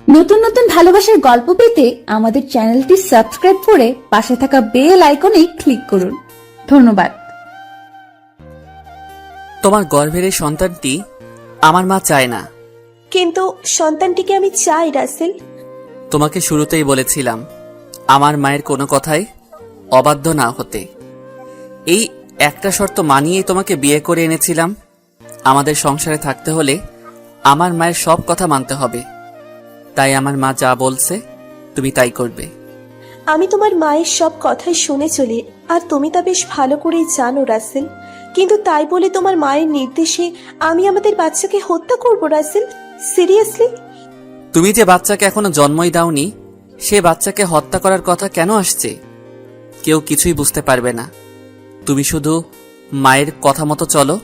নতুন নতুন ভালোবাসার গল্প পেতে আমাদের চ্যানেলটি সাবস্ক্রাইব করে পাশে থাকা বেল আইকনে ক্লিক করুন। ধন্যবাদ। তোমার গর্ভের এই সন্তানটি আমার মা চায় না। কিন্তু সন্তানটিকে আমি চাই রাসেল। তোমাকে শুরুতেই বলেছিলাম আমার মায়ের কোনো কথাই অবাধ্য না হতে। এই একটা শর্ত মানিয়েই তোমাকে বিয়ে করে এনেছিলাম। আমাদের সংসারে থাকতে হলে আমার মায়ের সব কথা মানতে হবে। তাই আমার মা যা বলছে তুমি তাই করবে। আমি তোমার মায়ের সব কথাই শুনে চলি, আর তুমি তা বেশ ভালো করেই জানো রাসেল। কিন্তু তাই বলে তোমার মায়ের নির্দেশে আমি আমাদের বাচ্চাকে হত্যা করব রাসেল? সিরিয়াসলি? তুমি যে বাচ্চাকে এখনো জন্মই দাওনি, সে বাচ্চাকে হত্যা করার কথা কেন আসছে? কেউ কিছুই বুঝতে পারবে না। তুমি শুধু মায়ের কথা মতো চলো।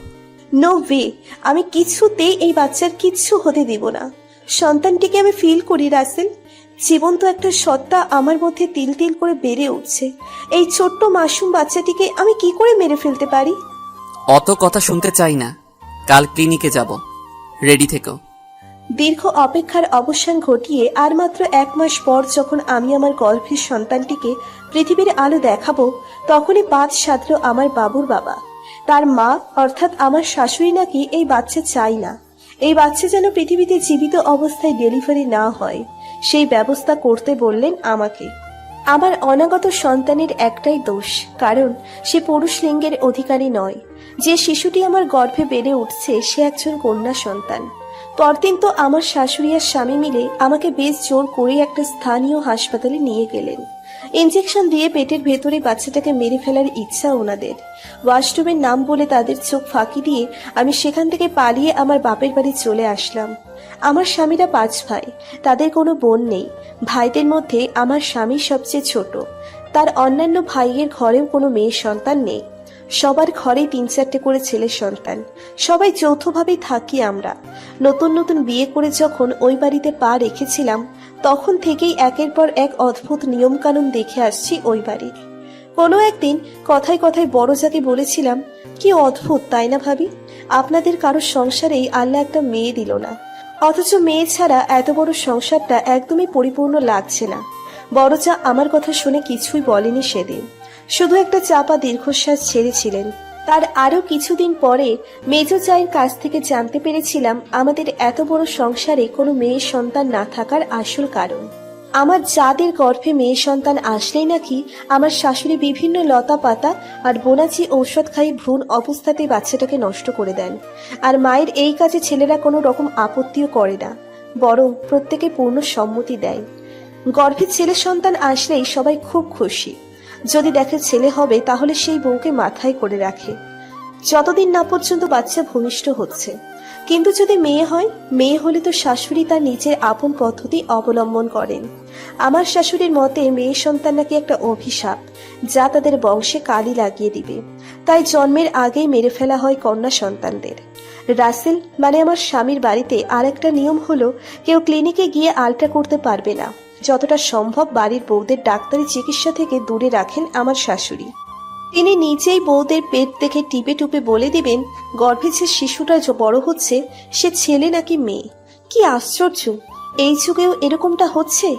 নো ওয়ে, আমি কিছুতেই এই বাচ্চার কিচ্ছু হতে দিব না। সন্তানটিকে আমি ফিল করি রাসেল। জীবন্ত একটা সত্তা আমার মধ্যে তিল তিল করে বেড়ে উঠছে। এই ছোট্ট মাসুম বাচ্চাটিকে আমি কি করে মেরে ফেলতে পারি? অত কথা শুনতে চাই না। কাল ক্লিনিকে যাব, রেডি থেকো। দীর্ঘ অপেক্ষার অবসান ঘটিয়ে আর মাত্র 1 মাস পর যখন আমি আমার গর্ভের সন্তানটিকে পৃথিবীর আলো দেখাবো, তখনই বাদ সাধল আমার বাবুর বাবা। তার মা অর্থাৎ আমার শাশুড়ি নাকি এই বাচ্চা চাই না। এই বাচ্চা যেন পৃথিবীতে জীবিত অবস্থায় ডেলিভারি না হয়, সেই ব্যবস্থা করতে বললেন আমাকে। আমার অনাগত সন্তানের একটাই দোষ, কারণ সে পুরুষ লিঙ্গের অধিকারী নয়। যে শিশুটি আমার গর্ভে বেড়ে উঠছে সে একজন কন্যা সন্তান। পরদিন তো আমার শাশুড়ি আর স্বামী মিলে আমাকে বেশ জোর করে একটা স্থানীয় হাসপাতালে নিয়ে গেলেন। ইনজেকশন দিয়ে পেটের ভেতরে বাচ্চাটাকে মেরে ফেলার ইচ্ছা ওনাদের। ওয়াশরুমের নাম বলে তাদের চোখ ফাঁকি দিয়ে আমি সেখান থেকে পালিয়ে আমার বাপের বাড়ি চলে আসলাম। আমার স্বামীরা 5 ভাই, তাদের কোনো বোন নেই। ভাইদের মধ্যে আমার স্বামী সবচেয়ে ছোট। তার অন্যান্য ভাইয়ের ঘরেও কোনো মেয়ে সন্তান নেই। সবার ঘরেই 3-4টে করে ছেলে সন্তান। সবাই যৌথভাবেই থাকি আমরা। নতুন নতুন বিয়ে করে যখন ওই বাড়িতে পা রেখেছিলাম, তখন থেকেই একের পর এক অদ্ভুত নিয়মকানুন দেখে আসছি ওই বাড়ির। কোনো একদিন কথায় কথায় বড় যাকে বলেছিলাম, কি অদ্ভুত তাই না ভাবি? আপনাদের কারোর সংসারেই আল্লাহ একটা মেয়ে দিল না, অথচ মেয়ে ছাড়া এত বড় সংসারটা একদমই পরিপূর্ণ লাগছে না। বড়জা আমার কথা শুনে কিছুই বলেনি সেদিন, শুধু একটা চাপা দীর্ঘশ্বাস ছেড়েছিলেন। তার আরো কিছুদিন পরে মেজ চায়ের কাছ থেকে জানতে পেরেছিলাম আমাদের এত বড় সংসারে কোনো মেয়ে সন্তান না থাকার আসল কারণ। আমার যাদের গর্ভে মেয়ে সন্তান আসলেই নাকি আমার শাশুড়ি বিভিন্ন লতা পাতা আর বোনাচি ঔষধ খাই ভ্রূণ অবস্থাতেই বাচ্চাটাকে নষ্ট করে দেন। আর মায়ের এই কাজে ছেলেরা কোনো রকম আপত্তিও করে না, বরং প্রত্যেকে পূর্ণ সম্মতি দেয়। গর্ভে ছেলে সন্তান আসলেই সবাই খুব খুশি। যদি দেখে ছেলে হবে তাহলে সেই বউকে মাথায় করে রাখে, যতদিন না পর্যন্ত বাচ্চা ভূমিষ্ঠ হচ্ছে। কিন্তু যদি মেয়ে হয়, মেয়ে হলে তো শাশুড়ি তার নিজের আপন পদ্ধতি অবলম্বন করেন। আমার শাশুড়ির মতে মেয়ে সন্তান নাকি একটা অভিশাপ, যা তাদের বংশে কালি লাগিয়ে দিবে। তাই জন্মের আগেই মেরে ফেলা হয় কন্যা সন্তানদের। রাসেল মানে আমার স্বামীর বাড়িতে আর একটা নিয়ম হলো, কেউ ক্লিনিকে গিয়ে আলট্রা করতে পারবে না। যতটা সম্ভব বাড়ির বউদের ডাক্তারি চিকিৎসা থেকে দূরে রাখেন আমার শাশুড়ি। তিনি নিজেই বউদের পেট দেখে টিপে টুপে বলে দিবেন গর্ভে যে শিশুটা বড় হচ্ছে সে ছেলে নাকি মেয়ে। কি আশ্চর্য, এই যুগেও এরকমটা হচ্ছে।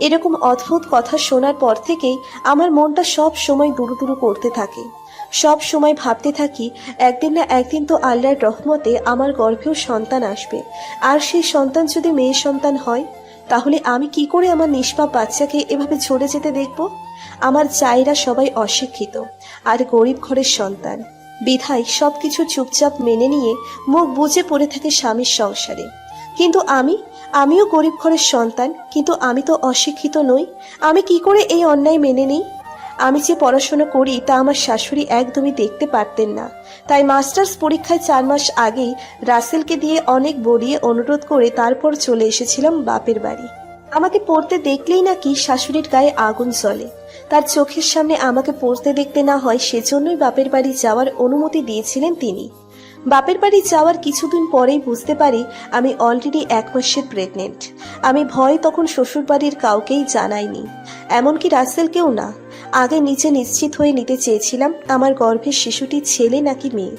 এরকম অদ্ভুত কথা শোনার পর থেকেই আমার মনটা সব সময় দুরু দুরু করতে থাকে। সব সময় ভাবতে থাকি একদিন না একদিন তো আল্লাহর রহমতে আমার গর্ভেও সন্তান আসবে। আর সেই সন্তান যদি মেয়ে সন্তান হয়, তাহলে আমি কি করে আমার নিষ্পাপ বাচ্চাকে এভাবে ঝরে যেতে দেখব? আমার চাইরা সবাই অশিক্ষিত আর গরিব ঘরের সন্তান, বিধায় সবকিছু চুপচাপ মেনে নিয়ে মুখ বুজে পড়ে থাকে স্বামীর সংসারে। কিন্তু আমিও গরিব ঘরের সন্তান, কিন্তু আমি তো অশিক্ষিত নই। আমি কি করে এই অন্যায় মেনে নিই? আমি যে পড়াশোনা করি তা আমার শাশুড়ি একদমই দেখতে পারতেন না। তাই মাস্টার্স পরীক্ষায় 4 মাস আগেই রাসেলকে দিয়ে অনেক বলিয়ে অনুরোধ করে তারপর চলে এসেছিলাম বাপের বাড়ি। আমাকে পড়তে দেখলেই নাকি শাশুড়ির গায়ে আগুন জ্বলে। তার চোখের সামনে আমাকে পড়তে দেখতে না হয় সেজন্যই বাপের বাড়ি যাওয়ার অনুমতি দিয়েছিলেন তিনি। বাপের বাড়ি যাওয়ার কিছুদিন পরেই বুঝতে পারি আমি অলরেডি 1 মাসের প্রেগনেন্ট। আমি ভয়ে তখন শ্বশুর বাড়ির কাউকেই জানাইনি, এমনকি রাসেলকেও না। আগে নিচে নিশ্চিত হয়ে নিতে চেয়েছিলাম আমার গর্ভের শিশুটি ছেলে নাকি মেয়ে।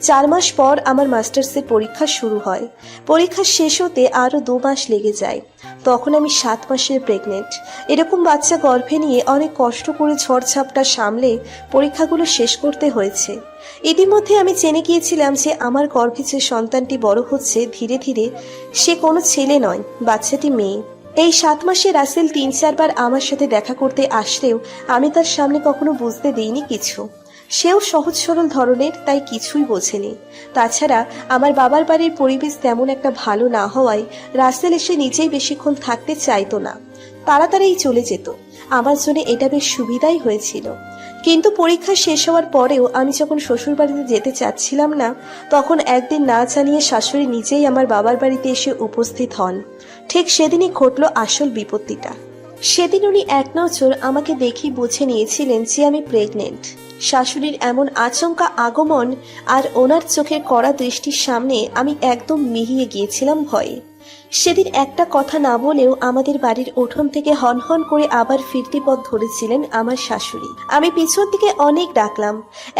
4 মাস পর আমার মাস্টার্সের পরীক্ষা শুরু হয়। পরীক্ষা শেষ হতে আরও 2 মাস লেগে যায়। তখন আমি 7 মাসের প্রেগনেন্ট। এরকম বাচ্চা গর্ভে নিয়ে অনেক কষ্ট করে ঝড়ঝাপটা সামলে পরীক্ষাগুলো শেষ করতে হয়েছে। ইতিমধ্যে আমি জেনে গিয়েছিলাম যে আমার গর্ভে যে সন্তানটি বড় হচ্ছে ধীরে ধীরে সে কোনো ছেলে নয়, বাচ্চাটি মেয়ে। এই 7 মাসে রাসেল 3-4 বার আমার সাথে দেখা করতে আসলেও আমি তার সামনে কখনো বুঝতে দিইনি কিছু। সেও সহজ সরল ধরনের, তাই কিছুই বোঝেনি। তাছাড়া আমার বাবার বাড়ির পরিবেশ তেমন একটা ভালো না হওয়ায় রাসেল এসে নিজেই বেশিক্ষণ থাকতে চাইতো না, তাড়াতাড়িই চলে যেত। আমার জন্য এটা বেশ সুবিধাই হয়েছিল। কিন্তু পরীক্ষা শেষ হওয়ার পরেও আমি যখন শ্বশুর বাড়িতে যেতে চাচ্ছিলাম না, তখন একদিন না জানিয়ে শাশুড়ি নিজেই আমার বাবার বাড়িতে এসে উপস্থিত হন। ঠিক সেদিনই ঘটল আসল বিপত্তিটা। সেদিন উনি এক নজর আমাকে দেখেই বুঝে নিয়েছিলেন যে আমি প্রেগনেন্ট। শাশুড়ির এমন আচমকা আগমন আর ওনার চোখের কড়া দৃষ্টির সামনে আমি একদম মিহিয়ে গিয়েছিলাম ভয়ে। সেদিন একটা কথা না বলেও আমাদের বাড়ির উঠোন থেকে হনহন করে আবার ফিরতি পথ ধরেছিলেন আমার শাশুড়ি। আমি পিছন থেকে অনেক ডাকলাম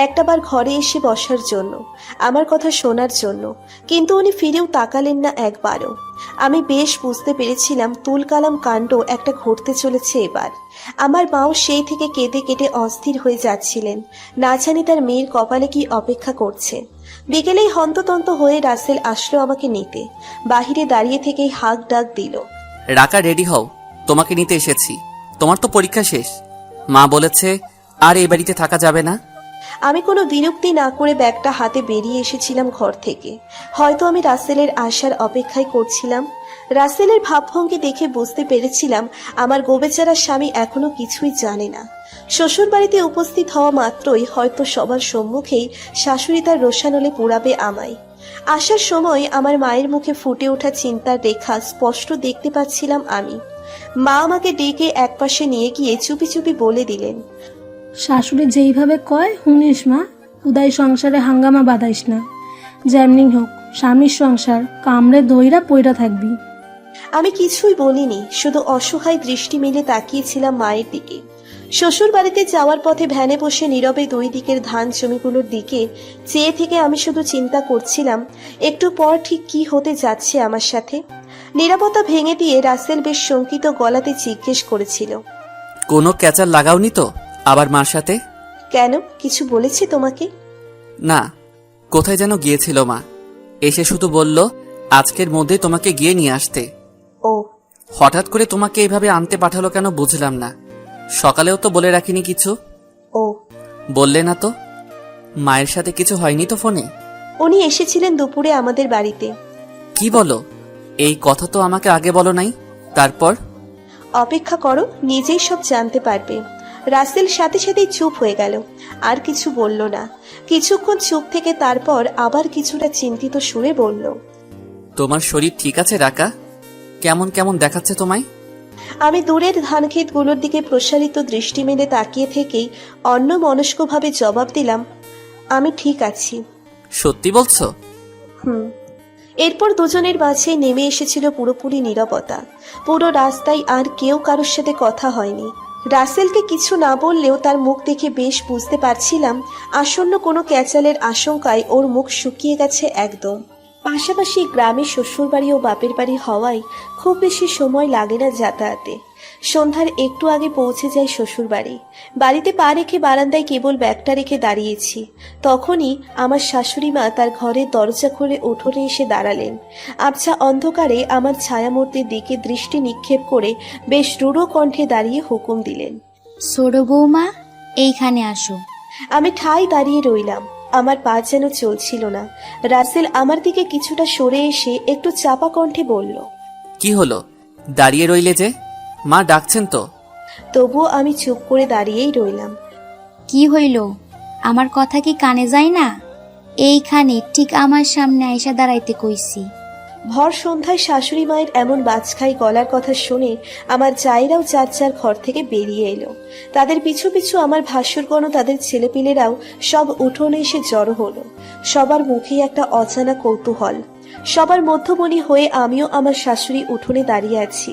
একটাবার ঘরে এসে বসার জন্য, আমার কথা শোনার জন্য, কিন্তু উনি ফিরেও তাকালেন না একবারও। আমি বেশ বুঝতে পেরেছিলাম তুলকালাম কাণ্ড একটা ঘটতে চলেছে এবার। আমার মাও সেই থেকে কেঁদে কেটে অস্থির হয়ে যাচ্ছিলেন, না জানি তার মেয়ের কপালে কি অপেক্ষা করছে। বিকেলেই হন্ততন্ত হয়ে রাসেল আসলো আমাকে নিতে। বাহিরে দাঁড়িয়ে থেকেই হাঁক ডাক দিল, রাকা রেডি হও, তোমাকে নিতে এসেছি। তোমার তো পরীক্ষা শেষ, মা বলেছে আর এই বাড়িতে থাকা যাবে না। আমি কোনো বিরক্তি না করে ব্যাগটা হাতে বেরিয়ে এসেছিলাম ঘর থেকে। হয়তো আমি রাসেলের আসার অপেক্ষায় করছিলাম। রাসেলের ভাবভঙ্গি দেখে বুঝতে পেরেছিলাম আমার গোবেচারা স্বামী এখনো কিছুই জানে না। শ্বশুর বাড়িতে উপস্থিত হওয়া মাত্রই হয়তো সবার সম্মুখেই শাশুড়ি তার রোষানলে পোড়াবে আমায়। আসার সময় আমার মায়ের মুখে ফুটে ওঠা চিন্তার রেখা স্পষ্ট দেখতে পাচ্ছিলাম আমি। মা আমাকে ডেকে একপাশে নিয়ে গিয়ে চুপি চুপি বলে দিলেন, শাশুড়ি যেইভাবে কয় শুনিস মা, উদয় সংসারে হাঙ্গামা বাঁধাইস না। যেমনি হোক স্বামীর সংসার, কামড়ে দইরা পইরা থাকবি। আমি কিছুই বলিনি, শুধু অসহায় দৃষ্টি মেলে তাকিয়েছিলাম মায়ের দিকে। শ্বশুর বাড়িতে যাওয়ার পথে ভ্যানে বসে নীরবে 2 দিকের ধান জমিগুলোর দিকে চেয়ে থেকে আমি শুধু চিন্তা করছিলাম একটু পর ঠিক কি হতে যাচ্ছে আমার সাথে। নীরবতা ভেঙে দিয়ে রাসেল বেশ শঙ্কিত গলাতে জিজ্ঞেস করেছিল, কোনো ক্যাচার লাগাওনি তো আবার মার সাথে? কেন, কিছু বলেছে তোমাকে? না, কোথায় যেন গিয়েছিল মা, এসে শুধু বলল আজকের মধ্যে তোমাকে গিয়ে নিয়ে আসতে। ও, হঠাৎ করে তোমাকে এইভাবে আনতে পাঠালো কেন বুঝলাম না। সকালেও তো বলে রাখিনি কিছু। ও, বললে না তো? মায়ের সাথে কিছু হয়নি তো ফোনে? উনি এসেছিলেন দুপুরে আমাদের বাড়িতে। কি বলো? এই কথা তো আমাকে আগে বলো নাই। তারপর? অপেক্ষা করো, নিজেই সব জানতে পারবে। রাসেল সাথে সাথেই চুপ হয়ে গেল, আর কিছু বলল না। কিছুক্ষণ চুপ থেকে তারপর আবার কিছুটা চিন্তিত সুরে বলল, তোমার শরীর ঠিক আছে রাকা? কেমন কেমন দেখাচ্ছে তোমায়? আমি দূরের ধানক্ষেতগুলোর দিকে প্রসারিত দৃষ্টি মেলে তাকিয়ে থেকেই অন্যমনস্কভাবে জবাব দিলাম, আমি ঠিক আছি। সত্যি বলছো? হুম। এরপর দুজনের মাঝে নেমে এসেছিল পুরোপুরি নীরবতা। পুরো রাস্তায় আর কেউ কারোর সাথে কথা হয়নি। রাসেলকে কিছু না বললেও তার মুখ দেখে বেশ বুঝতে পারছিলাম আসন্ন কোনো ক্যাচালের আশঙ্কায় ওর মুখ শুকিয়ে গেছে একদম। পাশাপাশি গ্রামে শ্বশুরবাড়ি ও বাপের বাড়ি হওয়ায় খুব বেশি সময় লাগে না যাতায়াতে। সন্ধ্যার একটু আগে পৌঁছে যাই শ্বশুরবাড়ি। বাড়িতে পা রেখে বারান্দায় কেবল ব্যাগটা রেখে দাঁড়িয়েছি, তখনই আমার শাশুড়ি মা তার ঘরের দরজা খুলে উঠোনে এসে দাঁড়ালেন। আবছা অন্ধকারে আমার ছায়ামূর্তির দিকে দৃষ্টি নিক্ষেপ করে বেশ রূঢ় কণ্ঠে দাঁড়িয়ে হুকুম দিলেন, ছোট বৌমা, এইখানে আসো। আমি ঠাই দাঁড়িয়ে রইলাম, আমার পা যেন চলছিল না। রাসেল আমার দিকে কিছুটা সরে এসে একটু চাপা কণ্ঠে বলল, কি হলো, দাঁড়িয়ে রইলে যে? মা ডাকছেন তো? তবুও আমি চুপ করে দাঁড়িয়েই রইলাম। কি হইল, আমার কথা কি কানে যায় না? এইখানে ঠিক আমার সামনে আইসা দাঁড়াইতে কইছি। ভর সন্ধ্যায় শাশুড়ি মায়ের এমন বাজখাই গলার কথা শুনে আমার জায়েরাও যার যার ঘর থেকে বেরিয়ে এলো। তাদের পিছু পিছু আমার ভাসুরগণ ও তাদের ছেলেপিলেরাও সব উঠোনে এসে জড়ো হলো। সবার মুখেই একটা অজানা কৌতূহল। সবার মধ্যমণি হয়ে আমিও আমার শাশুড়ি উঠোনে দাঁড়িয়ে আছি।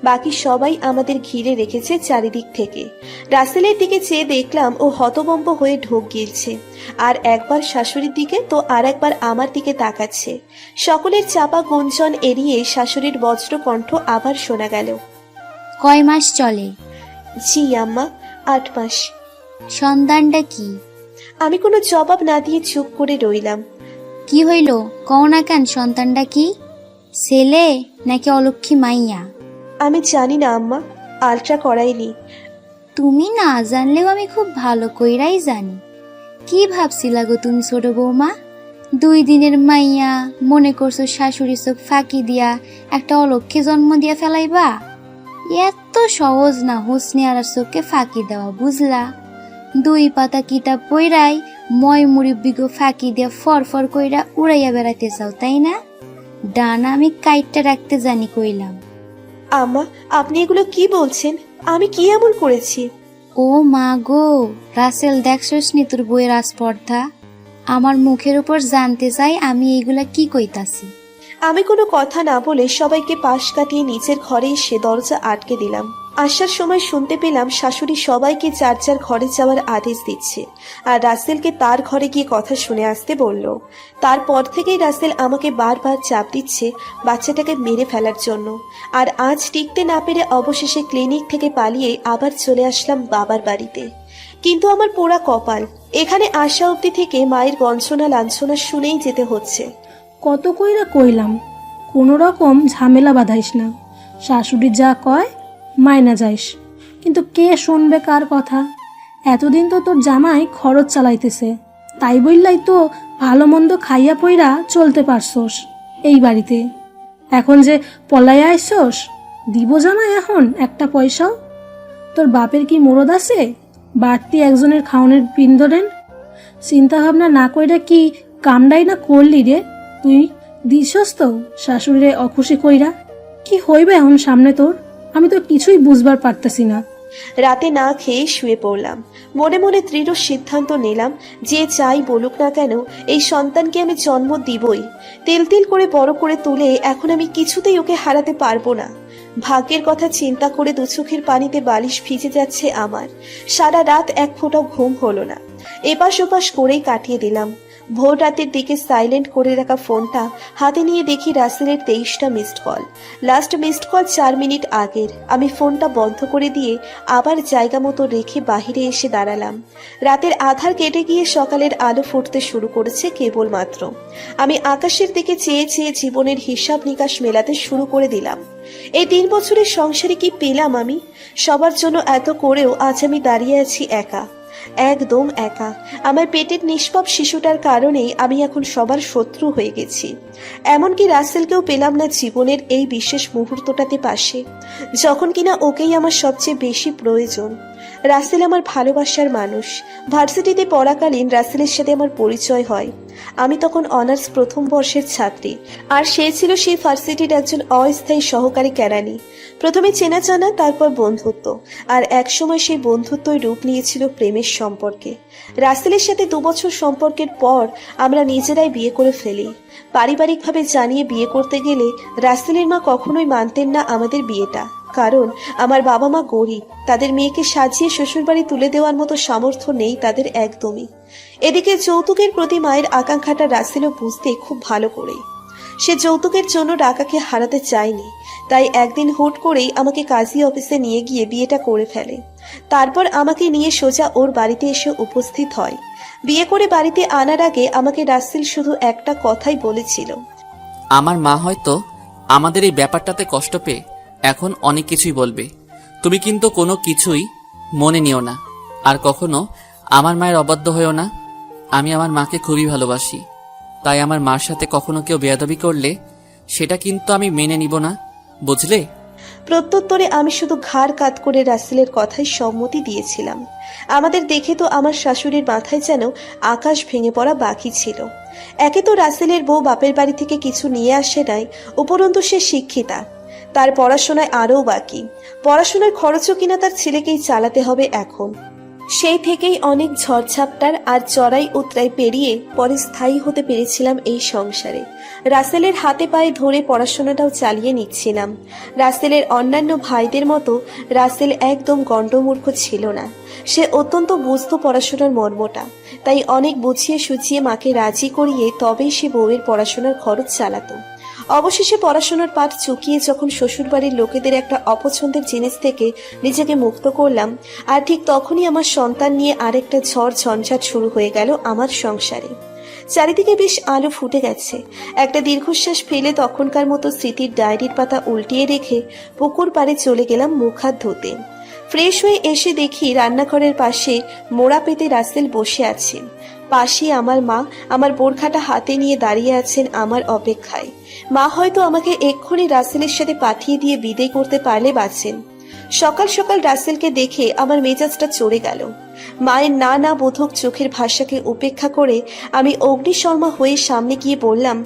বাকি সবাই আমাদের ঘিরে রেখেছে চারিদিক থেকে। রাসেলের দিকে চেয়ে দেখলাম ও হতবম্ব হয়ে ঢোক গিলছে, আর একবার শাশুড়ির দিকে তো আর একবার আমার দিকে তাকাচ্ছে। সকলের চাপা গুঞ্জন এড়িয়ে শাশুড়ির বজ্র কণ্ঠ আবার শোনা গেল। কয় মাস চলে? জি আম্মা, 8 মাস। সন্তানটা কি? আমি কোনো জবাব না দিয়ে চুপ করে রইলাম। কি হইল কও না কেন? সন্তানটা কি, ছেলে নাকি অলক্ষী মাইয়া? আমি জানি না আম্মা, আলট্রা করাইনি। তুমি না জানলেও আমি খুব ভালো কইরাই জানি। কি ভাবছিলা গো তুমি ছোট বৌমা? 2 দিনের মাইয়া মনে করছো শাশুড়ি চোখ ফাঁকি দিয়া একটা অলক্ষী জন্ম দিয়া ফেলাইবা? এত সহজ না হোসনে আর চোখকে ফাঁকি দেওয়া, বুঝলা? 2 পাতা কিতাব পইরাই ময় মুরব্বিগো ফাঁকি দিয়া ফরফর কইরা উড়াইয়া বেড়াইতে চাও, তাই না? ডানা আমি কাইটটা রাখতে জানি কইলাম। আম্মা, আপনি এগুলো কি বলছেন? আমি কি এমন করেছি? ও মা গো, রাসেল দেখছস নি তোর বইয়ের আস্পর্ধা? আমার মুখের উপর জানতে চাই আমি এইগুলা কি কইতাছি। আমি কোনো কথা না বলে সবাইকে পাশ কাটিয়ে নিচের ঘরে এসে দরজা আটকে দিলাম। আসার সময় শুনতে পেলাম শাশুড়ি সবাইকে যার যার ঘরে যাওয়ার আদেশ দিচ্ছে, আর রাসেলকে তার ঘরে গিয়ে কথা শুনে আসতে বলল। তারপর থেকেই রাসেল আমাকে বারবার চাপ দিচ্ছে বাচ্চাটাকে মেরে ফেলার জন্য। আর আজ টিকতে না পেরে অবশেষে ক্লিনিক থেকে পালিয়ে আবার চলে আসলাম বাবার বাড়িতে। কিন্তু আমার পোড়া কপাল, এখানে আসা অবধি থেকে মায়ের গঞ্জনা লাঞ্ছনা শুনেই যেতে হচ্ছে। কত কইরা কইলাম কোনো রকম ঝামেলা বাঁধাইস না, শাশুড়ি যা কয় মাইনা যাইস। কিন্তু কে শুনবে কার কথা? এতদিন তো তোর জামাই খরচ চালাইতেছে, তাই বললাই তো ভালো মন্দ খাইয়া পইরা চলতে পারছস এই বাড়িতে। এখন যে পলাইয়া আইসস, দিব জামাই এখন একটা পয়সাও? তোর বাপের কি মরদ আছে বাড়তি একজনের খাওনের পিন ধরেন? চিন্তা ভাবনা না কইরা কি কামডাই না করলি রে তুই? দিছস তো শাশুড়িরে অখুশি কইরা। কি হইবে এখন সামনে তোর? আমি তো কিছুই বুঝবার পারতেছি না। রাতে না খেয়ে শুয়ে পড়লাম। মনে মনে দৃঢ় সিদ্ধান্ত নিলাম, যে যাই বলুক না কেন এই সন্তানকে আমি জন্ম দিবই। তেল তেল করে বড় করে তুলে এখন আমি কিছুতেই ওকে হারাতে পারবো না। ভাগ্যের কথা চিন্তা করে 2 চোখের পানিতে বালিশ ভিজে যাচ্ছে আমার। সারা রাত এক ফোঁটাও ঘুম হলো না। এপাশ ওপাশ করেই কাটিয়ে দিলাম। ভোর রাতের দিকে সাইলেন্ট করে রাখা ফোনটা হাতে নিয়ে দেখি রাসেলের 23টা missed call. Last missed call 4 minute আগের। আমি ফোনটা বন্ধ করে দিয়ে আবার জায়গা মতো রেখে বাহিরে এসে দাঁড়ালাম। রাতের আধার কেটে গিয়ে সকালের আলো ফুটতে শুরু করেছে কেবলমাত্র। আমি আকাশের দিকে চেয়ে চেয়ে জীবনের হিসাব নিকাশ মেলাতে শুরু করে দিলাম। এই 3 বছরের সংসারে কি পেলাম আমি? সবার জন্য এত করেও আজ আমি দাঁড়িয়ে আছি একা, একদম একা। আমার পেটের নিষ্পাপ শিশুটার কারণেই আমি এখন সবার শত্রু হয়ে গেছি। এমনকি রাসেলকেও পেলাম না জীবনের এই বিশেষ মুহূর্তটাতে পাশে, যখন কিনা ওকেই আমার সবচেয়ে বেশি প্রয়োজন। রাসেল আমার ভালোবাসার মানুষ। ভার্সিটিতে পড়াকালীন রাসেলের সাথে আমার পরিচয় হয়। আমি তখন অনার্স প্রথম বর্ষের ছাত্রী, আর সে ছিল সেই ভার্সিটির একজন অস্থায়ী সহকারী কেরানি। প্রথমে চেনা জানা, তারপর বন্ধুত্ব, আর একসময় সেই বন্ধুত্বই রূপ নিয়েছিল প্রেমের সম্পর্কে। রাসেলের সাথে 2 বছর সম্পর্কের পর আমরা নিজেরাই বিয়ে করে ফেলি। পারিবারিকভাবে জানিয়ে বিয়ে করতে গেলে রাসেলের মা কখনোই মানতেন না আমাদের বিয়েটা, কারণ আমার বাবা মা গরিব। তাদের মেয়েকে সাজিয়ে শ্বশুরবাড়ি তুলে দেওয়ার মতো সামর্থ্য নেই তাদের একদমই। এদিকে যৌতুকের প্রতি মায়ের আকাঙ্ক্ষাটা রাসেলও বুঝতে খুব ভালো করেই। সে যৌতুকের জন্য রাকাকে হারাতে চায়নি, তাই একদিন হুট করেই আমাকে কাজী অফিসে নিয়ে গিয়ে বিয়েটা করে ফেলে। তারপর আমাকে নিয়ে সোজা ওর বাড়িতে এসে উপস্থিত হয়। বিয়ে করে বাড়িতে আনার আগে আমাকে রাসেল শুধু একটা কথাই বলেছিল, আমার মা হয়তো আমাদের এই ব্যাপারটাতে কষ্ট পেয়ে এখন অনেক কিছুই বলবে, তুমি কিন্তু কোনো কিছুই মনে নিও না, আর কখনো আমার মায়ের অবাধ্য হয়েও না। আমি আমার মাকে খুবই ভালোবাসি, তাই আমার মার সাথে কখনো কেউ বেয়াদবি করলে সেটা কিন্তু আমি মেনে নিব না, বুঝলে? প্রত্যুত্তরে আমি শুধু ঘাড় কাত করে রাসেলের কথায় সম্মতি দিয়েছিলাম। আমাদের দেখে তো আমার শাশুড়ির মাথায় যেন আকাশ ভেঙে পড়া বাকি ছিল। একে তো রাসেলের বউ বাপের বাড়ি থেকে কিছু নিয়ে আসে নাই, উপরন্তু সে শিক্ষিতা, তার পড়াশোনায় আরও বাকি। পড়াশোনার খরচও কিনা তার ছেলেকেই চালাতে হবে এখন। সেই থেকেই অনেক ঝড়ঝাপটার আর চড়াই উতরাই পেরিয়ে পরে স্থায়ী হতে পেরেছিলাম এই সংসারে। রাসেলের হাতে পায়ে ধরে পড়াশোনাটাও চালিয়ে নিচ্ছিলাম। রাসেলের অন্যান্য ভাইদের মতো রাসেল একদম গণ্ডমূর্খ ছিল না। সে অত্যন্ত বুঝতো পড়াশোনার মর্মটা, তাই অনেক বুঝিয়ে সুঝিয়ে মাকে রাজি করিয়ে তবেই সে বউয়ের পড়াশোনার খরচ চালাতো। অবশেষে পড়াশোনার পাঠ চুকিয়ে যখন শ্বশুরবাড়ির লোকেদের একটা অপছন্দের জিনিস থেকে নিজেকে মুক্ত করলাম, আর ঠিক তখনই আমার সন্তান নিয়ে আরেকটা ঝড় ঝঞ্ঝাট শুরু হয়ে গেল আমার সংসারে। চারিদিকে বেশ আলো ফুটে গেছে। একটা দীর্ঘশ্বাস ফেলে তখনকার মতো স্মৃতির ডায়েরির পাতা উল্টিয়ে রেখে পুকুর পাড়ে চলে গেলাম মুখ হাত ধুতে। ফ্রেশ হয়ে এসে দেখি রান্নাঘরের পাশে মোড়া পেতে রাসেল বসে আছেন। পাশে আমার মা আমার বোরখাটা হাতে নিয়ে দাঁড়িয়ে আছেন আমার অপেক্ষায়। মা হয়তো আমাকে এক্ষুনি রাসেলের সাথে পাঠিয়ে দিয়ে বিদায় করতে পারলে বাঁচেন। সকাল সকাল রাসেলকে দেখে আমার মেজাজটা চড়ে গেল। মায়ের না না বোধক চোখের ভাষাকে উপেক্ষা করে আমি অগ্নিশর্মা হয়ে সামনে গিয়ে বললাম,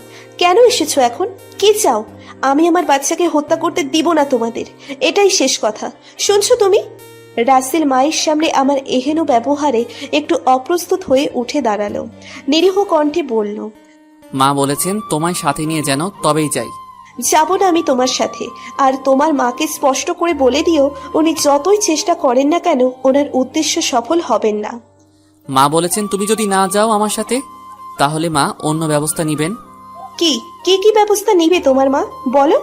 কেন এসেছো এখন? কি চাও? আমি আমার বাচ্চাকে হত্যা করতে দিব না তোমাদের, এটাই শেষ কথা। শুনছো তুমি? রাসেল মায়ের সামনে আমার এহেন ব্যবহারে একটু অপ্রস্তুত হয়ে উঠে দাঁড়ালো। নিরীহ কণ্ঠে বলল, মা বলেছেন তোমায় সাথে নিয়ে যেন তবেই যাই। যাব না আমি তোমার সাথে। আর তোমার মাকে স্পষ্ট করে বলে দিও, উনি যতই চেষ্টা করেন না কেন ওনার উদ্দেশ্য সফল হবেন না। মা বলেছেন তুমি যদি না যাও আমার সাথে, তাহলে মা অন্য ব্যবস্থা নিবেন। কি কি কি ব্যবস্থা নিবে তোমার মা, বলো?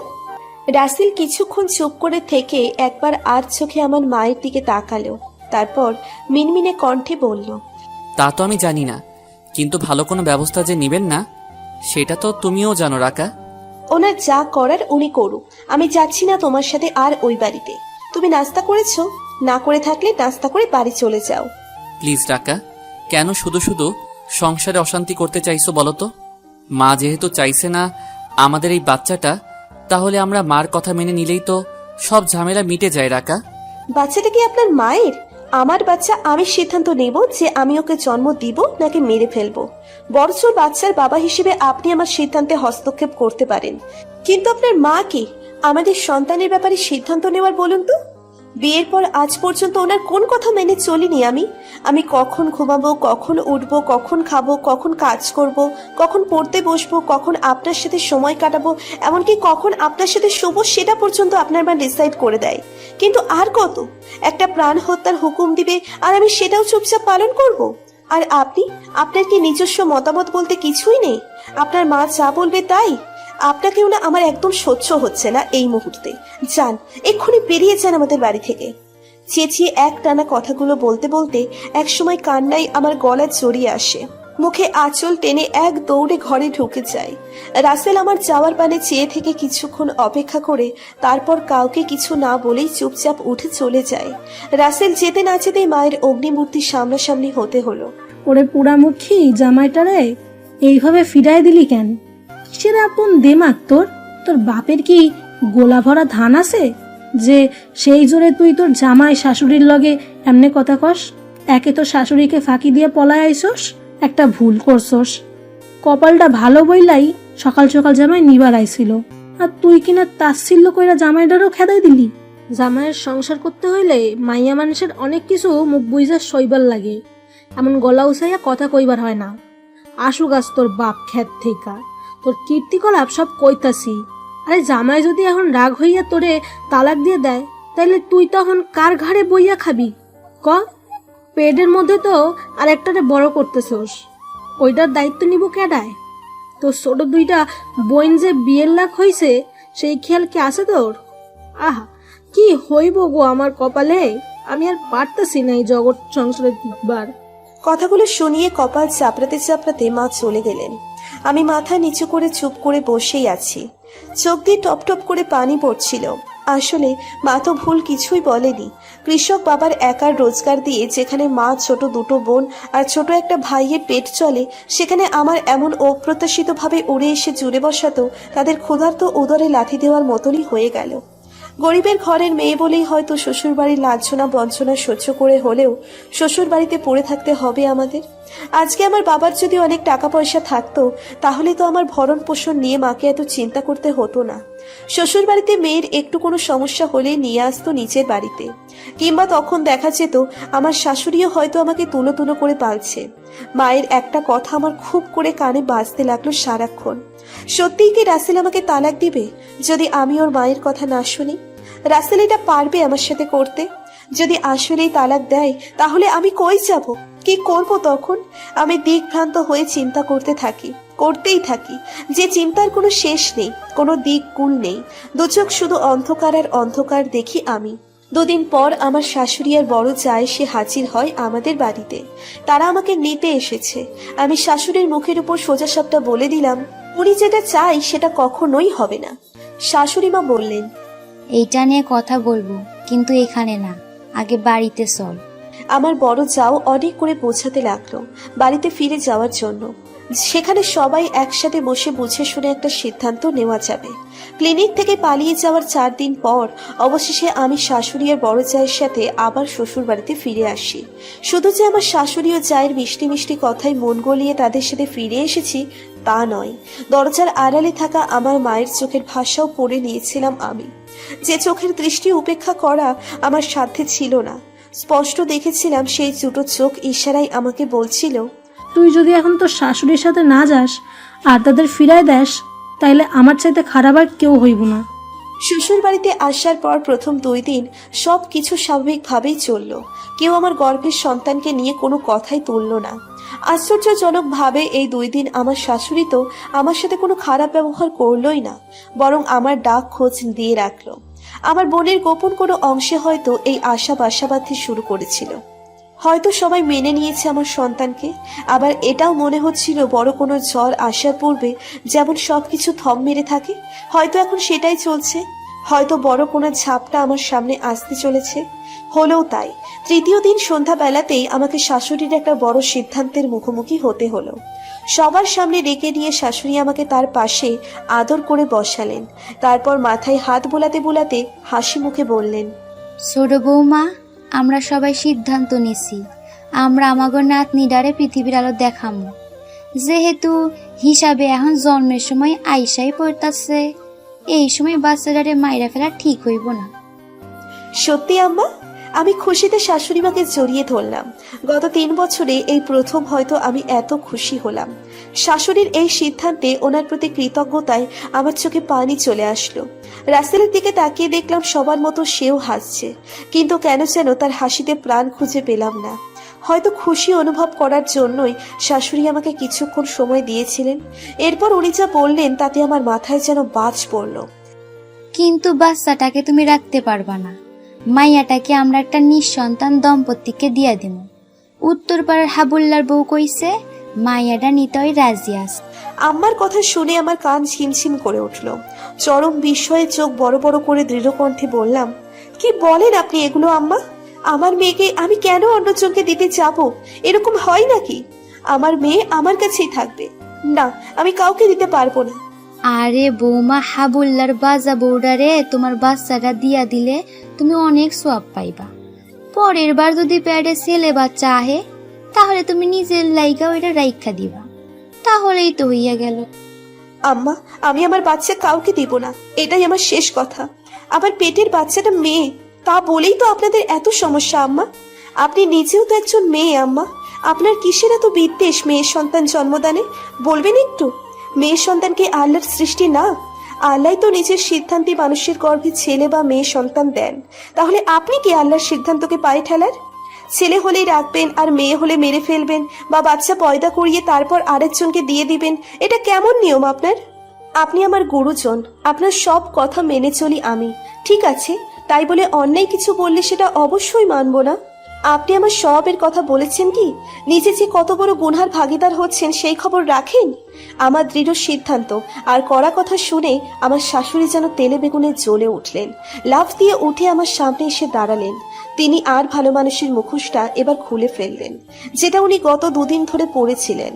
রাসেল কিছুক্ষণ চুপ করে থেকে একবার আর চোখে আমার মায়ের দিকে তাকালো। তারপর মিনমিনে কণ্ঠে বলল, তা তো আমি জানি না, কিন্তু ভালো কোনো ব্যবস্থা যে নিবেন না সেটা তো তুমিও জানো রাকা। ওনার যা করার উনি করুক, আমি যাচ্ছি না তোমার সাথে আর ওই বাড়িতে। তুমি নাস্তা করেছো? না করে থাকলে নাস্তা করে বাড়ি চলে যাও। প্লিজ রাকা, কেন শুধু শুধু সংসারে অশান্তি করতে চাইছো বলো তো? মা যেহেতু চাইছে না আমাদের এই বাচ্চাটা, তাহলে আমরা মার কথা মেনে নিলেই তো সব ঝামেলা মিটে যায় রাকা। বাচ্চাটা কি আপনার মায়ের? আমার বাচ্চা, আমি সিদ্ধান্ত নেব যে আমি ওকে জন্ম দিব নাকি মেরে ফেলবো। বড়জোর বাচ্চার বাবা হিসেবে আপনি আমার সিদ্ধান্তে হস্তক্ষেপ করতে পারেন, কিন্তু আপনার মা কি আমাদের সন্তানের ব্যাপারে সিদ্ধান্ত নেওয়ার বলুন তো? বিয়ের পর আজ পর্যন্ত ওনার কোন কথা মেনে চলিনি আমি কখন ঘুমাবো, কখন উঠবো, কখন খাবো, কখন কাজ করব, কখন পড়তে বসবো, কখন আপনার সাথে সময় কাটাবো, এমনকি কখন আপনার সাথে শোবো সেটা পর্যন্ত আপনার মা ডিসাইড করে দেয়। কিন্তু আর কত? একটা প্রাণ হত্যার হুকুম দিবে আর আমি সেটাও চুপচাপ পালন করব? আর আপনি, আপনার কি নিজস্ব মতামত বলতে কিছুই নেই? আপনার মা যা বলবে তাই? আপনাকেও না আমার একদম সহ্য হচ্ছে না এই মুহূর্তে। যান, এক্ষুনি বেরিয়ে যান আমাদের বাড়ি থেকে। চেঁচিয়ে এক টানা কথাগুলো বলতে বলতে একসময় কান্নায় আমার গলা জড়িয়ে আসে। মুখে আঁচল টেনে এক দৌড়ে ঘরে ঢুকে যায়। রাসেল আমার যাওয়ার পানে চেয়ে থেকে কিছুক্ষণ অপেক্ষা করে তারপর কাউকে কিছু না বলেই চুপচাপ উঠে চলে যায়। রাসেল যেতে না যেতেই মায়ের অগ্নিমূর্তির সামনাসামনি হতে হলো। ওরে পোড়ামুখী জামাইটারে এইভাবে ফিরাই দিলি কেন? কিসের আপন দেমাক তোর? তোর বাপের কি গোলা ভরা ধান আছে যে সেই জোরে তুই তোর জামাই শাশুড়ির লগে এমনে কথা কস? একে তো শাশুড়িকে ফাঁকি দিয়ে পলায় আইসোস, একটা ভুল করছোস। কপালটা ভালো বইলাই সকাল সকাল জামাই নিবার আইছিল, আর তুই কিনা তাচ্ছিল্য কইরা জামাইটারও খেদাই দিলি। জামাইয়ের সংসার করতে হইলে মাইয়া মানুষের অনেক কিছু মুখ বুইজা সইবার লাগে, এমন গলা উসাইয়া কথা কইবার হয় না। আশু গাছ তোর বাপ খ্যাত থেকা, তোর কীর্তিকলাপ সব কইতাছি। আরে জামাই যদি এখন রাগ হইয়া তোরে তালাক দিয়ে দেয়, তাইলে তুই তখন কার ঘাড়ে বইয়া খাবি ক? পেটের মধ্যে তো আর একটারে বড় করতেছোস, ওইটার দায়িত্ব নিব কেডায়? তোর ছোট দুইটা বোন যে বিয়ের লাখ হইছে সেই খেয়াল কি আছে তোর? আহা, কি হইব গো আমার কপালে, আমি আর পারতাছি না এই জগৎ সংসারে টিকবার। কথাগুলো শুনিয়ে কপাল চাপড়াতে চাপড়াতে মা চলে গেলেন। আমি মাথা নিচু করে চুপ করে বসেই আছি। চোখ দিয়ে টপ টপ করে পানি পড়ছিল। আসলে মা তো ভুল কিছুই বলেনি। কৃষক বাবার একার রোজগার দিয়ে যেখানে মা, ছোট দুটো বোন আর ছোট একটা ভাইয়ের পেট চলে, সেখানে আমার এমন অপ্রত্যাশিতভাবে উড়ে এসে জুড়ে বসাতো তাদের ক্ষুধার্ত উদরে লাথি দেওয়ার মতনই হয়ে গেল। গরিবের ঘরের মেয়ে বলেই হয়তো শ্বশুরবাড়ির লাঞ্ছনা বঞ্চনা সহ্য করে হলেও শ্বশুর বাড়িতে পড়ে থাকতে হবে আমাদের। আজকে আমার বাবার যদি অনেক টাকা পয়সা থাকতো তাহলে তো আমার ভরণ পোষণ নিয়ে মাকে এত চিন্তা করতে হতো না। শ্বশুর বাড়িতে মেয়ের একটু কোনো সমস্যা হলে নিয়ে আসতো নিচের বাড়িতে, কিংবা তখন দেখা যেত আমার শাশুড়িও হয়তো আমাকে তুলো তুলো করে পালছে। মায়ের একটা কথা আমার খুব করে কানে বাজতে লাগলো সারাক্ষণ, সত্যিই কি রাসেল আমাকে তালাক দিবে যদি আমি ওর মায়ের কথা না শুনি? রাসেল এটা পারবে আমার সাথে করতে? যদি আসলেই তালাক দেয় তাহলে আমি কই যাব, কি করব তখন? আমি দিকভ্রান্ত হয়ে চিন্তা করতেই থাকি, যে চিন্তার কোনো শেষ নেই, কোনো দিক কুল নেই। দুচোখ শুধু অন্ধকার আর অন্ধকার দেখি আমি। দুদিন পর আমার শাশুড়ি আর বড় যা এসে হাজির হয় আমাদের বাড়িতে। তারা আমাকে নিতে এসেছে। আমি শাশুড়ির মুখের উপর সোজা সাপটা বলে দিলাম, উনি যেটা চাই সেটা কখনোই হবে না। শাশুড়ি মা বললেন, এইটা নিয়ে কথা বলবো, কিন্তু এখানে না, আগে বাড়িতে চল। আমার বড় যাও অনেক করে বোঝাতে লাগলো বাড়িতে ফিরে যাওয়ার জন্য। সেখানে সবাই একসাথে বসে বুঝে শুনে একটা সিদ্ধান্ত নেওয়া যাবে। ক্লিনিক থেকে পালিয়ে যাওয়ার 4 দিন পর অবশেষে আমি শাশুড়ি আর বড় জায়ের সাথে আবার শ্বশুর বাড়িতে ফিরে আসি। শুধু যে আমার শাশুড়ি ও জায়ের মিষ্টি মিষ্টি কথায় মন গলিয়ে তাদের সাথে ফিরে এসেছি তা নয়, দরজার আড়ালে থাকা আমার মায়ের চোখের ভাষাও পড়ে নিয়েছিলাম আমি। যে চোখের দৃষ্টি উপেক্ষা করা আমার সাধ্যে ছিল না। স্পষ্ট দেখেছিলাম সেই দুটো চোখ ইশারায় আমাকে বলছিল, তুই যদি এখন তোর শাশুড়ির সাথে না যাস আর তাদের ফিরায় দেস, তাইলে আমার চাইতে খারাপ আর কেউ হইব না। শ্বশুর বাড়িতে আসার পর প্রথম 2 দিন সব কিছু স্বাভাবিকভাবেই চলল। কেউ আমার গর্ভের সন্তানকে নিয়ে কোনো কথাই তুলল না। আশ্চর্যজনকভাবে এই 2 দিন আমার শাশুড়ি তো আমার সাথে কোনো খারাপ ব্যবহার করলোই না, বরং আমার ডাক খোঁজ দিয়ে রাখলো। আমার বোনের গোপন কোনো অংশে হয়তো এই আশা বাসা বাঁধতে শুরু করেছিল। হয়তো সবাই মেনে নিয়েছে আমার সন্তানকে, আবার এটাও মনে হচ্ছিল বড় কোনো ঝড় আসার পূর্বে যেমন সবকিছু থম মেরে থাকে, হয়তো এখন সেটাই চলছে। হয়তো বড় কোনো ঝাপটা আমার সামনে আসতে চলেছে। হলেও তাই। 3য় দিন সন্ধ্যাবেলাতেই আমাকে শাশুড়ির একটা বড় সিদ্ধান্তের মুখোমুখি হতে হলো। সবার সামনে ডেকে নিয়ে শাশুড়ি আমাকে তার পাশে আদর করে বসালেন। তারপর মাথায় হাত বোলাতে বোলাতে হাসি মুখে বললেন, ছোট বৌমা, আমরা সবাই সিদ্ধান্ত নিছি, আমরা আমাগো নাতনিডারে পৃথিবীর আলো দেখামু। যেহেতু হিসাবে এখন জন্মের সময় আইসাই পড়তাছে, এই সময় বাচ্চাটারে মাইরা ফেলা ঠিক হইব না। সত্যি আম্মা? আমি খুশিতে শাশুড়ি মাকে জড়িয়ে ধরলাম। গত 3 বছরে এই প্রথম হয়তো আমি এত খুশি হলাম। শাশুড়ির এই সিদ্ধান্তে ওনার প্রতি কৃতজ্ঞতায় আমার চোখে পানি চলে আসলো। রাসেলের দিকে তাকিয়ে দেখলাম সবার মতো সেও হাসছে, কিন্তু কেন যেন তার হাসিতে প্রাণ খুঁজে পেলাম না। হয়তো খুশি অনুভব করার জন্যই শাশুড়ি আমাকে কিছুক্ষণ সময় দিয়েছিলেন। এরপর উনি যা বললেন তাতে আমার মাথায় যেন বাজ পড়ল। কিন্তু বাচ্চাটাকে তুমি রাখতে পারবা না, মাইয়াটাকে আমরা একটা নিঃসন্তান দম্পতিকে দিয়া দিব। উত্তরপাড়ার হাবুল্লার বউ কইছে মাইয়াটা নিতেই রাজি আছে। আম্মার কথা শুনে আমার কান ঝিমঝিম করে উঠল। চরম বিস্ময়ে চোখ বড় বড় করে দৃঢ় কণ্ঠে বললাম, কি বলেন আপনি এগুলো আম্মা? আমার মেয়েকে আমি কেন অন্যজনকে দিতে যাব? এরকম হয় নাকি? আমার মেয়ে আমার কাছেই থাকবে। না, আমি কাউকে দিতে পারবো না। আরে বৌমা, হাবুল্লার বাজা বউডারে তোমার বাচ্চাটা দিয়া দিলে তুমি অনেক সোয়াব পাইবা। পরের বার যদি প্যাডে ছেলে বাচ্চা আহে তাহলে তুমি নিজের লাইগা ওইটা রাইখা দিবা, তাহলেই তো হইয়া গেল। আম্মা, আমি আমার বাচ্চা কাউকে দিব না, এটাই আমার শেষ কথা। আমার পেটের বাচ্চাটা মেয়ে, তা বলেই তো আপনাদের এত সমস্যা আম্মা। আপনি নিজেও তো একজন মেয়ে আম্মা, আপনার কিসের এত বিদ্বেষ মেয়ের সন্তান জন্মদানে? বলবেন একটু? মেয়ের সন্তান কি আল্লাহর সৃষ্টি না? আল্লাহ তো নিজের সিদ্ধান্তে মানুষের গর্ভে ছেলে বা মেয়ে সন্তান দেন, তাহলে আপনি কি আল্লাহর সিদ্ধান্তকে পায়ে ঠেলার? ছেলে হলেই রাখবেন আর মেয়ে হলে মেরে ফেলবেন, বা বাচ্চা পয়দা করিয়ে তারপর আরেকজনকে দিয়ে দিবেন, এটা কেমন নিয়ম আপনার? আপনি আমার গুরুজন, আপনার সব কথা মেনে চলি আমি, ঠিক আছে? তাই বলে অন্যায় কিছু বললে সেটা অবশ্যই মানব না। আপনি আমার সবের কথা বলেছেন কি? নিজে যে কত বড় গুনহার ভাগিদার হচ্ছেন সেই খবর রাখেন? আমার দৃঢ় সিদ্ধান্ত আর কড়া কথা শুনে আমার শাশুড়ি যেন তেলে বেগুনে জ্বলে উঠলেন। লাফ দিয়ে উঠে আমার সামনে এসে দাঁড়ালেন। তিনি আর ভালো মানুষের মুখোশটা এবার খুলে ফেললেন, যেটা উনি গত 2 দিন ধরে পড়েছিলেন।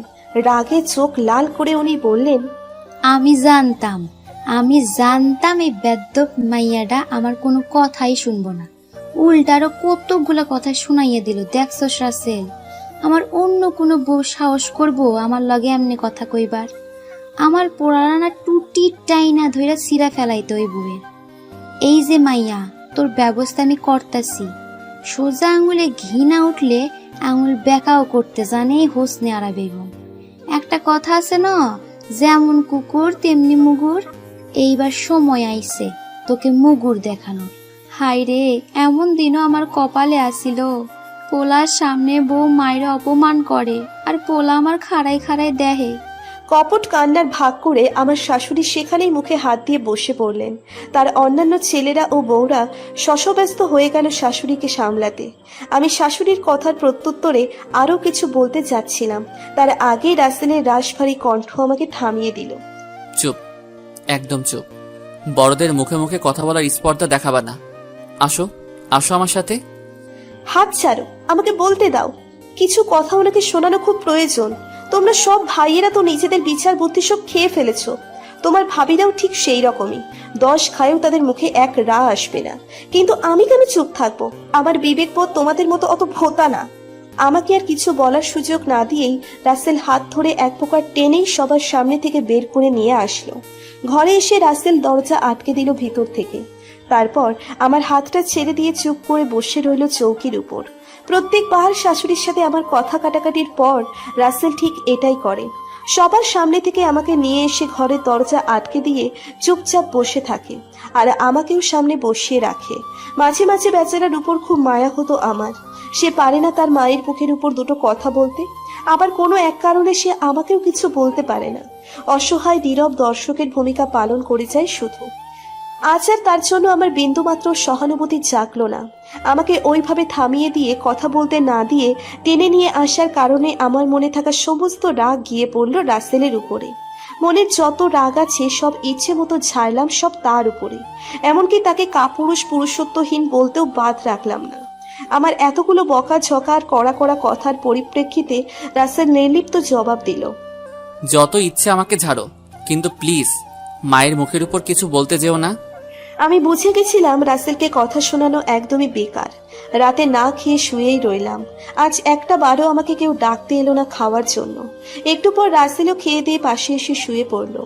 রাগে চোখ লাল করে উনি বললেন, আমি জানতাম এই বেদ্যপ মাইয়াটা আমার কোনো কথাই শুনবো না, উল্টারও কতগুলো কথা শুনাইয়া দিল। দেখছস রাসেল, আমার অন্য কোনো বউ সাহস করবো আমার লগে এমনি কথা কইবার? আমার পোড়ানা টুটি টাইনা ধইরা সিরা ফেলাইতে ওই বউয়ের। এই যে মাইয়া, তোর ব্যবস্থা আমি করতাছি। সোজা আঙুলে ঘি না উঠলে আঙুল বেকাও করতে জানে হোসনে আরা বেগম। একটা কথা আছে না, যেমন কুকুর তেমনি মুগুর। এইবার সময় আইছে তোকে মুগুর দেখানোর। হায় রে, এমন দিনও আমার কপালে আসিল। পোলার সামনে বউ মায়ের অপমান করে আর পোলা আমার খাড়াই খাড়াই দেহে। কপট কান্নার ভাগ করে আমার শাশুড়ি সেখানেই মুখে হাত দিয়ে বসে পড়লেন। তার অন্যান্য ছেলেরা ও বউরা শশব্যস্ত হয়ে গেল শাশুড়িকে সামলাতে। আমি শাশুড়ির কথার প্রত্যুত্তরে আরও কিছু বলতে যাচ্ছিলাম, তার আগেই রাসেলের রাশভারী কণ্ঠ আমাকে থামিয়ে দিল। চুপ, একদম চুপ। বড়দের মুখে মুখে কথা বলার স্পর্ধা দেখাবা না। আসো আসো আমার সাথে। হাত ছাড়ো, আমাকে বলতে দাও। কিছু কথা ওনাকে শোনানো খুব প্রয়োজন। তোমরা সব ভাইয়েরা তো নিজেদের বিচার বুদ্ধি সব খেয়ে ফেলেছো। তোমার ভাবিরাও ঠিক সেই রকমই। 10 খায়েও তাদের মুখে এক রা আসবে না। কিন্তু আমি কেন চুপ থাকবো? আমার বিবেকবোধ তোমাদের মতো অত ভোতা না। আমাকে আর কিছু বলার সুযোগ না দিয়েই রাসেল হাত ধরে এক প্রকার টেনেই সবার সামনে থেকে বের করে নিয়ে আসলো। ঘরে এসে রাসেল দরজা আটকে দিল ভিতর থেকে। তারপর আমার হাতটা ছেড়ে দিয়ে চুপ করে বসে রইল চৌকির উপর। প্রত্যেকবার শাশুড়ির সাথে আমার কথা কাটাকাটির পর রাসেল ঠিক এটাই করে। সবার সামনে থেকে আমাকে নিয়ে এসে ঘরের দরজা আটকে দিয়ে চুপচাপ বসে থাকে আর আমাকেও সামনে বসিয়ে রাখে। মাঝে মাঝে বেচারার উপর খুব মায়া হতো আমার। সে পারে না তার মায়ের মুখের উপর দুটো কথা বলতে, আবার কোনো এক কারণে সে আমাকেও কিছু বলতে পারে না। অসহায় নীরব দর্শকের ভূমিকা পালন করে যায় শুধু। আজ আর তার জন্য আমার বিন্দুমাত্র সহানুভূতি জাগলো না। আমাকে ওইভাবে থামিয়ে দিয়ে কথা বলতে না দিয়ে টেনে নিয়ে আসার কারণে আমার মনে থাকা সমস্ত রাগ গিয়ে পড়ল রাসেলের উপরে। মনের যত রাগ আছে সব ইচ্ছে মতো ঝাড়লাম সব তার উপরে। এমনকি তাকে কাপুরুষ পুরুষত্বহীন বলতেও বাদ রাখলাম না। আমার এতগুলো বকা ঝকা আর কড়া কড়া কথার পরিপ্রেক্ষিতে রাসেল নির্লিপ্ত জবাব দিল, যত ইচ্ছে আমাকে ঝাড়ো, কিন্তু প্লিজ মায়ের মুখের উপর কিছু বলতে যেও না। আমি বুঝে গেছিলাম রাসেলকে কথা শোনানো একদমই বেকার। রাতে না খেয়ে শুয়েই রইলাম। আজ একটা বারও আমাকে কেউ ডাকতে এলো না খাওয়ার জন্য। একটু পর রাসেলও খেয়ে দিয়ে পাশে এসে শুয়ে পড়ল।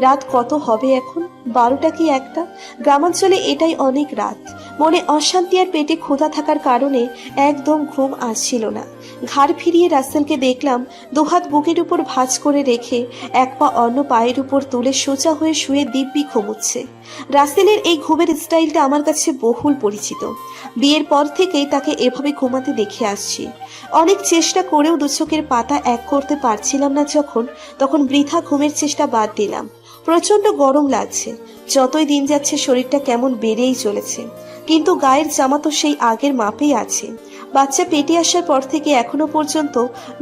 রাত কত হবে এখন? 12টা কি 1টা? গ্রামাঞ্চলে এটাই অনেক রাত। মনে অশান্তি আর পেটে ক্ষুধা থাকার কারণে একদম ঘুম আসছিল না। ঘাড় ফিরিয়ে রাসেলকে দেখলাম দুহাত বুকের উপর ভাঁজ করে রেখে এক পা অন্য পায়ের উপর তুলে সোজা হয়ে শুয়ে দিব্যি ঘুমুচ্ছে। রাসেলের এই ঘুমের স্টাইলটা আমার কাছে বহুল পরিচিত। বিয়ের পর থেকেই তাকে এভাবে ঘুমাতে দেখে আসছি। অনেক চেষ্টা করেও দু চোখের পাতা এক করতে পারছিলাম না তখন বৃথা ঘুমের চেষ্টা বাদ দিলাম। প্রচন্ড গরম লাগছে। যতই দিন যাচ্ছে শরীরটা কেমন বেড়েই চলেছে, কিন্তু গায়ের জামা তো সেই আগের মাপেই আছে। বাচ্চা পেটে আসার পর থেকে এখনো পর্যন্ত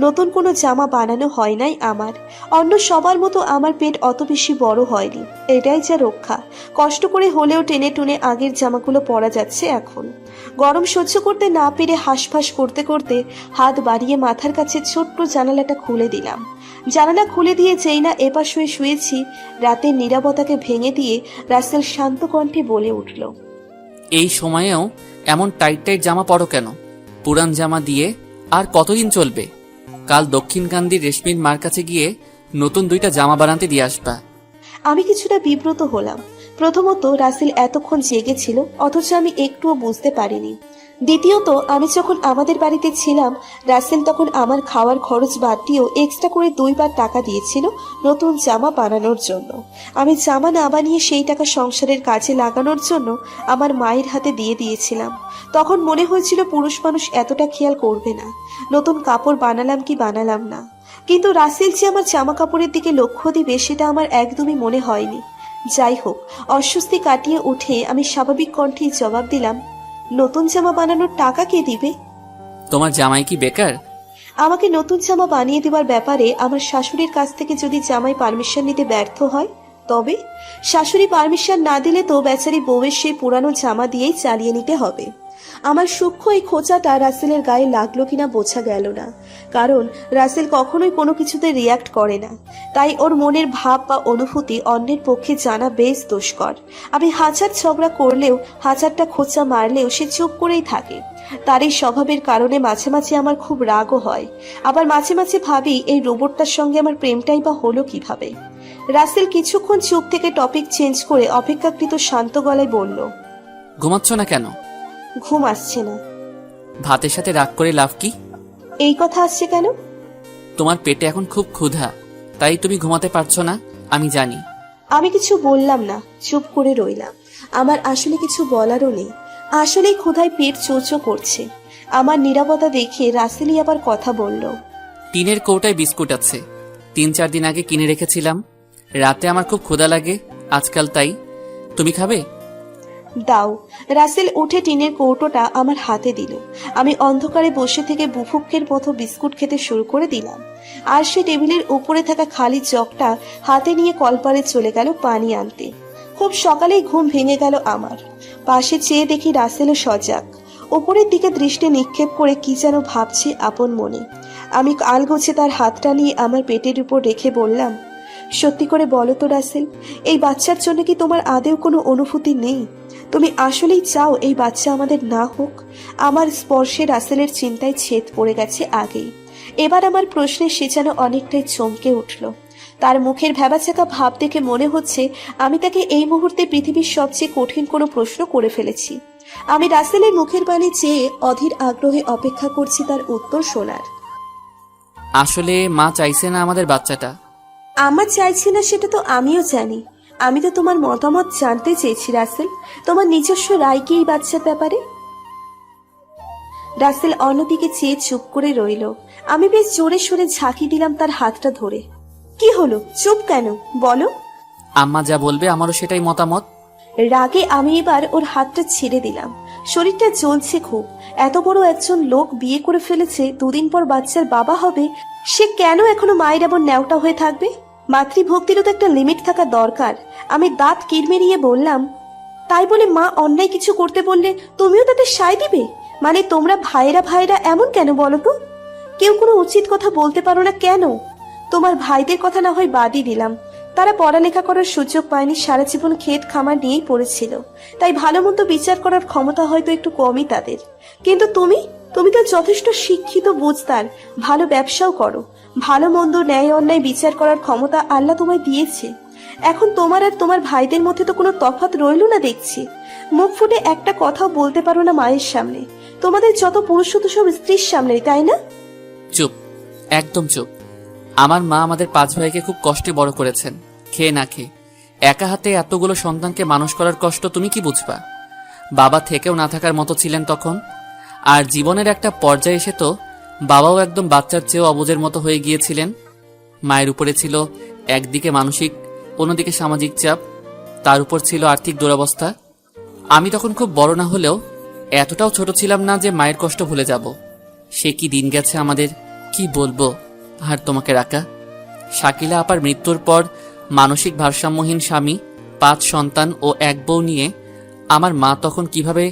নতুন কোনো জামা বানানো হয় নাই আমার। অন্য সবার মতো আমার পেট অত বেশি বড় হয়নি, এটাই যা রক্ষা। কষ্ট করে হলেও টেনে টুনে আগের জামাগুলো পরা যাচ্ছে এখন। গরম সহ্য করতে না পেরে হাঁসফাঁস করতে করতে হাত বাড়িয়ে মাথার কাছে ছোট্ট জানালাটা খুলে দিলাম। জানালা খুলে দিয়ে যেই না এপাশ হয়ে শুয়েছি, রাতের নীরবতাকে ভেঙে দিয়ে রাসেল শান্ত কণ্ঠে বলে উঠল, এই সময়েও এমন টাইট টাইট জামা পরো কেন? পুরান জামা দিয়ে আর কতদিন চলবে? কাল দক্ষিণকান্দির রেশমির মার কাছে গিয়ে নতুন 2টা জামা বানাতে দিয়ে আসবা। আমি কিছুটা বিব্রত হলাম। প্রথমত রাসেল এতক্ষণ জেগেছিল অথচ আমি একটুও বুঝতে পারিনি। দ্বিতীয়ত আমি যখন আমাদের বাড়িতে ছিলাম রাসেল তখন আমার খাওয়ার খরচ বাদ দিয়েও এক্সট্রা করে 2 বার টাকা দিয়েছিল নতুন জামা বানানোর জন্য। আমি জামা না বানিয়ে সেই টাকা সংসারের কাজে লাগানোর জন্য আমার মায়ের হাতে দিয়ে দিয়েছিলাম। তখন মনে হয়েছিল পুরুষ মানুষ এতটা খেয়াল করবে না। নতুন কাপড় বানালাম কি বানালাম না, কিন্তু রাসেল যে আমার জামা কাপড়ের দিকে লক্ষ্য দিবে সেটা আমার একদমই মনে হয়নি। যাই হোক, অস্বস্তি কাটিয়ে উঠে আমি স্বাভাবিক কণ্ঠেই জবাব দিলাম, নতুন জামা বানানোর টাকা কে দিবে? তোমার জামাই কি বেকার? আমাকে নতুন জামা বানিয়ে দেওয়ার ব্যাপারে আমার শাশুড়ির কাছ থেকে যদি জামাই পারমিশন নিতে ব্যর্থ হয় তবে? শাশুড়ি পারমিশন না দিলে তো বেচারি বউয়ের সেই পুরানো জামা দিয়েই চালিয়ে নিতে হবে। আমার সূক্ষ্ম এই খোঁচাটা রাসেলের গায়ে লাগলো কিনা বোঝা গেল না, কারণ রাসেল কখনোই কোনো কিছুতে রিয়াক্ট করে না। তাই ওর মনের ভাব বা অনুভূতি অন্যের পক্ষে জানা বেশ দুষ্কর। আমি হাজার ঝগড়া করলেও, হাজারটা খোঁচা মারলেও সে চুপ করেই থাকে। তার এই স্বভাবের কারণে মাঝে মাঝে আমার খুব রাগও হয়, আবার মাঝে মাঝে ভাবি এই রোবটটার সঙ্গে আমার প্রেমটাই বা হলো কিভাবে। রাসেল কিছুক্ষণ চুপ থেকে টপিক চেঞ্জ করে অপেক্ষাকৃত শান্ত গলায় বলল, ঘুমাচ্ছ না কেন? ঘুম আসছে না। ভাতের সাথে রাগ করে লাভ কি? এই কথা আসছে কেন? তোমার পেটে এখন খুব ক্ষুধা, তাই তুমি ঘুমাতে পারছো না, আমি জানি। আমি কিছু বললাম না, চুপ করে রইলাম। আমার আসলে কিছু বলারও নেই, আসলেই ক্ষুধায় পেট চোচো করছে। আমার নীরবতা দেখে রাসেলই আবার কথা বলল, টিনের কৌটায় বিস্কুট আছে, 3-4 দিন আগে কিনে রেখেছিলাম। রাতে আমার খুব ক্ষুধা লাগে আজকাল, তাই তুমি খাবে? দাও। রাসেল উঠে টিনের কৌটোটা আমার হাতে দিল। আমি অন্ধকারে বসে থেকে বুভুক্ষের মতো বিস্কুট খেতে শুরু করে দিলাম। আর সে টেবিলের উপরে থাকা খালি জগটা হাতে নিয়ে কলপারে চলে গেল পানি আনতে। খুব সকালেই ঘুম ভেঙে গেল আমার। পাশে চেয়ে দেখি রাসেলও সজাগ, উপরের দিকে দৃষ্টি নিক্ষেপ করে কি যেন ভাবছে আপন মনে। আমি আলগোছে তার হাতটা নিয়ে আমার পেটের উপর রেখে বললাম, সত্যি করে বলো তো রাসেল, এই বাচ্চার জন্য কি তোমার আদেও কোনো অনুভূতি নেই? তুমি আসলেই চাও এই বাচ্চা আমাদের না হোক? আমার স্পর্শে রাসেলের চিন্তায় ছেদ পড়ে গেছে আগেই। এবার আমার প্রশ্নে সে যেন অনেকটাই চমকে উঠল। তার মুখের ভ্যাবাচাকা ভাব দেখে মনে হচ্ছে আমি তাকে এই মুহূর্তে পৃথিবীর সবচেয়ে কঠিন কোনো প্রশ্ন করে ফেলেছি। আমি রাসেলের মুখের পানে চেয়ে অধীর আগ্রহে অপেক্ষা করছি তার উত্তর শোনার। আসলে মা চাইছে না আমাদের বাচ্চাটা। আমার চাইছি না সেটা তো আমিও জানি। আমি তো তোমার মতামত জানতে চেয়েছি রাসেল, তোমার নিজস্ব রায় কি এই বাচ্চার ব্যাপারে? রাসেল অন্যদিকে চেয়ে চুপ করে রইল। আমি বেশ জোরে সোরে ঝাঁকি দিলাম তার হাতটা ধরে। কি হলো, চুপ কেন, বলো। আম্মা যা বলবে আমারও সেটাই মতামত। রাগে আমি এবার ওর হাতটা ছেড়ে দিলাম। শরীরটা জ্বলছে খুব। এত বড় একজন লোক বিয়ে করে ফেলেছে, 2 দিন পর বাচ্চার বাবা হবে, সে কেন এখনো মায়ের এমন ন্যাওটা হয়ে থাকবে? মাতৃভক্তিরও তো একটা লিমিট থাকা দরকার। আমি দাঁত কিরমিরিয়ে বললাম, তাই বলে মা অন্যায় কিছু করতে বললে তুমিও তাতে সায় দিবে? মানে তোমরা ভাইরা এমন কেন বলো তো? কেউ কোনো উচিত কথা বলতে পারো না কেন? তোমার ভাইদের কথা না হয় বাদই দিলাম, তারা পড়ালেখা করার সুযোগ পায়নি, সারা জীবন ক্ষেত খামার নিয়েই পড়েছিল, তাই ভালো মন্দ বিচার করার ক্ষমতা হয়তো একটু কমই তাদের। কিন্তু তুমি তো যথেষ্ট শিক্ষিত, বুঝতার, ভালো ব্যবসাও করো, ভালো মন্দ ন্যায় অন্যায় বিচার করার ক্ষমতা আল্লাহ তোমায় দিয়েছে। এখন তোমার আর তোমার ভাইদের মধ্যে তো কোনো তফাৎ রইল না দেখছি। মুখ ফুটে একটা কথাও বলতে পারো না মায়ের সামনে। তোমাদের যত পুরুষ তো সব স্ত্রীর সামনে, তাই না? চুপ, একদম চুপ। আমার মা আমাদের 5 ভাইকে খুব কষ্টে বড় করেছেন, খেয়ে না খেয়ে। একা হাতে এতগুলো সন্তানকে মানুষ করার কষ্ট তুমি কি বুঝবা? বাবা থেকেও না থাকার মতো ছিলেন তখন। আর জীবনের একটা পর্যায়ে এসে তো বাবাও একদম বাচ্চার চেয়েও অবুঝের মতো হয়ে গিয়েছিলেন। মায়ের উপরে ছিল একদিকে মানসিক, অন্যদিকে সামাজিক চাপ, তার উপর ছিল আর্থিক দুরবস্থা। আমি তখন খুব বড় না হলেও এতটাও ছোট ছিলাম না যে মায়ের কষ্ট ভুলে যাব। সে কি দিন গেছে আমাদের, কি বলবো। আর তোমাকে রাখা শাকিলা আপার মৃত্যুর পর মানসিক ভারসাম্যহীন স্বামী, 5 সন্তান ও 1 বউ নিয়ে আমার মা তখন কিভাবে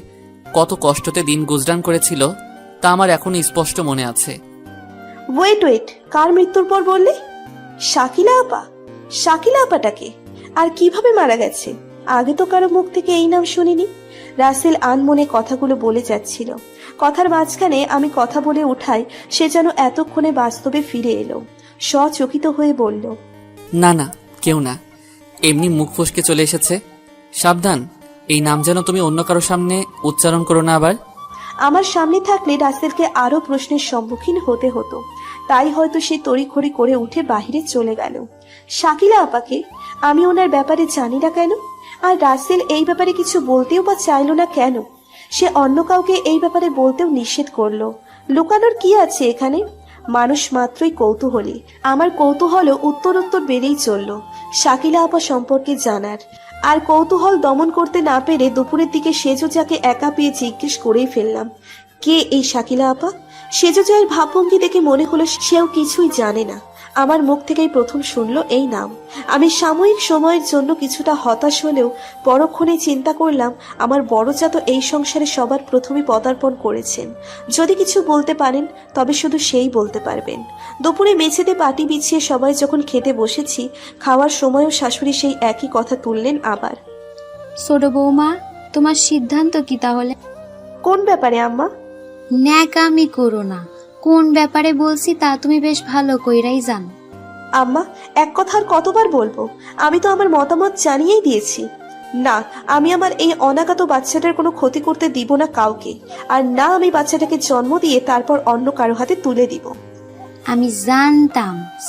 কত কষ্টতে দিন গুজরান করেছিল তা আমার এখনো স্পষ্ট মনে আছে। ওয়েট, কার মৃত্যুর পর বললে? শাকিলা আপা? শাকিলা আপাটাকে? আর কিভাবে মারা গেছে? আগে তো কারো মুখ থেকে এই নাম শুনিনি। রাসেল আনমনে কথাগুলো বলে যাচ্ছিল। কথার মাঝখানে আমি কথা বলে উঠাই, সে যেন এতক্ষণে বাস্তবে ফিরে এলো। সচকিত হয়ে বলল, না না, কেউ না, এমনি মুখ ফসকে চলে এসেছে। সাবধান, এই নাম যেন তুমি অন্য কারো সামনে উচ্চারণ করো না আবার। আমার সামনে থাকলে রাসেলকে আরো প্রশ্নের সম্মুখীন হতে হতো, তাই হয়তো সে তড়িঘড়ি করে উঠে বাহিরে চলে গেল। শাকিলা আপাকে? আমি ওনার ব্যাপারে জানি না কেন? আর রাসেল এই ব্যাপারে কিছু বলতেও বা চাইল না কেন? সে অন্য কাউকে এই ব্যাপারে বলতেও নিষেধ করলো। লুকানোর কি আছে এখানে? মানুষ মাত্রই কৌতূহলী। আমার কৌতূহলও উত্তরোত্তর বেড়েই চলল শাকিলা আপা সম্পর্কে জানার। আর কৌতূহল দমন করতে না পেরে দুপুরের দিকে সেজোজাকে একা পেয়ে জিজ্ঞেস করেই ফেললাম, কে এই শাকিলা আপা? সেজোজায়ের ভাবভঙ্গি দেখে মনে হলো সেও কিছুই জানে না। আমার মুখ থেকেই প্রথম শুনলো এই নাম। আমি সাময়িক সময়ের জন্য কিছুটা হতাশ হলেও পরক্ষণে চিন্তা করলাম আমার বড় যা তো এই সংসারে সবার প্রথমে পদার্পণ করেছেন। যদি কিছু বলতে পারেন তবে শুধু সেই বলতে পারবেন। দুপুরে মেঝেতে পাটি বিছিয়ে সবাই যখন খেতে বসেছি, খাওয়ার সময়ও শাশুড়ি সেই একই কথা তুললেন আবার। ছোট বৌমা, তোমার সিদ্ধান্ত কি তাহলে? কোন ব্যাপারে আম্মা? ন্যাকামি করো না। কোন ব্যাপারে বলছি তা তুমি বেশ ভালো কইরাই জানো। আম্মা, এক কথা আর কতবার বলবো? আমি তো আমার মতামত জানিয়েই দিয়েছি। না, আমি আমার এই অনাগত বাচ্চাটার কোনো ক্ষতি করতে দিব না কাউকে, আর না আমি বাচ্চাটাকে জন্ম দিয়ে তারপর অন্য কারো হাতে তুলে দিব। আমি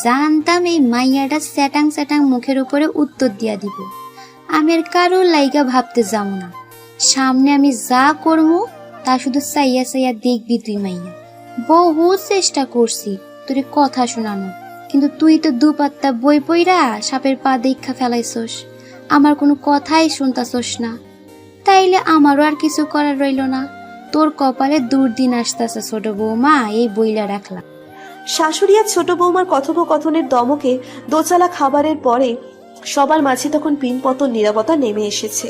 জানতাম এই মাইয়াটা স্যাটাং স্যাটাং মুখের উপরে উত্তর দিয়া দিব। আমি আর কারোর লাইগা ভাবতে যাবো না। সামনে আমি যা করবো তা শুধু চাইয়া চাইয়া দেখবি তুই মাইয়া। বহু চেষ্টা করছি তোর কথা শোনানো, কিন্তু তুই তো দুপাত্তা বই পইরা সাপের পা দেখা ফেলাইছস। আমার কোনো কথাই শুনতাছস না। তাইলে আমারও আর কিছু করার রইল না। তোর কপালে দুর্দিন আসতেছে ছোট বৌমা, এই বইলা রাখলাম। শাশুড়ি আর ছোট বৌমার কথোপকথনের দমকে দোচালা খাবারের পরে সবার মাঝে তখন পিনপতন নীরবতা নেমে এসেছে।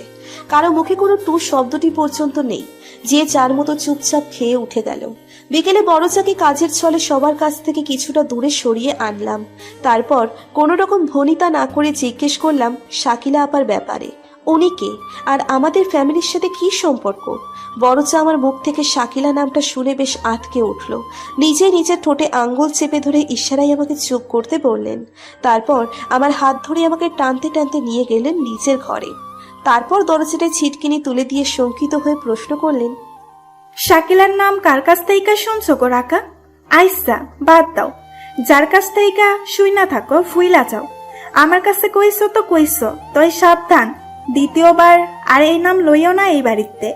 কারো মুখে কোনো টু শব্দটি পর্যন্ত নেই। যে যার মতো চুপচাপ খেয়ে উঠে গেল। বিকেলে বড়চাকে কাজের ছলে সবার কাছ থেকে কিছুটা দূরে সরিয়ে আনলাম। তারপর কোনো রকম ভনিতা না করে জিজ্ঞেস করলাম শাকিলা আপার ব্যাপারে। উনি কে, আর আমাদের ফ্যামিলির সাথে কি সম্পর্ক? বড়চা আমার মুখ থেকে শাকিলা নামটা শুনে বেশ আটকে উঠল। নিজের ঠোঁটে আঙ্গুল চেপে ধরে ইশারায় আমাকে চুপ করতে বললেন। তারপর আমার হাত ধরে আমাকে টানতে টানতে নিয়ে গেলেন নিজের ঘরে। তারপর দরজাটায় ছিটকিনি তুলে দিয়ে শঙ্কিত হয়ে প্রশ্ন করলেন, শাকিলার নাম কার কাছ থেকে শুনছো গো রাকা? আইসা বাদ দাও, যার কাছ থেকে শুই না থাকো ফুইলা যাও। আমার কাছে কইছো তো কইছো, তই সাবধান, দ্বিতীয়বার আর এই নাম লইও না এই বাড়িতে।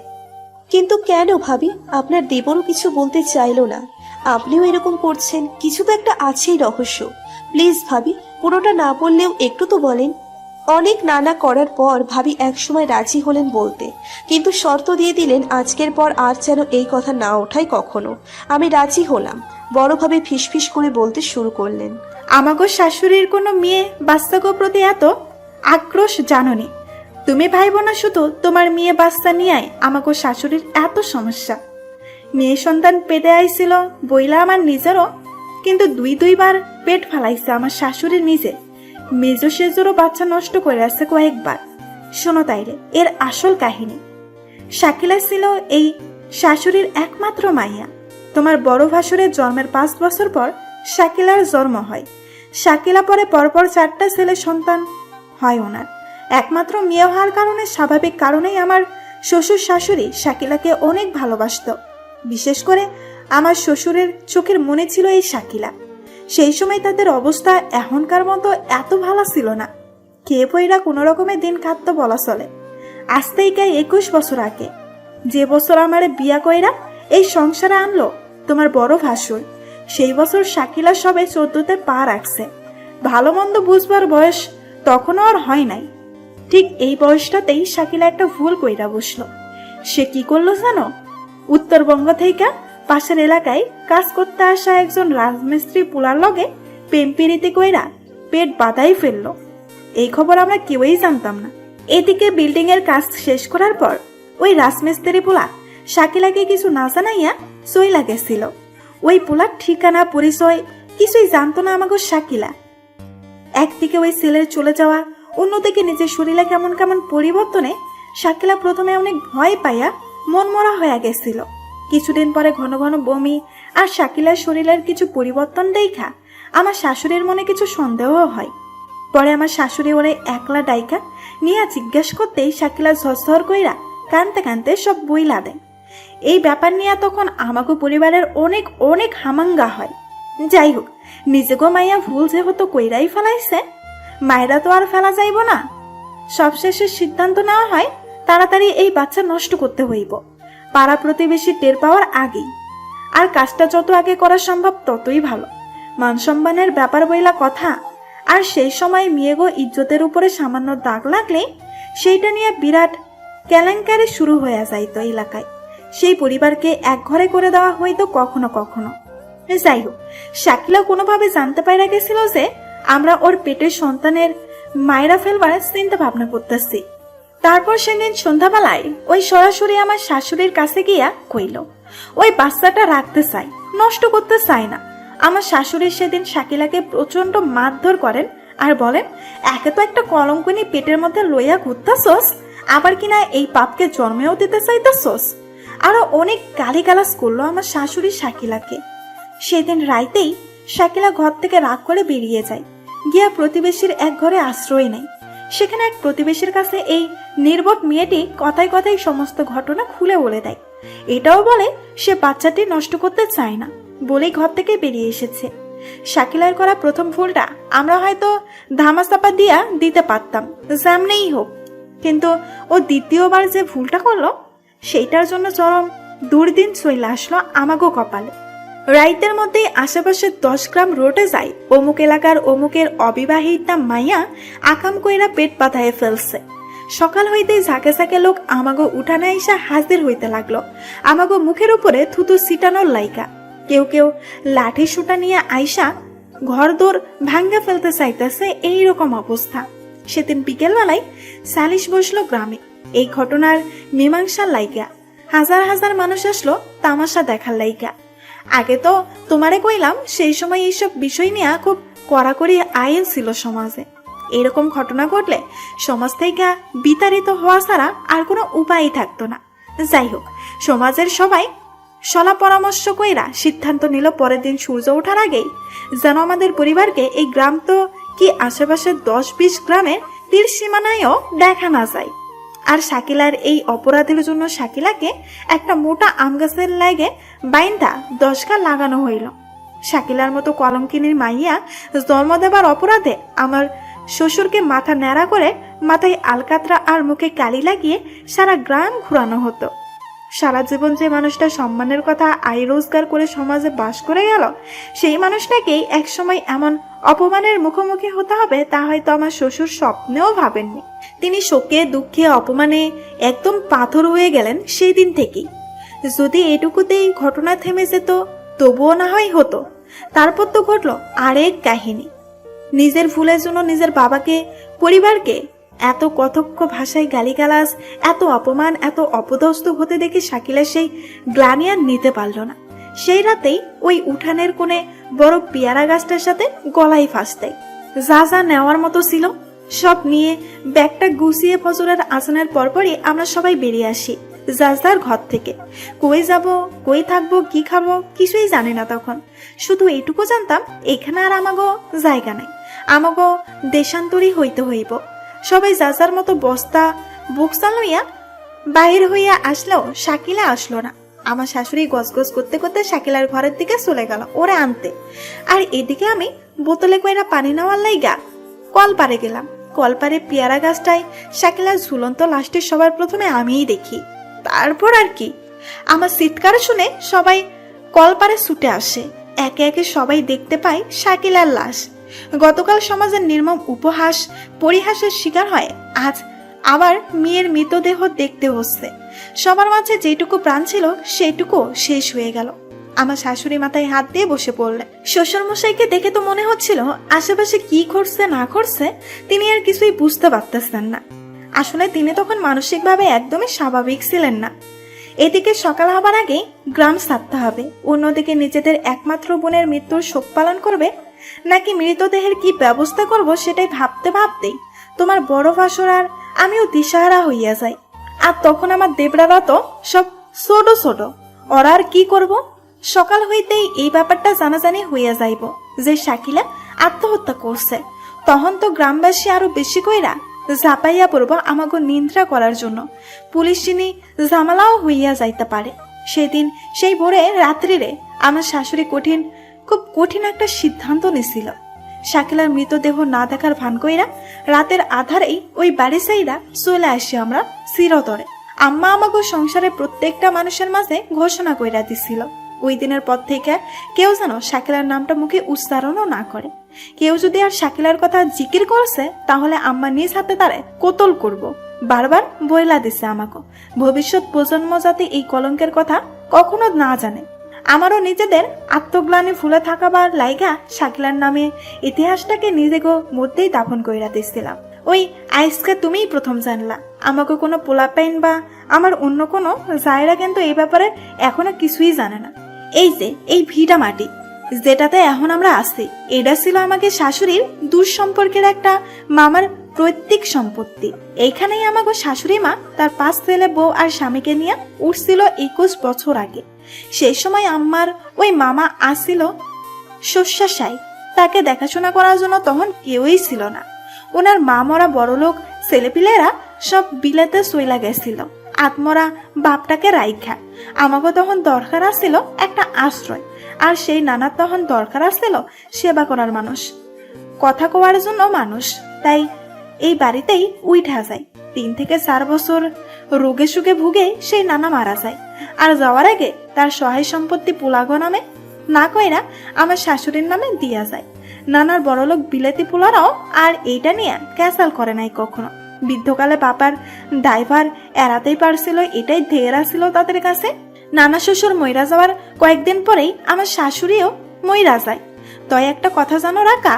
কিন্তু কেন ভাবি? আপনার দেবরও কিছু বলতে চাইলো না, আপনিও এরকম করছেন, কিছু তো একটা আছেই রহস্য। প্লিজ ভাবি, পুরোটা না বললেও একটু তো বলেন। অনেক নানা করার পর ভাবি একসময় রাজি হলেন বলতে, কিন্তু শর্ত দিয়ে দিলেন আজকের পর আর যেন এই কথা না ওঠায় কখনো। আমি রাজি হলাম। বড়ভাবে ফিসফিস করে বলতে শুরু করলেন, আমাগো শাশুড়ির কোনো মেয়ে বাচ্চাগো প্রতি এত আক্রোশ জাননি। তুমি ভাইব না শুধু তোমার মেয়ে বাচ্চা নিয়াই আমাগো শাশুড়ির এত সমস্যা। মেয়ে সন্তান পেটে আইছিল বইলা আমার নিজেরও, কিন্তু দুইবার পেট ফালাইছে আমার শাশুড়ির নিজে। মেজো সেজোরও বাচ্চা নষ্ট করে আছে কয়েকবার। শোনো তাইরে এর আসল কাহিনী। শাকিলা ছিল এই শাশুড়ির একমাত্র মাইয়া। তোমার বড় ভাসুরের জন্মের 5 বছর পর শাকিলার জন্ম হয়। শাকিলা পরে পরপর 4টা ছেলে সন্তান হয় ওনার। একমাত্র মেয়ে হওয়ার কারণে, স্বাভাবিক কারণেই আমার শ্বশুর শাশুড়ি শাকিলাকে অনেক ভালোবাসত। বিশেষ করে আমার শ্বশুরের চোখের মনে ছিল এই শাকিলা। সেই সময় তাদের অবস্থা এখনকার মতো এত ভালো ছিল না। খেয়ে পইরা কোনো রকমের দিন কাটতো বলা চলে। আজ থেকে 21 বছর আগে, যে বছর আমারে বিয়া কইরা এই সংসারে আনলো তোমার বড় ভাসুর, সেই বছর শাকিলা সবে 14তে পা রাখছে। ভালো মন্দ বুঝবার বয়স তখনও আর হয় নাই। ঠিক এই বয়সটাতেই শাকিলা একটা ভুল কইরা বসলো। সে কি করলো জানো? উত্তরবঙ্গ থেকে পাশের এলাকায় কাজ করতে আসা একজন রাজমিস্ত্রি পুলার লগে প্রেম পিরিতি কইরা পেট বাঁধাই ফেললো। এই খবর আমরা কেউই জানতাম না। এদিকে বিল্ডিং এর কাজ শেষ করার পর ওই রাজমিস্ত্রি পুলা শাকিলাকে কিছু না জানাইয়া চইলা গেছিল। ওই পুলার ঠিকানা পরিচয় কিছুই জানতো না আমাগো শাকিলা। একদিকে ওই ছেলের চলে যাওয়া, অন্যদিকে নিজের শরীরে কেমন কেমন পরিবর্তনে শাকিলা প্রথমে অনেক ভয় পাইয়া মনমরা হয়ে গেছিল। কিছুদিন পরে ঘন ঘন বমি আর শাকিলার শরীরের কিছু পরিবর্তন দেখা আমার শাশুড়ির মনে কিছু সন্দেহ হয়। পরে আমার শাশুড়ি ওরে একলা ডাইকা নিয়ে জিজ্ঞেস করতেই শাকিলা ঝরঝর কইরা কানতে কানতে সব বইলা দেয়। এই ব্যাপার নিয়ে তখন আমাগো পরিবারের অনেক অনেক হামাঙ্গা হয়। যাই হোক, নিজেগো মাইয়া ভুল যেহেতু কইরাই ফেলাইছে, মায়েরা তো আর ফেলা যাইব না। সবশেষে সিদ্ধান্ত নেওয়া হয় তাড়াতাড়ি এই বাচ্চা নষ্ট করতে হইব, পাড়া প্রতিবেশী টের পাওয়ার আগেই। আর কাজটা যত আগে করা সম্ভব ততই ভালো। মান সম্মানের ব্যাপার বইলা কথা, আর সেই সময় মেয়েগো ইজ্জতের উপরে সামান্য দাগ লাগলে সেইটা নিয়ে বিরাট কেলেঙ্কারি শুরু হয়ে যাইত এলাকায়। সেই পরিবারকে এক ঘরে করে দেওয়া হইতো কখনো কখনো। যাই হোক, শাকিলা কোনোভাবে জানতে পারা গেছিল যে আমরা ওর পেটের সন্তানের মায়েরা ফেলবার চিন্তা ভাবনা করতেছি। তারপর সেদিন সন্ধ্যাবেলায় ওই সরাসরি আমার শাশুড়ির কাছে গিয়া কইল ওই বাচ্চাটা রাখতে চাই, নষ্ট করতে চাই না। আমার শাশুড়ি সেদিন শাকিলাকে প্রচন্ড মারধর করেন আর বলেন, একে তো একটা কলঙ্কনি পেটের মধ্যে লইয়া ঘুরতাছস, আবার কিনা এই পাপকে জন্মেও দিতে চাইতাছস। আরো অনেক গালিগালাজ করলো আমার শাশুড়ি শাকিলাকে। সেদিন রাইতেই শাকিলা ঘর থেকে রাগ করে বেরিয়ে যায়, গিয়া প্রতিবেশীর এক ঘরে আশ্রয় নেয়। সেখানে এক প্রতিবেশীর কাছে এই নির্বোধ মেয়েটি কথায় কথায় সমস্ত ঘটনা খুলে বলে দেয়। এটাও বলে সে বাচ্চাটি নষ্ট করতে চায় না বলেই ঘর থেকে বেরিয়ে এসেছে। শাকিলার করা প্রথম ভুলটা আমরা হয়তো ধামাচাপা দিয়া দিতে পারতাম, যেমনেই হোক, কিন্তু ও দ্বিতীয়বার যে ভুলটা করলো সেইটার জন্য চরম দুর্দিন চলে আসলো আমাগো কপালে। রাইতের মধ্যে আশেপাশে 10 গ্রাম রোডে যায় অমুক এলাকার অমুকের অবিবাহিতা মাইয়া আকাম কইরা পেট পাতায় ফেলছে। সকাল হইতেই ঝাঁকে ঝাঁকে লোক আমাগো উঠানে আইসা হাজির হইতে লাগলো, আমাগো মুখের উপরে থুতু ছিটানোর লাইকা। কেউ কেউ লাঠি সুটা নিয়ে আইসা ঘর দোর ভাঙ্গা ফেলতে চাইতেছে। এইরকম অবস্থা। সেদিন বিকেল বেলায় সালিশ বসলো গ্রামে এই ঘটনার মীমাংসার লাইগা। হাজার হাজার মানুষ আসলো তামাশা দেখার লাইগা। আগে তো তোমারে কইলাম সেই সময় এইসব বিষয় নিয়ে খুব কড়াকড়ি আইন ছিল সমাজে। এরকম ঘটনা ঘটলে সমাজ থেকে বিতাড়িত হওয়া ছাড়া আর কোনো উপায়ই থাকতো না। যাই হোক, সমাজের সবাই সলা পরামর্শ কইরা সিদ্ধান্ত নিল পরের দিন সূর্য ওঠার আগেই যেন আমাদের পরিবারকে এই গ্রাম তো কি আশেপাশের 10-20 গ্রামের তীর সীমানায়ও দেখা না যায়। আর শাকিলার এই অপরাধের জন্য শাকিলাকে একটা মোটা আম গাছের লাগে বাইন্দা 10 ঘা লাগানো হইল। শাকিলার মতো কলঙ্কিনীর মাইয়া জন্ম দেবার অপরাধে আমার শ্বশুরকে মাথা ন্যাড়া করে মাথায় আলকাতরা আর মুখে কালি লাগিয়ে সারা গ্রাম ঘুরানো হতো। সারা জীবন যে মানুষটা সম্মানের কথা আয় রোজগার করে সমাজে বাস করে গেল, সেই মানুষটাকেই একসময় এমন অপমানের মুখোমুখি হতে হবে তা হয়তো আমার শ্বশুর স্বপ্নেও ভাবেননি। তিনি শোকে দুঃখে অপমানে একদম পাথর হয়ে গেলেন সেই দিন থেকেই। যদি এটুকুতেই ঘটনা থেমে যেত তবুও না হয় হতো। তারপর তো ঘটলো আরেক কাহিনী। নিজের ভুলের জন্য নিজের বাবাকে, পরিবারকে এত কথক্য ভাষায় গালিগালাজ, এত অপমান, এত অপদস্থ হতে দেখে শাকিলা সেই গ্লানি আর নিতে পারল না। সেই রাতেই ওই উঠানের কোণে বড় পেয়ারা গাছটার সাথে গলায় ফাঁস দেয়। যা যা নেওয়ার মতো ছিল সব নিয়ে ব্যাগটা গুছিয়ে ফজরের আজানের পরপরই আমরা সবাই বেরিয়ে আসি যার ঘর থেকে। কই যাব, কই থাকবো, কি খাবো কিছুই জানি না তখন। শুধু এইটুকু জানতাম এখানে আর আমাগো জায়গা নাই, আমাগো দেশান্তরী হইতে হইব। সবাই যার মতো বস্তা বুকসা লইয়া বাহির হইয়া আসলেও শাকিলা আসলো না। আমার শাশুড়ি গজগজ করতে করতে শাকিলার ঘরের দিকে চলে গেল ওরে আনতে। আর এদিকে আমি বোতলে কইরা পানি নেওয়ার লাইগা কলপারে গেলাম। কলপারে পেয়ারা গাছটায় শাকিলার ঝুলন্ত লাশটি সবার প্রথমে আমিই দেখি। তারপর আর কি, আমার চিৎকার শুনে সবাই কলপারে ছুটে আসে। একে একে সবাই দেখতে পায় শাকিলার লাশ। গতকাল সমাজের নির্মম উপহাস পরিহাসের শিকার হয় আজ আবার মেয়ের মৃতদেহ দেখতে হচ্ছে। সবার মাঝে যেটুকু প্রাণ ছিল সেটুকু শেষ হয়ে গেল। আমার শাশুড়ি মাথায় হাত দিয়ে বসে পড়লেন। শ্বশুর মশাইকে দেখে তো মনে হচ্ছিল আশেপাশে কি ঘটছে না ঘটছে তিনি আর কিছুই বুঝতে পারতেছেন না। আসলে তিনি তখন মানসিকভাবে একদমই স্বাভাবিক ছিলেন না। এদিকে সকাল হবার আগে গ্রাম ছাড়তে হবে, অন্যদিকে নিজেদের একমাত্র বোনের মৃত্যুর শোক পালন করবে, নাকি মৃতদেহের কি ব্যবস্থা করব সেটাই ভাবতে ভাবতেই তোমার বড় ভাসুর আর আমিও দিশাহারা হইয়া যাই। আর তখন আমার দেবরারা তো সব ছোট ছোট, ওরা আর কি করব। সকাল হইতেই এই ব্যাপারটা জানাজানি হইয়া যাইব যে শাকিলা আত্মহত্যা করছে। তখন তো গ্রামবাসী আরো বেশি কইরা ঝাপাইয়া পড়ব আমাকে নিন্দ্রা করার জন্য। পুলিশ চিনি ঝামেলাও হইয়া যাইতে পারে। সেদিন সেই ভোরে রাত্রিরে আমার শাশুড়ি খুব কঠিন একটা সিদ্ধান্ত নিছিল। শাকিলার মৃতদেহ না দেখার ভান কইরা রাতের আধারেই ওই বাড়ি সাইরা চলে আসি আমরা চিরতরে। আম্মা আমাকে সংসারে প্রত্যেকটা মানুষের মাঝে ঘোষণা কইরা দিছিল ওই দিনের পর থেকে কেউ যেন শাকিলার নামটা মুখে উচ্চারণও না করে। কেউ যদি আর শাকিলার কথা জিকির করছে তাহলে আম্মা নিজ হাতে তারে কোতল করব। বারবার বইলা দিছে আমাকে ভবিষ্যৎ প্রজন্ম যাতে এই কলঙ্কের কথা কখনো না জানে। আমারও নিজেদের আত্মগ্লানি ভুলে থাকাবার লাইগা শাকিলার নামে ইতিহাসটাকে নিজেকে মধ্যেই দাফন কইরা দিচ্ছিলাম। ওই আইসকে তুমিই প্রথম জানলা, আমাকে কোনো পোলাপাইন বা আমার অন্য কোনো জায়রা কিন্তু এই ব্যাপারে এখনো কিছুই জানে না। এই যে এই ভিটা মাটি যেটাতে এখন আমরা আছি, এটা ছিল আমাকে শাশুড়ির দূর সম্পর্কের একটা মামার পৈতৃক সম্পত্তি। এইখানেই আমাকে শাশুড়ি মা তার 5 ছেলে বউ আর স্বামীকে নিয়ে উঠছিল 21 বছর আগে। সেই সময় আমার ওই মামা আসছিল শস্যাশায়ী, তাকে দেখাশোনা করার জন্য তখন কেউই ছিল না। ওনার মা মরা বড়লোক ছেলেপিলেরা সব বিলেতে চইলা গেছিল আত্মরা বাপটাকে রাইখা। আমাকে তখন দরকার আসছিল একটা আশ্রয়, আর সেই নানার তখন দরকার আসছিল সেবা করার মানুষ, কথা কওয়ার জন্য মানুষ। তাই এই বাড়িতেই উইঠা যায়। 3 থেকে 4 বছর রোগে সুগে ভুগে সেই নানা মারা যায়, আর যাওয়ার আগে তার সহায় সম্পত্তি পোলাগো নামে না কইরা আমার শাশুড়ির নামে দিয়া যায়। নানার বড়লোক বিলেতি পোলারাও আর এইটা নিয়ে ক্যাসাল করে নাই কখনো। বৃদ্ধকালে বাবার ড্রাইভার এড়াতেই পারছিল, এটাই ধেরা ছিল তাদের কাছে। নানা শ্বশুর মইরা যাওয়ার কয়েকদিন পরেই আমার শাশুড়িও মইরা যায়। তয় একটা কথা জানো রাকা,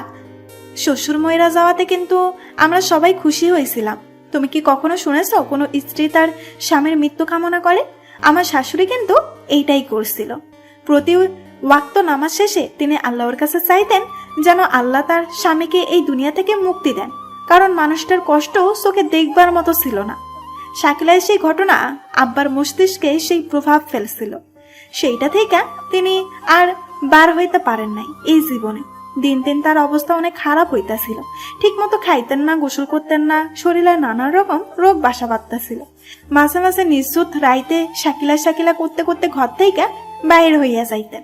শ্বশুর মইরা যাওয়াতে কিন্তু আমরা সবাই খুশি হয়েছিলাম। তুমি কি কখনো শুনেছো কোনো স্ত্রী তার স্বামীর মৃত্যু কামনা করে? আমার শাশুড়ি কিন্তু এইটাই করছিল। প্রতি ওয়াক্ত নামাজ শেষে তিনি আল্লাহর কাছে চাইতেন যেন আল্লাহ তার স্বামীকে এই দুনিয়া থেকে মুক্তি দেন, কারণ মানুষটার কষ্ট চোখে দেখবার মতো ছিল না। শাকিলায় সেই ঘটনা আব্বার মস্তিষ্কে সেই প্রভাব ফেলছিল। সেইটা থেকে তিনি আর বার হইতে পারেন নাই এই জীবনে। দিন দিন তার অবস্থা অনেক খারাপ হইতাছিল। ঠিক মতো খাইতেন না, গোসল করতেন না, শরীরে নানা রকম রোগ বাসা বাঁধতেছিল। মাঝে মাঝে নিশ্চুত রাইতে শাকিলা করতে করতে ঘর থেকে বাইর হইয়া যাইতেন।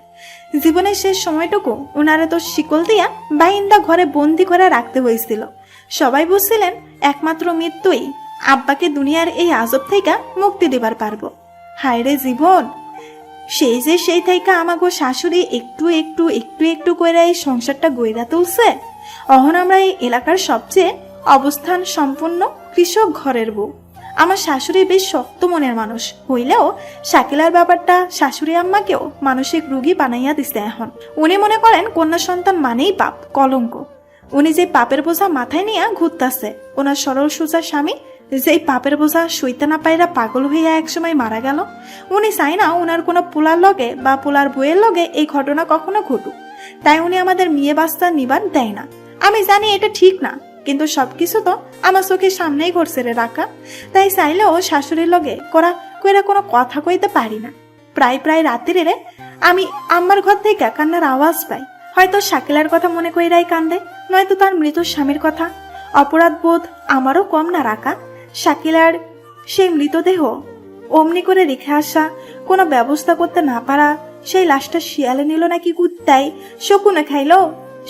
জীবনের শেষ সময়টুকু উনারে তো শিকল দিয়া বাইন্দা ঘরে বন্দি করে রাখতে হয়েছিল। সবাই বুঝছিলেন একমাত্র মৃত্যুই আব্বাকে দুনিয়ার এই আজব থেকে মুক্তি দিবার পারবো। হায় রে জীবন, সেই যে সেই থেকে আমাগো শাশুড়ি একটু একটু একটু একটু করে এই সংসারটা গইরা তুলছে। অহন আমরা এই এলাকার সবচেয়ে অবস্থান সম্পন্ন কৃষক ঘরের বউ। আমার শাশুড়ি বেশ শক্ত মনের মানুষ হইলেও শাকিলার ব্যাপারটা শাশুড়ি আম্মাকেও মানসিক রোগী বানাইয়া দিছে। এখন উনি মনে করেন কন্যা সন্তান মানেই পাপ, কলঙ্ক। উনি যে পাপের বোঝা মাথায় নিয়ে ঘুরতাছে, ওনার সরল সোজা স্বামী যেই পাপের বোঝা সইতে না পাইরা পাগল হইয়া একসময় মারা গেল। উনি চাই না উনার কোনো পোলার লগে বা পোলার বইয়ের লগে এই ঘটনা কখনো ঘটুক। তাই উনি আমাদের মেয়ে বাচ্চা নিবার দেয় না। আমি জানি এটা ঠিক না, কিন্তু সবকিছু তো আমার চোখের সামনেই ঘটছে রে রাখা। তাই চাইলেও শাশুড়ির লগে কইরা কোনো কথা কইতে পারি না। প্রায় রাত্রিরে আমি আমার ঘর থেকে কান্নার আওয়াজ পাই। হয়তো শাকিলার কথা মনে কইরাই কান্দে, নয়তো তার মৃত স্বামীর কথা। অপরাধ বোধ আমারও কম না রাখা। শাকিলার সেই মৃতদেহ অমনি করে রেখে আসা, কোনো ব্যবস্থা করতে না পারা, সেই লাশটা শিয়ালে নিল নাকি কুত্তাই শকুনে খাইলো,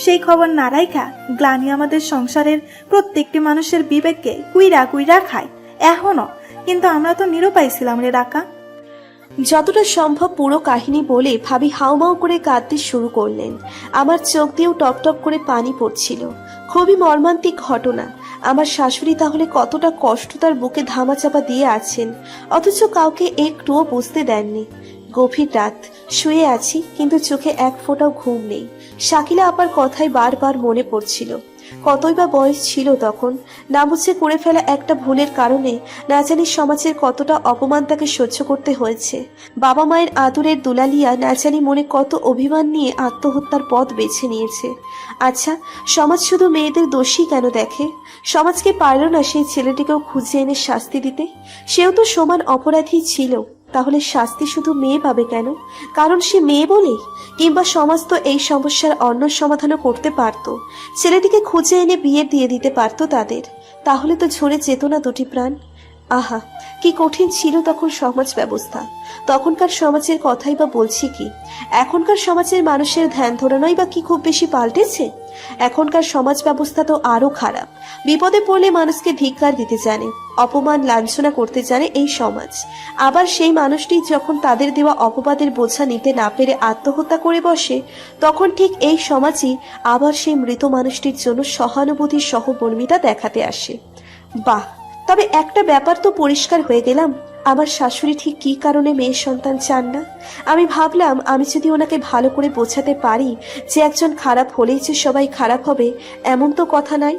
সেই খবর না রাইখা গ্লানি আমাদের সংসারের প্রত্যেকটি মানুষের বিবেককে কুইরা খায় এখনো। কিন্তু আমরা তো নিরুপায় ছিলাম রে রাকা। যতটা সম্ভব পুরো কাহিনী বলে ভাবি হাউমাউ করে কাঁদতে শুরু করলেন। আমার চোখ দিয়েও টপ টপ করে পানি পড়ছিল। খুবই মর্মান্তিক ঘটনা। আমার শাশুড়ি তাহলে কতটা কষ্ট তার বুকে ধামাচাপা দিয়ে আছেন, অথচ কাউকে একটুও বুঝতে দেননি। গভীর রাত, শুয়ে আছি কিন্তু চোখে এক ফোঁটাও ঘুম নেই। শাকিলা আপার কথাই বারবার মনে পড়ছিল। কতই বা বয়স ছিল তখন। না বুঝে করে ফেলা একটা ভুলের কারণে না জানি সমাজের কতটা অপমান তাকে সহ্য করতে হয়েছে। বাবা মায়ের আদরের দুলালিয়া না জানি মনে কত অভিমান নিয়ে আত্মহত্যার পথ বেছে নিয়েছে। আচ্ছা, সমাজ শুধু মেয়েদের দোষী কেন দেখে? সমাজকে পারল না সেই ছেলেটিকেও খুঁজে এনে শাস্তি দিতে? সেও তো সমান অপরাধী ছিল। তাহলে শাস্তি শুধু মেয়ে পাবে কেন? কারণ সে মেয়ে বলেই? কিংবা সমাজ তো এই সমস্যার অন্য সমাধানও করতে পারত। ছেলেটিকে খুঁজে এনে বিয়ে দিয়ে দিতে পারত তাদের। তাহলে তো ঝরে যেত না দুটি প্রাণ। আহা, কি কঠিন ছিল তখন সমাজ ব্যবস্থা। তখনকার সমাজের কথাই বা বলছি কি, এখনকার সমাজের মানুষের ধ্যান ধারণাই বা কি খুব বেশি পাল্টেছে? এখনকার সমাজ ব্যবস্থা তো আরো খারাপ। বিপদে পড়লে মানুষকে ধিক্কার দিতে জানে, অপমান লাঞ্ছনা করতে জানে এই সমাজ। আবার সেই মানুষটি যখন তাদের দেওয়া অপবাদের বোঝা নিতে না পেরে আত্মহত্যা করে বসে, তখন ঠিক এই সমাজই আবার সেই মৃত মানুষটির জন্য সহানুভূতির সহমর্মিতা দেখাতে আসে। বাহ, তবে একটা ব্যাপার তো পরিষ্কার হয়ে গেলাম, আমার শাশুড়ি ঠিক কী কারণে মেয়ে সন্তান চান না। আমি ভাবলাম আমি যদি ওনাকে ভালো করে বোঝাতে পারি যে একজন খারাপ হলেই যে সবাই খারাপ হবে, এমন তো কথা নাই।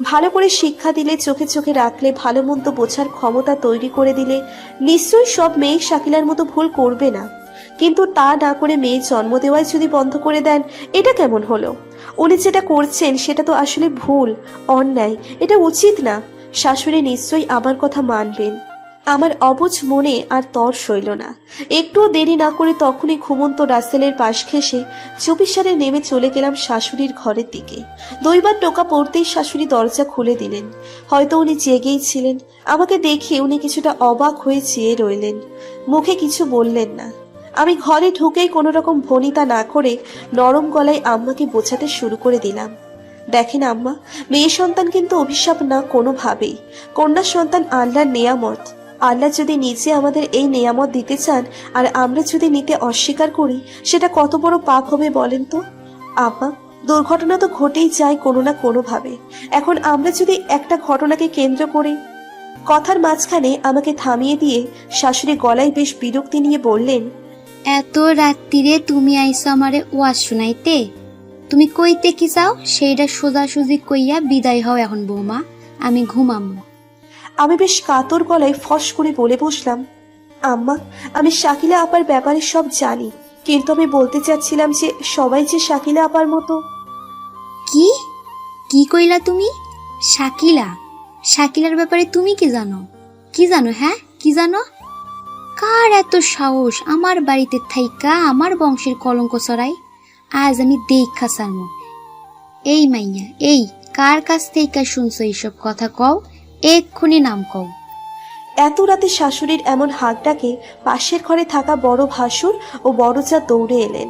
ভালো করে শিক্ষা দিলে, চোখে চোখে রাখলে, ভালো মন্দ বোঝার ক্ষমতা তৈরি করে দিলে নিশ্চয়ই সব মেয়ে শাকিলার মতো ভুল করবে না। কিন্তু তা না করে মেয়ে জন্ম দেওয়াই যদি বন্ধ করে দেন, এটা কেমন হলো? উনি যেটা করছেন সেটা তো আসলে ভুল, অন্যায়, এটা উচিত না। শাশুড়ি নিশ্চয়ই আমার কথা মানবেন। আমার অবুঝ মনে আর তর সইল না। একটুও দেরি না করে তখনই ঘুমন্ত রাসেলের পাশ ঘেঁষে চুপিসারে নেমে চলে গেলাম শাশুড়ির ঘরের দিকে। 2 বার টোকা পড়তেই শাশুড়ি দরজা খুলে দিলেন। হয়তো উনি জেগেই ছিলেন। আমাকে দেখে উনি কিছুটা অবাক হয়ে চেয়ে রইলেন, মুখে কিছু বললেন না। আমি ঘরে ঢুকেই কোনো রকম ভনিতা না করে নরম গলায় আম্মাকে বোঝাতে শুরু করে দিলাম, দেখেন আম্মা, মেয়ে সন্তান কিন্তু অভিশাপ না কোনোভাবেই। কন্যা সন্তান আল্লাহর নেয়ামত। আল্লাহ যদি নিজে আমাদের এই নেয়ামত দিতে চান আর আমরা যদি নিতে অস্বীকার করি, সেটা কত বড় পাপ হবে বলেন তো। আম্মা, দুর্ঘটনা তো ঘটেই যায় কোনো না কোনোভাবে। এখন আমরা যদি একটা ঘটনাকে কেন্দ্র করে। কথার মাঝখানে আমাকে থামিয়ে দিয়ে শাশুড়ি গলায় বেশ বিরক্তি নিয়ে বললেন, এত রাত্রিরে তুমি আইসো আমারে ওয়াজ শুনাইতে? তুমি কইতে কি চাও সেইটা সোজাসুজি কইয়া বিদায় হও এখন বৌমা, আমি ঘুমামো। আমি বেশ কাতর গলায় ফস করে বলে বসলাম, আম্মা, আমি শাকিলা আপার ব্যাপারে সব জানি, কিন্তু আমি বলতে চাচ্ছিলাম যে সবাই যে শাকিলা আপার মতো। কি কি কইলা তুমি? শাকিলা? শাকিলার ব্যাপারে তুমি কি জানো? কি জানো? হ্যাঁ, কি জানো? কার এত সাহস আমার বাড়িতে থাইকা আমার বংশের কলঙ্ক ছড়াই? আজ আমি দেখা সারমু। এই মাইয়া, এই কার কাছ থেকে শুনছো এইসব কথা? কও, এক্ষুনি নাম কও। এত রাতে শাশুড়ির এমন হাঁক ডাকে পাশের ঘরে থাকা বড় ভাসুর ও বড় চা দৌড়ে এলেন।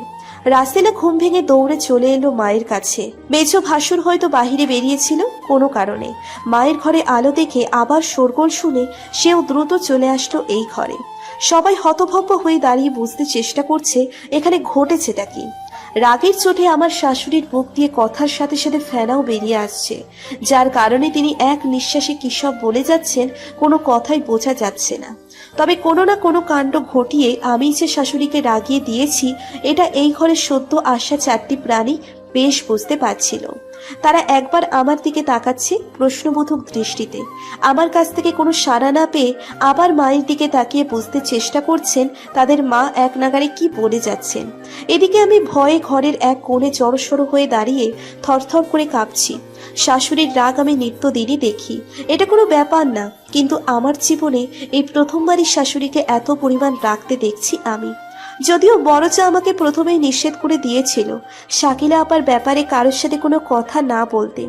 রাসেলা ঘুম ভেঙে দৌড়ে চলে এলো মায়ের কাছে। মেজো ভাসুর হয়তো বাহিরে বেরিয়েছিল কোনো কারণে। মায়ের ঘরে আলো দেখে আবার শোরগোল শুনে সেও দ্রুত চলে আসলো এই ঘরে। সবাই হতভম্ব হয়ে দাঁড়িয়ে বুঝতে চেষ্টা করছে এখানে ঘটেছেটা কি। রাগের চোটে আমার শাশুড়ির মুখ দিয়ে কথার সাথে সাথে ফেনাও বেরিয়ে আসছে, যার কারণে তিনি এক নিঃশ্বাসে কি সব বলে যাচ্ছেন কোনো কথাই বোঝা যাচ্ছে না। তবে কোনো না কোনো কাণ্ড ঘটিয়ে আমি যে শাশুড়িকে রাগিয়ে দিয়েছি, এটা এই ঘরে সদ্য আসা 4টি প্রাণী বেশ বুঝতে পারছিল। তারা একবার আমার দিকে তাকাচ্ছে প্রশ্নবোধক দৃষ্টিতে। আমার কাছ থেকে কোনো সাড়া না পেয়ে আবার মায়ের দিকে তাকিয়ে বুঝতে চেষ্টা করছেন তাদের মা এক নাগাড়ে কি বলে যাচ্ছেন। এদিকে আমি ভয়ে ঘরের এক কোণে জড়সড় হয়ে দাঁড়িয়ে থরথর করে কাঁপছি। শাশুড়ির রাগ আমি নিত্যদিনই দেখি, এটা কোনো ব্যাপার না, কিন্তু আমার জীবনে এই প্রথমবারই শাশুড়িকে এত পরিমাণ রাগতে দেখছি আমি। যদিও বড়চা আমাকে প্রথমেই নিষেধ করে দিয়েছিল শাকিলা আপার ব্যাপারে কারোর সাথে কোনো কথা না বলতে,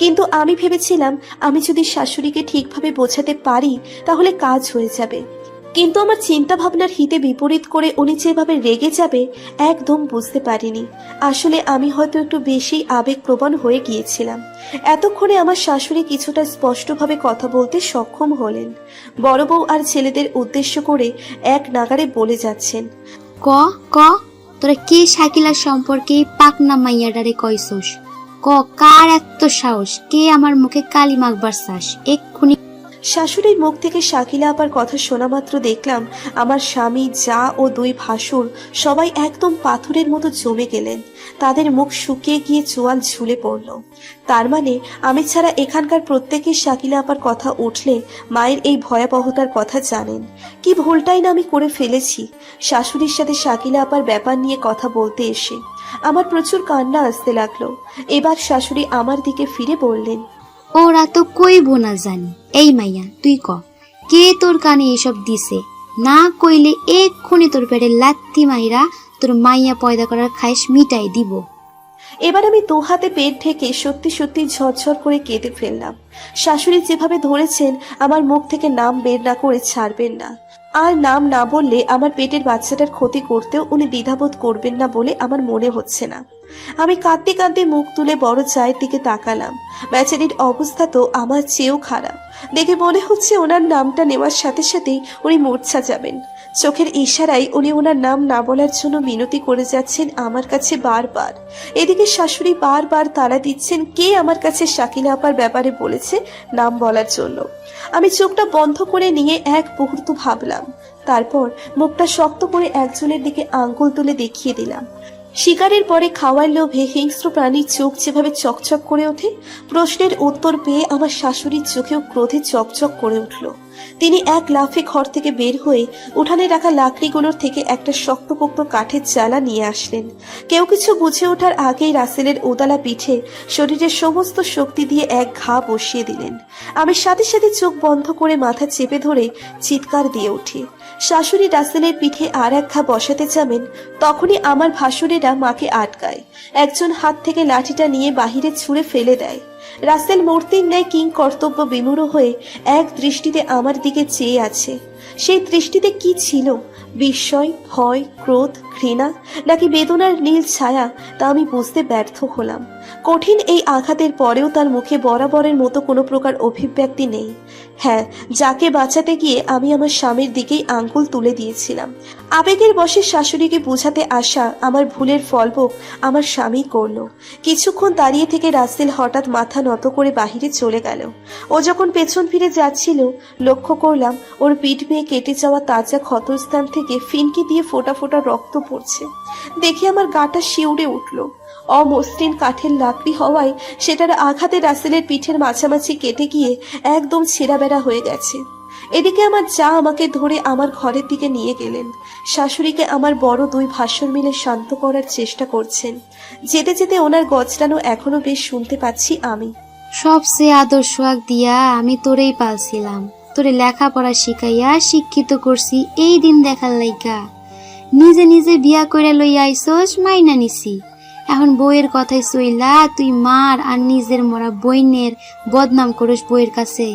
কিন্তু আমি ভেবেছিলাম আমি যদি শাশুড়িকে ঠিকভাবে বোঝাতে পারি তাহলে কাজ হয়ে যাবে। কিন্তু আমার চিন্তা ভাবনার হিতে বিপরীত করে উনি যেভাবে রেগে যাবে একদম বুঝতে পারিনি। আসলে আমি হয়তো একটু বেশি আবেগপ্রবণ হয়ে গিয়েছিলাম। এতক্ষণে আমার শাশুড়ি কিছুটা স্পষ্টভাবে কথা বলতে সক্ষম হলেন। বড় বউ আর ছেলেদের উদ্দেশ্য করে এক নাগাড়ে বলে যাচ্ছেন, ক ক তোরা কে শাকিলার সম্পর্কে পাকনা মাইয়াডারে কইছস? ক, কার এত সাহস? কে আমার মুখে কালি মাখবার চাস? এক্ষুনি। শাশুড়ির মুখ থেকে শাকিলা আপার কথা শোনা মাত্র দেখলাম আমার স্বামী, যা ও 2 ভাসুর সবাই একদম পাথরের মতো জমে গেলেন। তাদের মুখ শুকিয়ে গিয়ে চোয়াল ঝুলে পড়ল। তার মানে আমি ছাড়া এখানকার প্রত্যেকেই শাকিলা আপার কথা উঠলে মায়ের এই ভয়াবহতার কথা জানেন। কি ভুলটাই না আমি করে ফেলেছি শাশুড়ির সাথে শাকিলা আপার ব্যাপার নিয়ে কথা বলতে এসে। আমার প্রচুর কান্না আসতে লাগলো। এবার শাশুড়ি আমার দিকে ফিরে বললেন, ওরা তো কইব না জানি। এই মাইয়া, তুই ক, কে তোর কানে এসব দিছে? না কইলে এক্ষুনি তোর পেটে লাত্তি মাইরা তোর মাইয়া পয়দা করার খাইশ মিটাই দিব। এবার আমি 2 হাতে পেট ঢেকে সত্যি সত্যি ঝরঝর করে কেঁদে ফেললাম। শাশুড়ি যেভাবে ধরেছেন আমার মুখ থেকে নাম বের না করে ছাড়বেন না। আর নাম না বললে আমার পেটের বাচ্চাটার ক্ষতি করতেও উনি দ্বিধাবোধ করবেন না বলে আমার মনে হচ্ছে না। আমি কাঁদতে কাঁদতে মুখ তুলে বড় চায়ের দিকে তাকালাম। বেচারির অবস্থা তো আমার চেয়েও খারাপ। দেখে মনে হচ্ছে ওনার নামটা নেওয়ার সাথে সাথেই উনি মূর্ছা যাবেন। চোখের ইশারায় উনি ওনার নাম না বলার জন্য মিনতি করে যাচ্ছেন আমার কাছে বারবার। এদিকে শাশুড়ি বারবার তাড়া দিচ্ছেন কে আমার কাছে শাকিলা আপার ব্যাপারে বলেছে নাম বলার জন্য। আমি চোখটা বন্ধ করে নিয়ে এক মুহূর্ত ভাবলাম, তারপর মুখটা শক্ত করে একজনের দিকে আঙ্গুল তুলে দেখিয়ে দিলাম। শিকারের পরে খাওয়ার লোভে হিংস্র প্রাণীর চোখ যেভাবে চকচক করে ওঠে, প্রশ্নের উত্তর পেয়ে আমার শাশুড়ির চোখেও ক্রোধে চকচক করে উঠল। তিনি এক লাফে ঘর থেকে বের হয়ে উঠানে রাখা লাকড়িগুলোর থেকে একটা শক্তপোক্ত কাঠের চালা নিয়ে আসলেন। কেউ কিছু বুঝে ওঠার আগেই রাসেলের উদালা পিঠে শরীরের সমস্ত শক্তি দিয়ে এক ঘা বসিয়ে দিলেন। আমি সাথে সাথে চোখ বন্ধ করে মাথা চেপে ধরে চিৎকার দিয়ে উঠি। শাশুড়ি রাসেলের পিঠে আর এক ঘা বসাতে যাবেন, তখনই আমার ভাসুরেরা মাকে আটকায়। একজন হাত থেকে লাঠিটা নিয়ে বাহিরে ছুঁড়ে ফেলে দেয়। রাসেল মূর্তির ন্যায় কিং কর্তব্য বিমূঢ় হয়ে এক দৃষ্টিতে আমার দিকে চেয়ে আছে। সেই দৃষ্টিতে কি ছিল? বিস্ময়, ভয়, ক্রোধ, ঘৃণা, নাকি বেদনার নীল ছায়া, তা আমি বুঝতে ব্যর্থ হলাম। কঠিন এই আঘাতের পরেও তার মুখে বরাবরের মতো কোনো প্রকার অভিব্যক্তি নেই। হ্যাঁ, যাকে বাঁচাতে গিয়ে আমি আমার স্বামীর দিকেই আঙ্গুল তুলে দিয়েছিলাম। আবেগের বশে শাশুড়িকে বোঝাতে আসা আমার ভুলের ফলভোগ আমার স্বামী করলো। কিছুক্ষণ দাঁড়িয়ে থেকে রাসেল হঠাৎ মাথা নত করে বাহিরে চলে গেল। ও যখন পেছন ফিরে যাচ্ছিল, লক্ষ্য করলাম ওর পিঠ বেয়ে কেটে যাওয়া তাজা ক্ষতস্থান থেকে ফিনকি দিয়ে ফোঁটা ফোঁটা রক্ত পড়ছে। দেখে আমার গাটা শিউরে উঠল। অমসৃণ কাঠের লাকড়ি হওয়ায় সেটার আঘাতে রাসেলের পিঠের মাঝামাঝি কেটে গিয়ে একদম ছেঁড়াবেড়া হয়ে গেছে। এদিকে আমার যা আমাকে ধরে আমার ঘরের দিকে নিয়ে গেলেন। শাশুড়িকে আমার বড় দুই ভাসুর মিলে শান্ত করার চেষ্টা করছেন। যেতে যেতে ওনার গজরানো এখনো বেশ শুনতে পাচ্ছি আমি। সবচেয়ে আদর সোহাগ দিয়া আমি তোরেই পালছিলাম, তোরে লেখাপড়া শিখাইয়া শিক্ষিত করছি এই দিন দেখার লাইগা। নিজে নিজে বিয়া করে লইয়া আইসোস, মাইনা নিছি। এখন বইয়ের কথাই চইলা তুই মার আর নিজের মরা বইনের বদনাম করিস বইয়ের কাছে।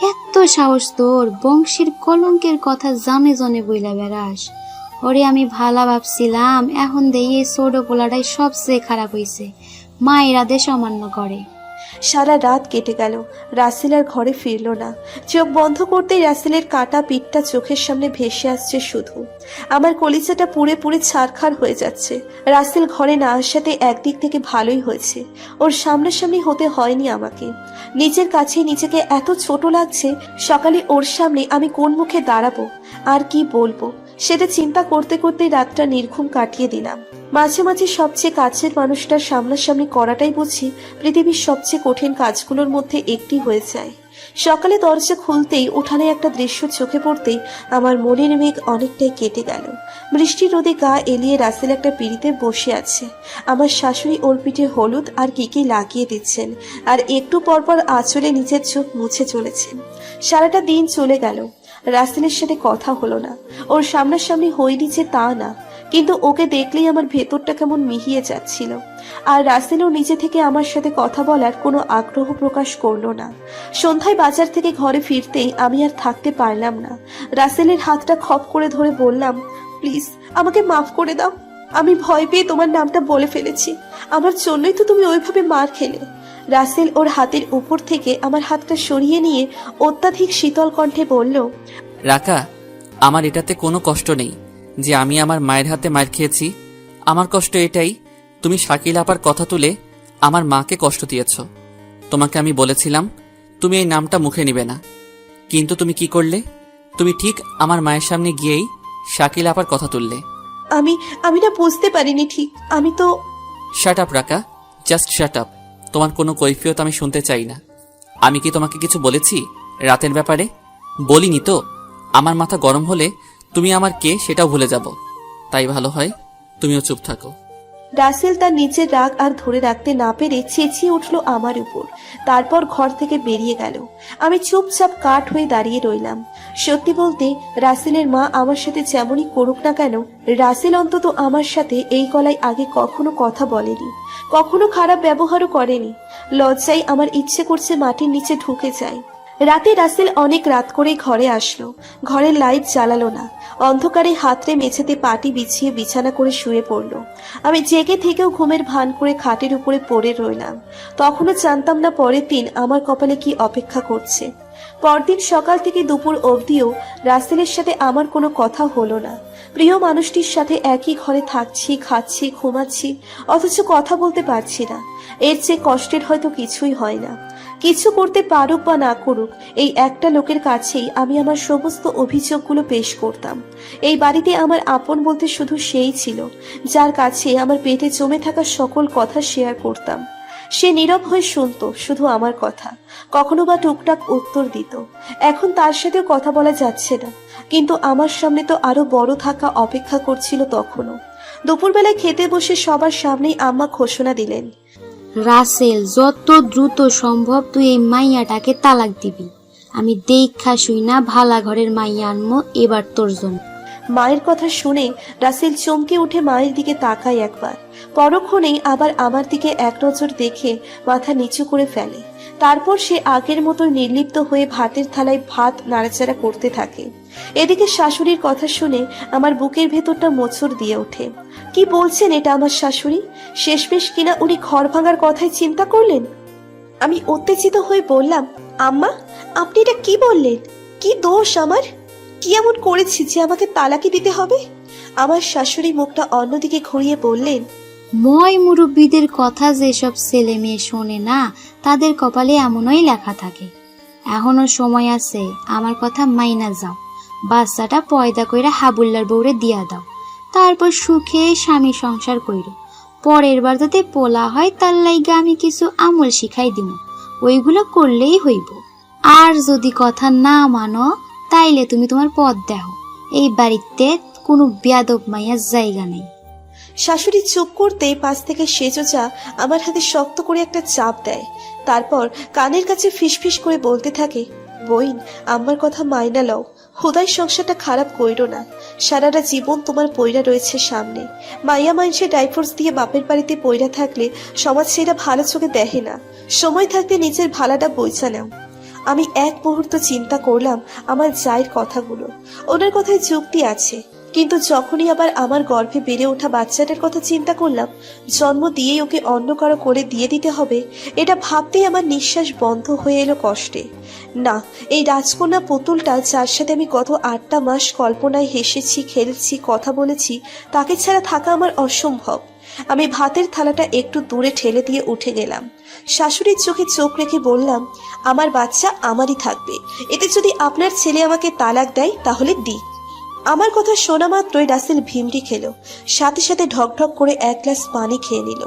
এত সাহস তোর, বংশের কলঙ্কের কথা জানে জনে বইলা বেড়াস। ওরে আমি ভালা ভাবছিলাম, এখন দেই এই ছোট পোলাটাই সবচেয়ে খারাপ হইছে, মায়ের আদেশ অমান্য করে। সারা রাত কেটে গেল, রাসেল আর ঘরে ফিরল না। চোখ বন্ধ করতেই রাসেলের কাটা পিঠটা চোখের সামনে ভেসে আসছে শুধু। আমার কলিজাটা পুড়ে পুড়ে ছারখার হয়ে যাচ্ছে। রাসেল ঘরে না আসাতে একদিক থেকে ভালোই হয়েছে, ওর সামনাসামনি হতে হয়নি আমাকে। নিজের কাছে নিজেকে এত ছোট লাগছে। সকালে ওর সামনে আমি কোন মুখে দাঁড়াবো আর কি বলবো, সেটা চিন্তা করতে করতে রাতটা নির্ঘুম কাটিয়ে দিলাম। মাঝে মাঝে সবচেয়ে কাছের মানুষটার সামনাসামনি করাটাই বুঝি পৃথিবীর সবচেয়ে কঠিন কাজগুলোর মধ্যে একটি হয়ে যায়। সকালে দরজা খুলতেই উঠানে একটা দৃশ্য চোখে পড়তেই আমার মনের মেঘ অনেকটাই কেটে গেল। বৃষ্টি রোদে গা এলিয়ে রাসেল একটা পিঁড়িতে বসে আছে। আমার শাশুড়ি ওর পিঠে হলুদ আর কি লাগিয়ে দিচ্ছেন, আর একটু পরপর আঁচলে নিজের চোখ মুছে চলেছেন। সারাটা দিন চলে গেল, রাসেলের সাথে কথা হলো না। ওর সামনাসামনি হয়নি যে তা না, কিন্তু ওকে দেখলেই আমার ভেতরটা কেমন মিহিয়ে যাচ্ছিল। আর রাসেলও নিজে থেকে আমার সাথে কথা বলার কোনো আগ্রহ প্রকাশ করলো না। সন্ধ্যায় বাজার থেকে ঘরে ফিরতেই আমি আর থাকতে পারলাম না। রাসেলের হাতটা খপ করে ধরে বললাম, প্লিজ আমাকে মাফ করে দাও। আমি ভয় পেয়ে তোমার নামটা বলে ফেলেছি, আমার জন্যই তো তুমি ওইভাবে মার খেলে। রাসেল ওর হাতের উপর থেকে আমার হাতটা সরিয়ে নিয়ে অত্যাধিক শীতল কণ্ঠে বলল, রাকা, আমার এটাতে কোনো কষ্ট নেই যে আমি আমার মায়ের হাতে মার খেয়েছি। আমার কষ্ট এটাই, তুমি শাকিল আপার কথা তুলে আমার মাকে কষ্ট দিয়েছ। তোমাকে আমি বলেছিলাম তুমি এই নামটা মুখে নিবে না, কিন্তু তুমি কি করলে? তুমি ঠিক আমার মায়ের সামনে গিয়েই শাকিল আপার কথা তুললে। আমি না বুঝতে পারিনি ঠিক, আমি তো। শাট আপ রাকা, জাস্ট শাট আপ। তোমার কোনো কৈফিয়ত আমি শুনতে চাই না। আমি কি তোমাকে কিছু বলেছি রাতের ব্যাপারে? বলিনি তো। আমার মাথা গরম হলে তুমি আমার কে সেটাও ভুলে যাব। তাই ভালো হয় তুমিও চুপ থাকো। রাসেল তার নিচের রাগ আর ধরে রাখতে না পেরে চেঁচিয়ে উঠল আমার উপর। তারপর ঘর থেকে বেরিয়ে গেল। আমি চুপচাপ কাঠ হয়ে দাঁড়িয়ে রইলাম। সত্যি বলতে রাসেলের মা আমার সাথে যেমনই করুক না কেন, রাসেল অন্তত আমার সাথে এই গলায় আগে কখনো কথা বলেনি, কখনো খারাপ ব্যবহারও করেনি। লজ্জায় আমার ইচ্ছে করছে মাটির নিচে ঢুকে যাই। রাতে রাসেল অনেক রাত করে ঘরে আসলো। ঘরের লাইট জ্বালালো না, অন্ধকারে হাতড়ে মেঝেতে পাটি বিছিয়ে বিছানা করে শুয়ে পড়লো। আমি জেগে থেকেও ঘুমের ভান করে খাটের উপরে পড়ে রইলাম। তখনও জানতাম না পরের দিন আমার কপালে কি অপেক্ষা করছে। পরদিন সকাল থেকে দুপুর অবধিও রাসেলের সাথে আমার কোনো কথা হলো না। প্রিয় মানুষটির সাথে একই ঘরে থাকছি, খাচ্ছি, ঘুমাচ্ছি, অথচ কথা বলতে পারছি না। এর চেয়ে কষ্টের হয়তো কিছুই হয় না। কিছু করতে পারুক বা না করুক, এই একটা লোকের কাছেই আমি আমার সমস্ত অভিযোগগুলো পেশ করতাম। এই বাড়িতে আমার আপন বলতে শুধু সেই ছিল, যার কাছে আমার পেটে জমে থাকা সকল কথা শেয়ার করতাম। সে নীরব হয়ে শুনতো শুধু আমার কথা, কখনো বা টুকটাক উত্তর দিত। এখন তার সাথেও কথা বলা যাচ্ছে না, কিন্তু আমার সামনে তো আরো বড় থাকা অপেক্ষা করছিল তখনও। দুপুরবেলায় খেতে বসে সবার সামনেই আম্মা ঘোষণা দিলেন, রাসেল, যত দ্রুত সম্ভব তুই এই মাইয়াটাকে তালাক দিবি। আমি দেখা শুই না ভালা ঘরের মাইয়া আনমো এবার তোর জন্য। মায়ের কথা শুনে রাসেল চমকে উঠে মায়ের দিকে তাকায় একবার, পরক্ষণেই আবার আমার দিকে এক নজর দেখে মাথা নিচু করে ফেলে। তারপর সে আগের মতো নির্লিপ্ত হয়ে ভাতের থালায় ভাত নাড়াচাড়া করতে থাকে। এদিকে শাশুড়ির কথা শুনে আমার বুকের ভেতরটা মোচড় দিয়ে ওঠে। কি বলছেন এটা আমার শাশুড়ি? শেষমেশ কিনা উনি ঘর ভাঙার কথাই চিন্তা করলেন? আমি উত্তেজিত হয়ে বললাম, আম্মা, আপনি এটা কি বললেন? কি দোষ আমার? কি এমন করেছি যে আমাকে তালাকি দিতে হবে? আমার শাশুড়ি মুখটা অন্যদিকে ঘুরিয়ে বললেন, ময় মুরব্বীদের কথা যেসব ছেলে মেয়ে শোনে না, তাদের কপালে এমনই লেখা থাকে। এখনো সময় আছে, আমার কথা মাইনা যাও। বাচ্চাটা পয়দা কইরা হাবুল্লার বউরে দিয়া দাও, তারপর সুখে স্বামী সংসার কইরো। পরের বার যাতে পোলা হয় তার লাইগা আমি কিছু আমল শিখাই দিব, ওইগুলো করলেই হইব। আর যদি কথা না মানো তাইলে তুমি তোমার পথ দেখো, এই বাড়িতে কোনো বেয়াদব মাইয়ার জায়গা নেই। শাশুড়ি চুপ করতেই পাশ থেকে সেজোজা আমার হাতে শক্ত করে একটা চাপ দেয়। তারপর কানের কাছে ফিসফিস করে বলতে থাকে, বইন, আমার কথা মাইনা লও, হুদাই সংসারটা খারাপ কইরো না। সারাটা জীবন তোমার পয়রা রয়েছে সামনে। মাইয়া মাইনসে ডাইভোর্স দিয়ে বাপের বাড়িতে পয়রা থাকলে সমাজ সেটা ভালো চোখে দেখে না। সময় থাকতে নিজের ভালাটা বইচা নাও। আমি এক মুহূর্ত চিন্তা করলাম আমার জায়ের কথাগুলো। ওনার কথায় যুক্তি আছে, কিন্তু যখনই আবার আমার গর্ভে বেড়ে ওঠা বাচ্চাটার কথা চিন্তা করলাম, জন্ম দিয়েই ওকে অন্য কারো করে দিয়ে দিতে হবে, এটা ভাবতেই আমার নিঃশ্বাস বন্ধ হয়ে এলো কষ্টে। না, এই রাজকন্যা পুতুলটা যার সাথে আমি গত 8টা মাস কল্পনায় হেসেছি, খেলেছি, কথা বলেছি, তাকে ছাড়া থাকা আমার অসম্ভব। আমি ভাতের থালাটা একটু দূরে ঠেলে দিয়ে উঠে গেলাম। শাশুড়ির চোখে চোখ রেখে বললাম, আমার বাচ্চা আমারই থাকবে। এতে যদি আপনার ছেলে আমাকে তালাক দেয় তাহলে দিক। আমার কথা শোনা মাত্রই রাসেল ভিমড়ি খেলো, সাথে সাথে ঢকঢক করে এক গ্লাস পানি খেয়ে নিল।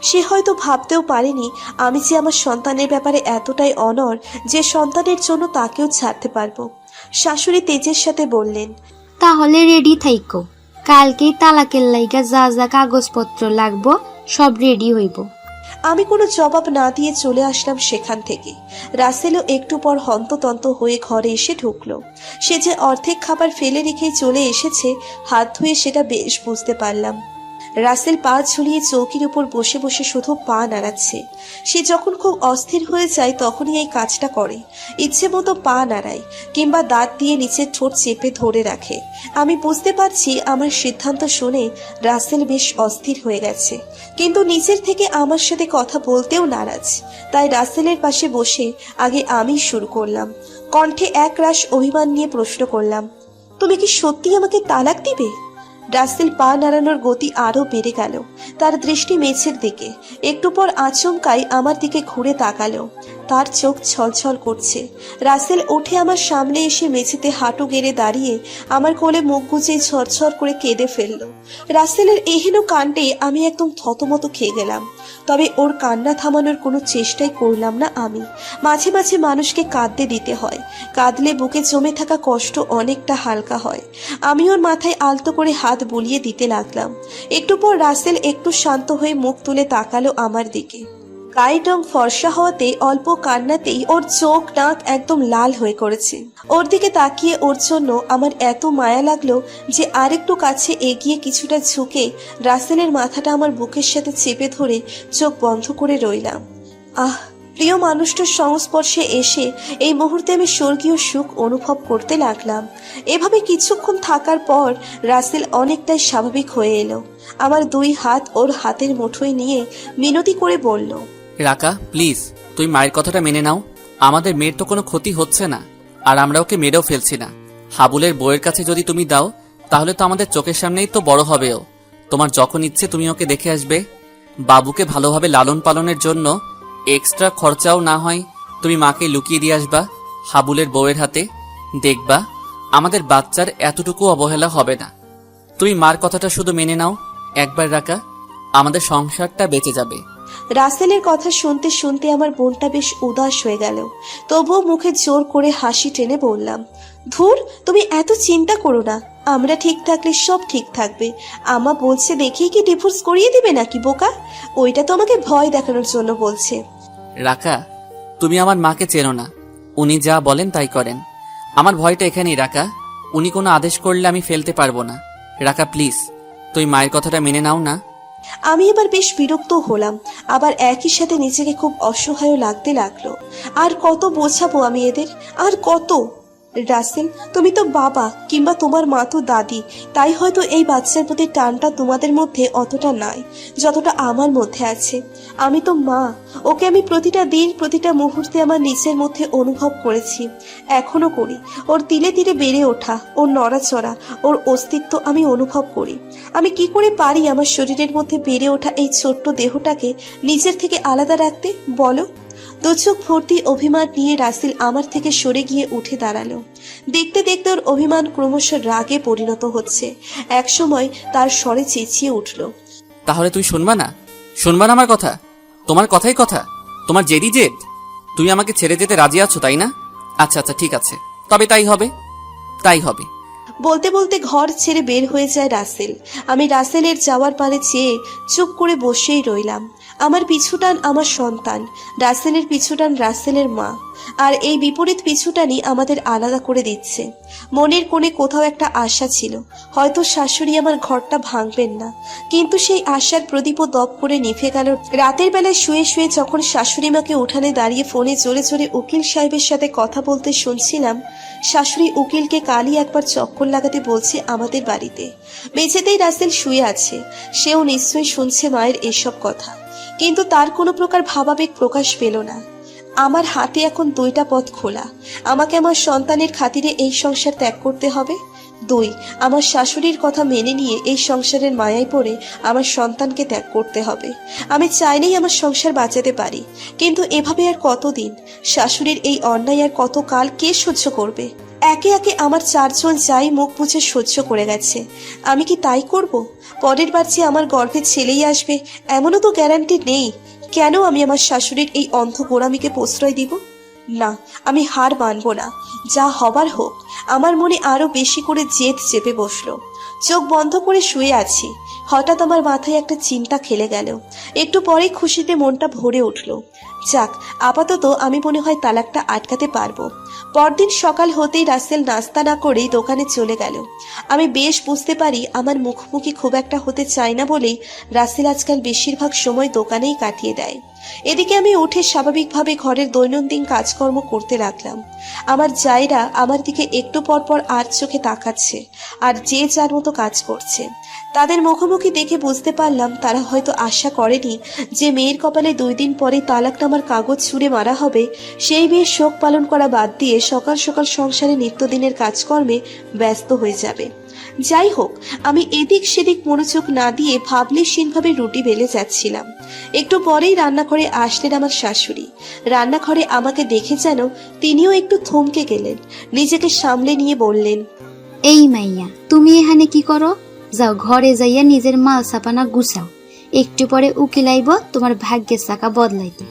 সে হয়তো ভাবতেও পারেনি আমি যে আমার সন্তানের ব্যাপারে এতটাই অনড় যে সন্তানের জন্য তাকেও ছাড়তে পারবো। শাশুড়ি তেজের সাথে বললেন, তাহলে রেডি থাইকো, কালকেই তালাকের লাইগা যা যা কাগজপত্র লাগবো সব রেডি হইব। আমি কোনো জবাব না দিয়ে চলে আসলাম সেখান থেকে। রাসেলও একটু পর হন্ততন্ত হয়ে ঘরে এসে ঢুকলো। সে যে অর্ধেক খাবার ফেলে রেখেই চলে এসেছে, হাত ধুয়ে সেটা বেশ বুঝতে পারলাম। রাসেল পা ঝুলিয়ে চৌকির উপর বসে বসে শুধু পা নাড়াচ্ছে। সে যখন খুব অস্থির হয়ে যায় তখনই এই কাজটা করে, ইচ্ছে মতো পা নাড়ায় কিংবা দাঁত দিয়ে নিচের ঠোঁট চেপে ধরে রাখে। আমি বুঝতে পারছি আমার সিদ্ধান্ত শুনে রাসেল বেশ অস্থির হয়ে গেছে, কিন্তু নিচের থেকে আমার সাথে কথা বলতেও নারাজ। তাই রাসেলের পাশে বসে আগে আমি শুরু করলাম। কণ্ঠে এক রাশ অভিমান নিয়ে প্রশ্ন করলাম, তুমি কি সত্যি আমাকে তালাক দিবে? রাসেল পা নাড়ানোর গতি আরো বেড়ে গেল। তার দৃষ্টি মেঝের দিকে। একটু পর আচমকাই আমার দিকে ঘুরে তাকালো। তার চোখ ছলছল করছে। রাসেল উঠে আমার সামনে এসে মেঝেতে হাঁটু গেড়ে দাঁড়িয়ে আমার কোলে মুখ গুজে ঝরঝর করে কেঁদে ফেললো। রাসেলের এহেন কাণ্ডে আমি একদম থতমত খেয়ে গেলাম। তবে ওর কান্না থামানোর কোনো চেষ্টাই করলাম না আমি। মাঝে মাঝে মানুষকে কাঁদতে দিতে হয়, কাঁদলে বুকে জমে থাকা কষ্ট অনেকটা হালকা হয়। আমি ওর মাথায় আলতো করে হাত বুলিয়ে দিতে লাগলাম। একটু পর রাসেল একটু শান্ত হয়ে মুখ তুলে তাকালো আমার দিকে। গায়ের রং ফর্সা হওয়াতে অল্প কান্নাতেই ওর চোখ নাক একদম লাল হয়ে করেছে। ওর দিকে তাকিয়ে ওর জন্য আমার এত মায়া লাগলো যে আরেকটু কাছে এগিয়ে কিছুটা ঝুঁকে রাসেলের মাথাটা আমার বুকের সাথে চেপে ধরে চোখ বন্ধ করে রইলাম। আহ, প্রিয় মানুষটার সংস্পর্শে এসে এই মুহূর্তে আমি স্বর্গীয় সুখ অনুভব করতে লাগলাম। এভাবে কিছুক্ষণ থাকার পর রাসেল অনেকটাই স্বাভাবিক হয়ে এলো। আমার 2 হাত ওর হাতের মুঠোয় নিয়ে মিনতি করে বলল, রাকা প্লিজ, তুই মায়ের কথাটা মেনে নাও। আমাদের মেয়ের তো কোনো ক্ষতি হচ্ছে না, আর আমরা ওকে মেরেও ফেলছি না। হাবুলের বউয়ের কাছে যদি তুমি দাও, তাহলে তো আমাদের চোখের সামনেই তো বড় হবে ও। তোমার যখন ইচ্ছে তুমি ওকে দেখে আসবে। বাবুকে ভালোভাবে লালন পালনের জন্য এক্সট্রা খরচাও না হয় তুমি মাকে লুকিয়ে দিয়ে আসবা হাবুলের বউয়ের হাতে। দেখবা আমাদের বাচ্চার এতটুকু অবহেলা হবে না। তুমি মার কথাটা শুধু মেনে নাও একবার রাকা, আমাদের সংসারটা বেঁচে যাবে। রাসেলের কথা শুনতে শুনতে আমার বোনটা বেশ উদাস হয়ে গেল। তবুও মুখে জোর করে হাসি টেনে বললাম, ধুর, তুমি এত চিন্তা করো না, আমরা ঠিক থাকলে সব ঠিক থাকবে। আমা বলছে দেখেই কি ডিভোর্স করিয়ে দিবে নাকি বোকা? ওইটা তো আমাকে ভয় দেখানোর জন্য বলছে। রাকা, তুমি আমার মাকে চেনো না, উনি যা বলেন তাই করেন। আমার ভয়টা এখানেই রাকা, উনি কোনো আদেশ করলে আমি ফেলতে পারবো না। রাকা প্লিজ, তুই মায়ের কথাটা মেনে নাও না। আমি এবার বেশ বিরক্ত হলাম, আবার একই সাথে নিজেকে খুব অসহায় লাগতে লাগলো। আর কত বোঝাবো আমি এদের, আর কত? রাসেল, তুমি তো বাবা, কিংবা তোমার মা তো দাদি, তাই হয়তো এই বাচ্চার প্রতি টানটা তোমাদের মধ্যে অতটা নাই যতটা আমার মধ্যে আছে। আমি তো মা, ওকে আমি প্রতিটা দিন প্রতিটা মুহূর্তে আমার নিজের মধ্যে অনুভব করেছি, এখনো করি। ওর তিলে তিলে বেড়ে ওঠা, ওর নড়াচড়া, ওর অস্তিত্ব আমি অনুভব করি। আমি কি করে পারি আমার শরীরের মধ্যে বেড়ে ওঠা এই ছোট্ট দেহটাকে নিজের থেকে আলাদা রাখতে, বলো? 2 চোখ ভর্তি অভিমান নিয়ে রাসেল আমার থেকে সরে গিয়ে উঠে দাঁড়ালো। দেখতে দেখতে ওর অভিমান ক্রমশ রাগে পরিণত হচ্ছে। একসময় তার স্বরে চেঁচিয়ে উঠল, তাহলে তুই শুনবা না? শুনবা না আমার কথা? তোমার কথাই কথা, তোমার জেদি জেদ। তুমি আমাকে ছেড়ে যেতে রাজি আছো তাই না? আচ্ছা আচ্ছা ঠিক আছে, তবে তাই হবে, তাই হবে। বলতে বলতে ঘর ছেড়ে বের হয়ে যায় রাসেল। আমি রাসেলের যাওয়ার পারে চেয়ে চুপ করে বসেই রইলাম। আমার পিছুটান আমার সন্তান, রাসেলের পিছুটান রাসেলের মা, আর এই বিপরীত পিছুটানই আমাদের আলাদা করে দিচ্ছে। মনের কোণে কোথাও একটা আশা ছিল, হয়তো শাশুড়ি আমার ঘরটা ভাঙবেন না, কিন্তু সেই আশার প্রদীপও দপ করে নিভে গেল। রাতের বেলায় শুয়ে শুয়ে যখন শাশুড়ি মাকে উঠানে দাঁড়িয়ে ফোনে জোরে জোরে উকিল সাহেবের সাথে কথা বলতে শুনছিলাম, শাশুড়ি উকিলকে কালই একবার চক্কর লাগাতে বলছে আমাদের বাড়িতে। মেঝেতেই রাসেল শুয়ে আছে, সেও নিশ্চয়ই শুনছে মায়ের এসব কথা, কিন্তু তার কোনো প্রকার ভাবাবেগ প্রকাশ পেল না। আমার হাতে এখন 2টা পথ খোলা। আমাকে আমার সন্তানের খাতিরে এই সংসার ত্যাগ করতে হবে। 2, আমার শাশুড়ির কথা মেনে নিয়ে এই সংসারের মায়ায় পড়ে আমার সন্তানকে ত্যাগ করতে হবে। আমি চাইলেই আমার সংসার বাঁচাতে পারি, কিন্তু এভাবে আর কতদিন? শাশুড়ির এই অন্যায় আর কতকাল কে সহ্য করবে? একে একে আমার 4 জন যাই মুখ বুঝে সহ্য করে গেছে, আমি কি তাই করব? পরের বার যে আমার গর্ভে ছেলেই আসবে এমনও তো গ্যারান্টি নেই। কেন আমি আমার শাশুড়ির এই অন্ধ গোড়ামিকে প্রশ্রয় দিব? না, আমি হার মানব না, যা হবার হোক। আমার মনে আরো বেশি করে জেদ চেপে বসলো। চোখ বন্ধ করে শুয়ে আছি, হঠাৎ আমার মাথায় একটা চিন্তা খেলে গেল। একটু পরেই খুশিতে মনটা ভরে উঠল। যাক, আপাতত আমি মনে হয় তালাকটা আটকাতে পারবো। পরদিন সকাল হতেই রাসেল নাস্তা না করেই দোকানে চলে গেল। আমি বেশ বুঝতে পারি আমার মুখোমুখি খুব একটা হতে চাই না বলেই রাসেল আজকাল বেশিরভাগ সময় দোকানেই কাটিয়ে দেয়। এদিকে আমি উঠে স্বাভাবিকভাবে ঘরের দৈনন্দিন কাজকর্ম করতে লাগলাম। আমার জায়রা আমার দিকে একটু পর পর আর চোখে তাকাচ্ছে, আর যে যার মতো কাজ করছে। তাদের মুখোমুখি দেখে বুঝতে পারলাম তারা হয়তো আশা করেনি যে মেয়ের কপালে 2 দিন পরে তালাকনামার কাগজ ছুঁড়ে মারা হবে। সেই মেয়ের শোক পালন করা বাদ দিয়ে সকাল সকাল সংসারে নিত্যদিনের কাজকর্মে ব্যস্ত হয়ে যাবে। যাই হোক, আমি এদিক সেদিক মনোযোগ না দিয়ে ভাবলেশীনভাবে রুটি বেলে যাচ্ছিলাম। একটু পরেই রান্নাঘরে আসলেন আমার শাশুড়ি। রান্নাঘরে আমাকে দেখে যেন তিনিও একটু থমকে গেলেন। নিজেকে সামলে নিয়ে বললেন, এই মাইয়া, তুমি এখানে কি করো? যাও ঘরে যাইয়া নিজের মাল সাপানা গুছাও, একটু পরে উকিল আইব তোমার ভাগ্যের চাকা বদলাইতে।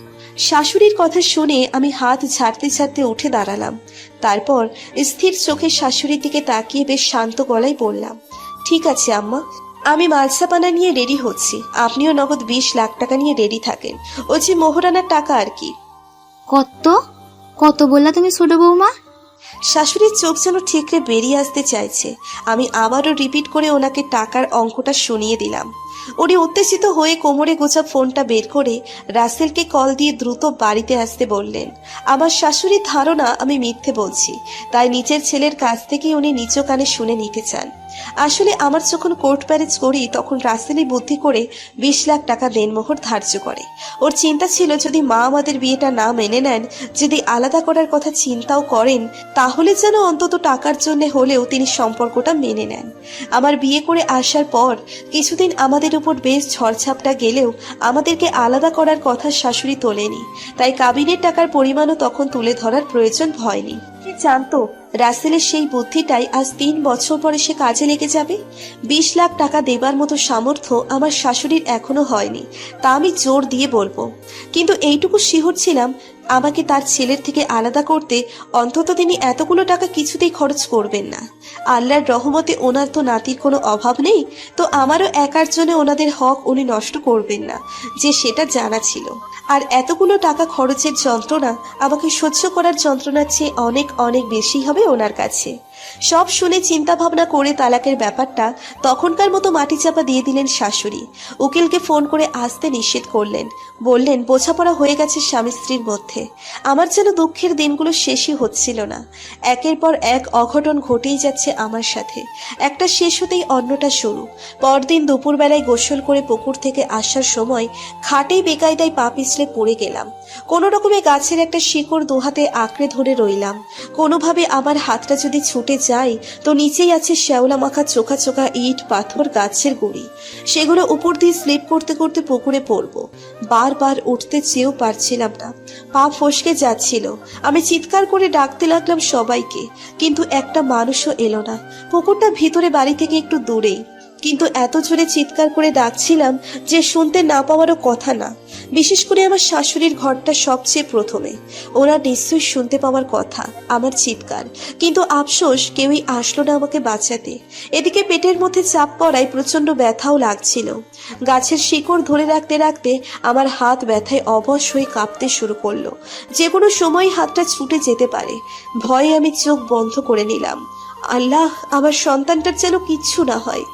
শাশুড়ির কথা শুনে আমি হাত ঝাড়তে ঝাড়তে উঠে দাঁড়ালাম। তারপর স্থির চোখে শাশুড়ির দিকে তাকিয়ে বেশ শান্ত গলায় বললাম, ঠিক আছে আম্মা, আমি মালসাপানা নিয়ে রেডি হচ্ছি। আপনিও নগদ 20 লাখ টাকা নিয়ে রেডি থাকেন, ওই যে মোহরানার টাকা আর কি। কত কত বললা তুমি ছোট বৌমা? শাশুড়ির চোখ যেন ঠিকরে বেরিয়ে আসতে চাইছে। আমি আবারও রিপিট করে ওনাকে টাকার অঙ্কটা শুনিয়ে দিলাম। উনি উত্তেজিত হয়ে কোমরে গোছা ফোনটা বের করে রাসেলকে কল দিয়ে দ্রুত বাড়িতে আসতে বললেন। আমার শাশুড়ির ধারণা আমি মিথ্যে বলছি, তাই নিজের ছেলের কাছ থেকে উনি নিজ কানে শুনে নিতে চান। আসলে আমার যখন কোর্ট ম্যারেজ করি তখন রাসেলই বুদ্ধি করে 20 লাখ টাকা দেনমোহর ধার্য করে। ওর চিন্তা ছিল যদি মা আমাদের বিয়েটা না মেনে নেন, যদি আলাদা করার কথা চিন্তাও করেন, তাহলে যেন অন্তত টাকার জন্য হলেও তিনি সম্পর্কটা মেনে নেন। আমার বিয়ে করে আসার পর কিছুদিন আমাদের উপর বেশ ঝড়ঝাপটা গেলেও আমাদেরকে আলাদা করার কথা শাশুড়ি তোলেনি, তাই কাবিনের টাকার পরিমাণও তখন তুলে ধরার প্রয়োজন হয়নি। সে জানতো রাসেলের সেই বুদ্ধিটাই আজ 3 বছর পরে সে কাজে লেগে যাবে। 20 লাখ টাকা দেবার মতো সামর্থ্য আমার শাশুড়ির এখনো হয়নি, তা আমি জোর দিয়ে বলবো। কিন্তু এইটুকু শিওর ছিলাম আমাকে তার ছেলের থেকে আলাদা করতে অন্তত তিনি এতগুলো টাকা কিছুতেই খরচ করবেন না। আল্লাহর রহমতে ওনার তো নাতির কোনো অভাব নেই, তো আমারও একার জন্য ওনাদের হক উনি নষ্ট করবেন না, যে সেটা জানা ছিল। আর এতগুলো টাকা খরচের যন্ত্রণা আমাকে সহ্য করার যন্ত্রণার চেয়ে অনেক অনেক বেশি হবে ওনার কাছে। সব শুনে চিন্তা ভাবনা করে তালাকের ব্যাপারটা তখনকার মতো মাটি চাপা দিয়ে দিলেন শাশুড়ি। উকিলকে ফোন করে আসতে নিষেধ করলেন, বললেন বোঝাপড়া হয়ে গেছে স্বামী স্ত্রীর মধ্যে। আমার যেন দুঃখের দিনগুলো শেষই হচ্ছিল না, একের পর এক অঘটন ঘটেই যাচ্ছে আমার সাথে, একটা শেষ হতেই অন্যটা শুরু। পরদিন দুপুরবেলায় গোসল করে পুকুর থেকে আসার সময় খাটেই বেকায়দায় পা পিছলে পড়ে গেলাম। কোনো রকমে গাছের একটা শিকড় দুহাতে আঁকড়ে ধরে রইলাম। কোনোভাবে আমার হাতটা যদি ছুটে যায় তো নিচেই আছে শ্যাওলা মাখা চোখা চোখা ইট পাথর গাছের গুঁড়ি, সেগুলো উপর দিয়ে স্লিপ করতে করতে পুকুরে পড়বো। বারবার উঠতে চেয়েও পারছিলাম না, পা ফসকে যাচ্ছিল। আমি চিৎকার করে ডাকতে লাগলাম সবাইকে, কিন্তু একটা মানুষও এলো না। পুকুরটা ভিতরে বাড়ি থেকে একটু দূরেই, কিন্তু এত জোরে চিৎকার করে ডাকছিলাম যে শুনতে না পাওয়ারও কথা না। বিশেষ করে আমার শাশুড়ির ঘরটা সবচেয়ে প্রথমে, ওরা নিশ্চয়ই শুনতে পাওয়ার কথা আমার চিৎকার, কিন্তু আফসোস কেউই আসলো না আমাকে বাঁচাতে। এদিকে পেটের মধ্যে চাপ পড়ায় প্রচন্ড ব্যথাও লাগছিল। গাছের শিকড় ধরে রাখতে রাখতে আমার হাত ব্যথায় অবশ হয়ে কাঁপতে শুরু করলো, যে কোনো সময় হাতটা ছুটে যেতে পারে। ভয়ে আমি চোখ বন্ধ করে নিলাম। আল্লাহ, আমার সন্তানটার যেন কিচ্ছু না হয়।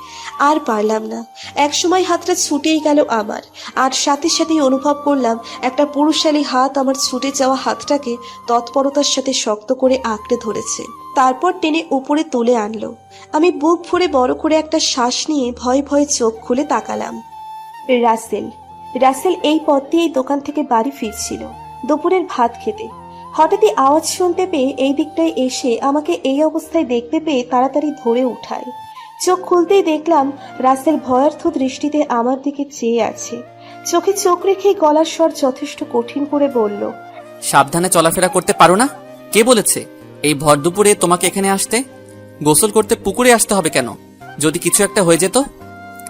আর পারলাম না, একসময় হাতটা ছুটেই গেল আমার, আর সাথে সাথেই অনুভব করলাম একটা পুরুষালী হাত আমার ছুটে যাওয়া হাতটাকে তৎপরতার সাথে শক্ত করে আঁকড়ে ধরেছে, তারপর টেনে উপরে তুলে আনলো। আমি বুক ভরে বড় করে একটা শ্বাস নিয়ে ভয়ে ভয়ে চোখ খুলে তাকালাম। রাসেল এই পথ দিয়ে দোকান থেকে বাড়ি ফিরছিল দুপুরের ভাত খেতে। হঠাৎই আওয়াজ শুনতে পেয়ে এই দিকটায় এসে আমাকে এই অবস্থায় দেখতে পেয়ে তাড়াতাড়ি ধরে উঠায়। চোখ খুলতেই দেখলাম রাসেল ভয়ার্থ দৃষ্টিতে আমার দিকে চেয়ে আছে। চোখে চোখ রেখে গলার স্বর যথেষ্ট কঠিন করে বলল, সাবধানে চলাফেরা করতে পারো না? কে বলেছে এই ভর দুপুরে তোমাকে এখানে আসতে? গোসল করতে পুকুরে আসতে হবে কেন? যদি কিছু একটা হয়ে যেত?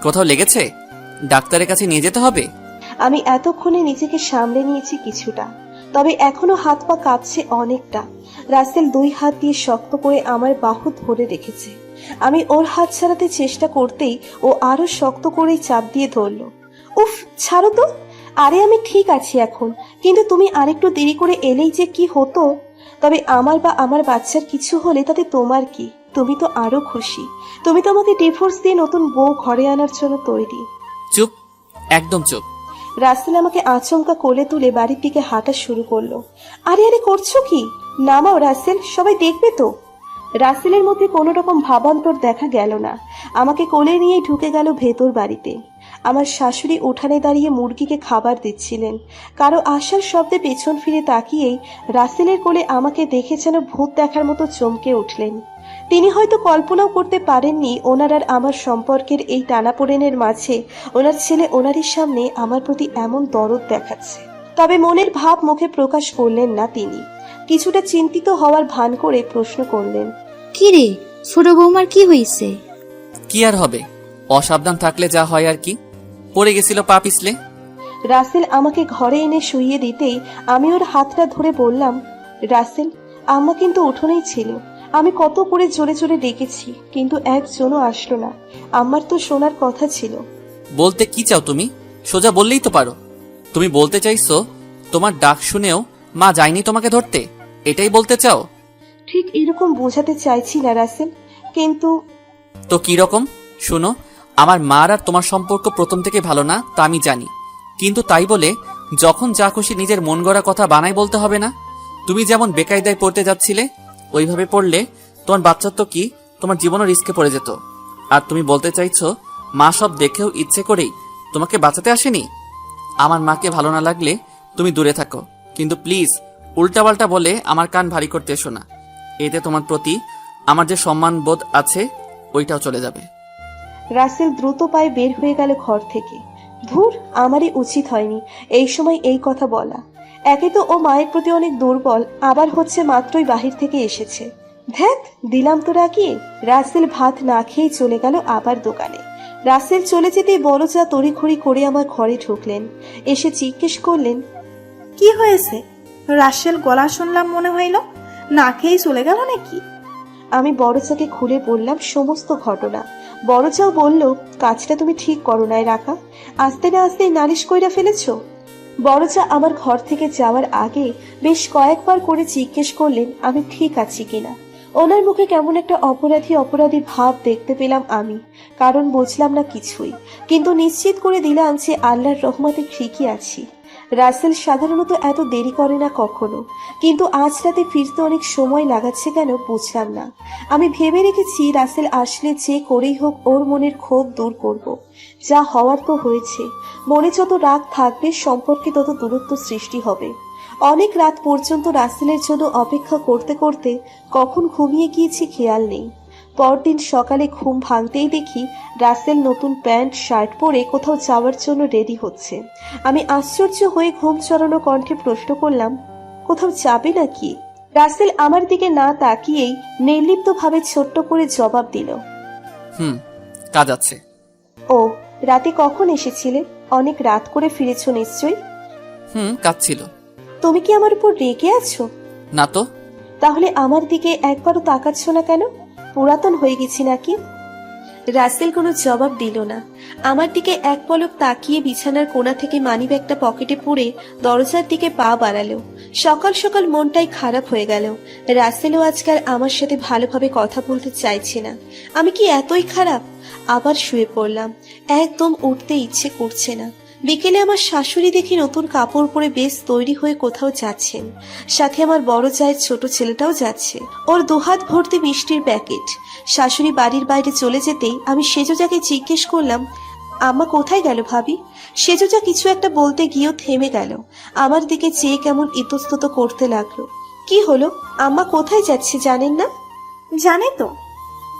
কোথাও লেগেছে? ডাক্তারের কাছে নিয়ে যেতে হবে। আমি এতক্ষণে নিজেকে সামলে নিয়েছি কিছুটা, তবে এখনো হাত পা কাঁপছে অনেকটা। রাসেল 2 হাত দিয়ে শক্ত করে আমার বাহু ধরে রেখেছে। আমি ওর হাত ছাড়াতে চেষ্টা করতেই ও আরো শক্ত করেই চাপ দিয়ে ধরল। উফ, ছাড়ো তো। আরে আমি ঠিক আছি এখন, কিন্তু তুমি আরেকটু দেরি করে এলেই যে কি হতো। তবে আমার বা আমার বাচ্চার কিছু হলে তাতে তোমার কি? তুমি তো আরো খুশি। তুমি তো আমাকে ডিভোর্স দিয়ে নতুন বউ ঘরে আনার জন্য তৈরি। চুপ, একদম চুপ। রাসেল আমাকে আচমকা কোলে তুলে বাড়ির দিকে হাঁটা শুরু করলো। আরে আরে করছো কি? নামাও রাসেল, সবাই দেখবে তো। রাসেলের মধ্যে কোনো রকম ভাবান্তর দেখা গেল না, আমাকে কোলে নিয়ে ঢুকে গেল ভেতর বাড়িতে। আমার শাশুড়ি উঠানে দাঁড়িয়ে মুরগিকে খাবার দিচ্ছিলেন। কারো আসার শব্দে পেছন ফিরে তাকিয়েই রাসেলের কোলে আমাকে দেখে যেন ভূত দেখার মতো চমকে উঠলেন। তিনি হয়তো কল্পনাও করতে পারেননি ওনার আর আমার সম্পর্কের এই টানাপোড়েনের মাঝে ওনার ছেলে ওনারই সামনে আমার প্রতি এমন দরদ দেখাচ্ছে। তবে মনের ভাব মুখে প্রকাশ করলেন না তিনি। কিছুটা চিন্তিত হওয়ার ভান করে প্রশ্ন করলেন, কি রে, ছোট বৌমার কি হয়েছে? কি আর হবে, অসাবধান থাকলে যা হয় আর কি। পড়ে গেছিল পা পিছলে। রাসেল আমাকে ঘরে এনে শুইয়ে দিতেই আমি ওর হাতটা ধরে বললাম, রাসেল, আম্মা কিন্তু উঠোনেই ছিল। আমি কত করে জোরে জোরে ডেকেছি, কিন্তু একজনও আসলো না। আমার তো শোনার কথা ছিল। বলতে কি চাও তুমি? সোজা বললেই তো পারো। তুমি বলতে চাইছো তোমার ডাক শুনেও মা যায়নি তোমাকে ধরতে? এটাই বলতে চাও? ঠিক এরকম বোঝাতে চাইছি না রাসেল, কিন্তু তো কি রকম? শুনো, আমার মার আর তোমার সম্পর্ক প্রথম থেকে ভালো না তা আমি জানি, কিন্তু তাই বলে যখন যা খুশি নিজের মন গড়া কথা বানাই বলতে হবে না। তুমি যেমন বেকায়দায় পড়তে যাচ্ছিলে, ওইভাবে পড়লে তোমার বাচ্চার তো কি, তোমার জীবনও রিস্কে পড়ে যেত। আর তুমি বলতে চাইছো মা সব দেখেও ইচ্ছে করেই তোমাকে বাঁচাতে আসেনি? আমার মাকে ভালো না লাগলে তুমি দূরে থাকো, কিন্তু প্লিজ উল্টাপাল্টা বলে আমার কান ভারী করতে এসো না। এতে তোমার প্রতি আমার যে সম্মান বোধ আছে ওইটাও চলে যাবে। রাসেল দ্রুত পায়ে বের হয়ে গেল ঘর থেকে। ধুর, আমারই উচিত হয়নি এই সময় এই কথা বলা। একে তো ও মায়ের প্রতি অনেক দুর্বল, আবার হচ্ছে মাত্রই বাহির থেকে এসেছে। ধ্যাত, দিলাম তো রাগিয়ে। রাসেল ভাত না খেয়েই চলে গেল আবার দোকানে। রাসেল চলে যেতেই বড় যা তড়িঘড়ি করে আমার ঘরে ঢুকলেন। এসে জিজ্ঞেস করলেন, কি হয়েছে? রাসেল গলা শুনলাম মনে হইল, না খেয়েই চলে গেল নাকি? আমি বড়চাকে খুলে বললাম সমস্ত ঘটনা। বড়চাও বলল, কাজটা তুমি ঠিক করো নাই রাখা, আস্তে না আস্তে নালিশ কইরা ফেলেছো। বড়চা আমার ঘর থেকে যাওয়ার আগে বেশ কয়েকবার করে জিজ্ঞেস করলেন আমি ঠিক আছি কিনা। ওনার মুখে কেমন একটা অপরাধী অপরাধী ভাব দেখতে পেলাম আমি, কারণ বুঝলাম না কিছুই, কিন্তু নিশ্চিত করে দিলাম যে আল্লাহর রহমতে ঠিকই আছি। রাসেল সাধারণত এত দেরি করে না কখনো, কিন্তু আজ রাতে ফিরতে অনেক সময় লাগাচ্ছে কেন বুঝলাম না। আমি ভেবে রেখেছি রাসেল আসলে যে করেই হোক ওর মনের ক্ষোভ দূর করব। যা হওয়ার তো হয়েছে, মনে যত রাগ থাকবে সম্পর্কে তত দূরত্ব সৃষ্টি হবে। অনেক রাত পর্যন্ত রাসেলের জন্য অপেক্ষা করতে করতে কখন ঘুমিয়ে গিয়েছি খেয়াল নেই। পরদিন সকালে ঘুম ভাঙতেই দেখি রাসেল নতুন প্যান্ট শার্ট পরে কোথাও যাওয়ার জন্য রেডি হচ্ছে। আমি আশ্চর্য হয়ে ঘুম চড়ানো কণ্ঠে প্রশ্ন করলাম, কোথাও যাবে নাকি? রাসেল আমার দিকে না তাকিয়েই নির্লিপ্তভাবে ছোট্ট করে জবাব দিল, কাজ আছে। ও, রাতে কখন এসেছিলে? অনেক রাত করে ফিরেছো নিশ্চয়ই। কাজ ছিল। তুমি কি আমার উপর রেগে আছো? না তো। তাহলে আমার দিকে একবারও তাকাচ্ছ না কেন? পুরাতন হয়ে গেছি নাকি? রাসেল কোনো জবাব দিল না। আমার দিকে এক পলক তাকিয়ে বিছানার কোণা থেকে মানিব্যাগটা পকেটে পুরে দরজার দিকে পা বাড়ালো। সকাল সকাল মনটাই খারাপ হয়ে গেল। রাসেলও আজকাল আমার সাথে ভালোভাবে কথা বলতে চাইছে না। আমি কি এতই খারাপ? আবার শুয়ে পড়লাম, একদম উঠতে ইচ্ছে করছে না। বিকেলে আমার শাশুড়ি দেখি নতুন কাপড় পরে বেশ তৈরি হয়ে কোথাও যাচ্ছেন, সাথে আমার বড় জায়ের ছোট ছেলেটাও যাচ্ছে, ওর দুহাত ভর্তি মিষ্টির প্যাকেট। শাশুড়ি বাড়ির বাইরে চলে যেতেই আমি সেজোজাকে জিজ্ঞেস করলাম, আম্মা কোথায় গেল ভাবি? সেজোজা কিছু একটা বলতে গিয়েও থেমে গেল, আমার দিকে চেয়ে কেমন ইতস্তত করতে লাগলো। কি হলো, আম্মা কোথায় যাচ্ছে জানেন না? জানে তো।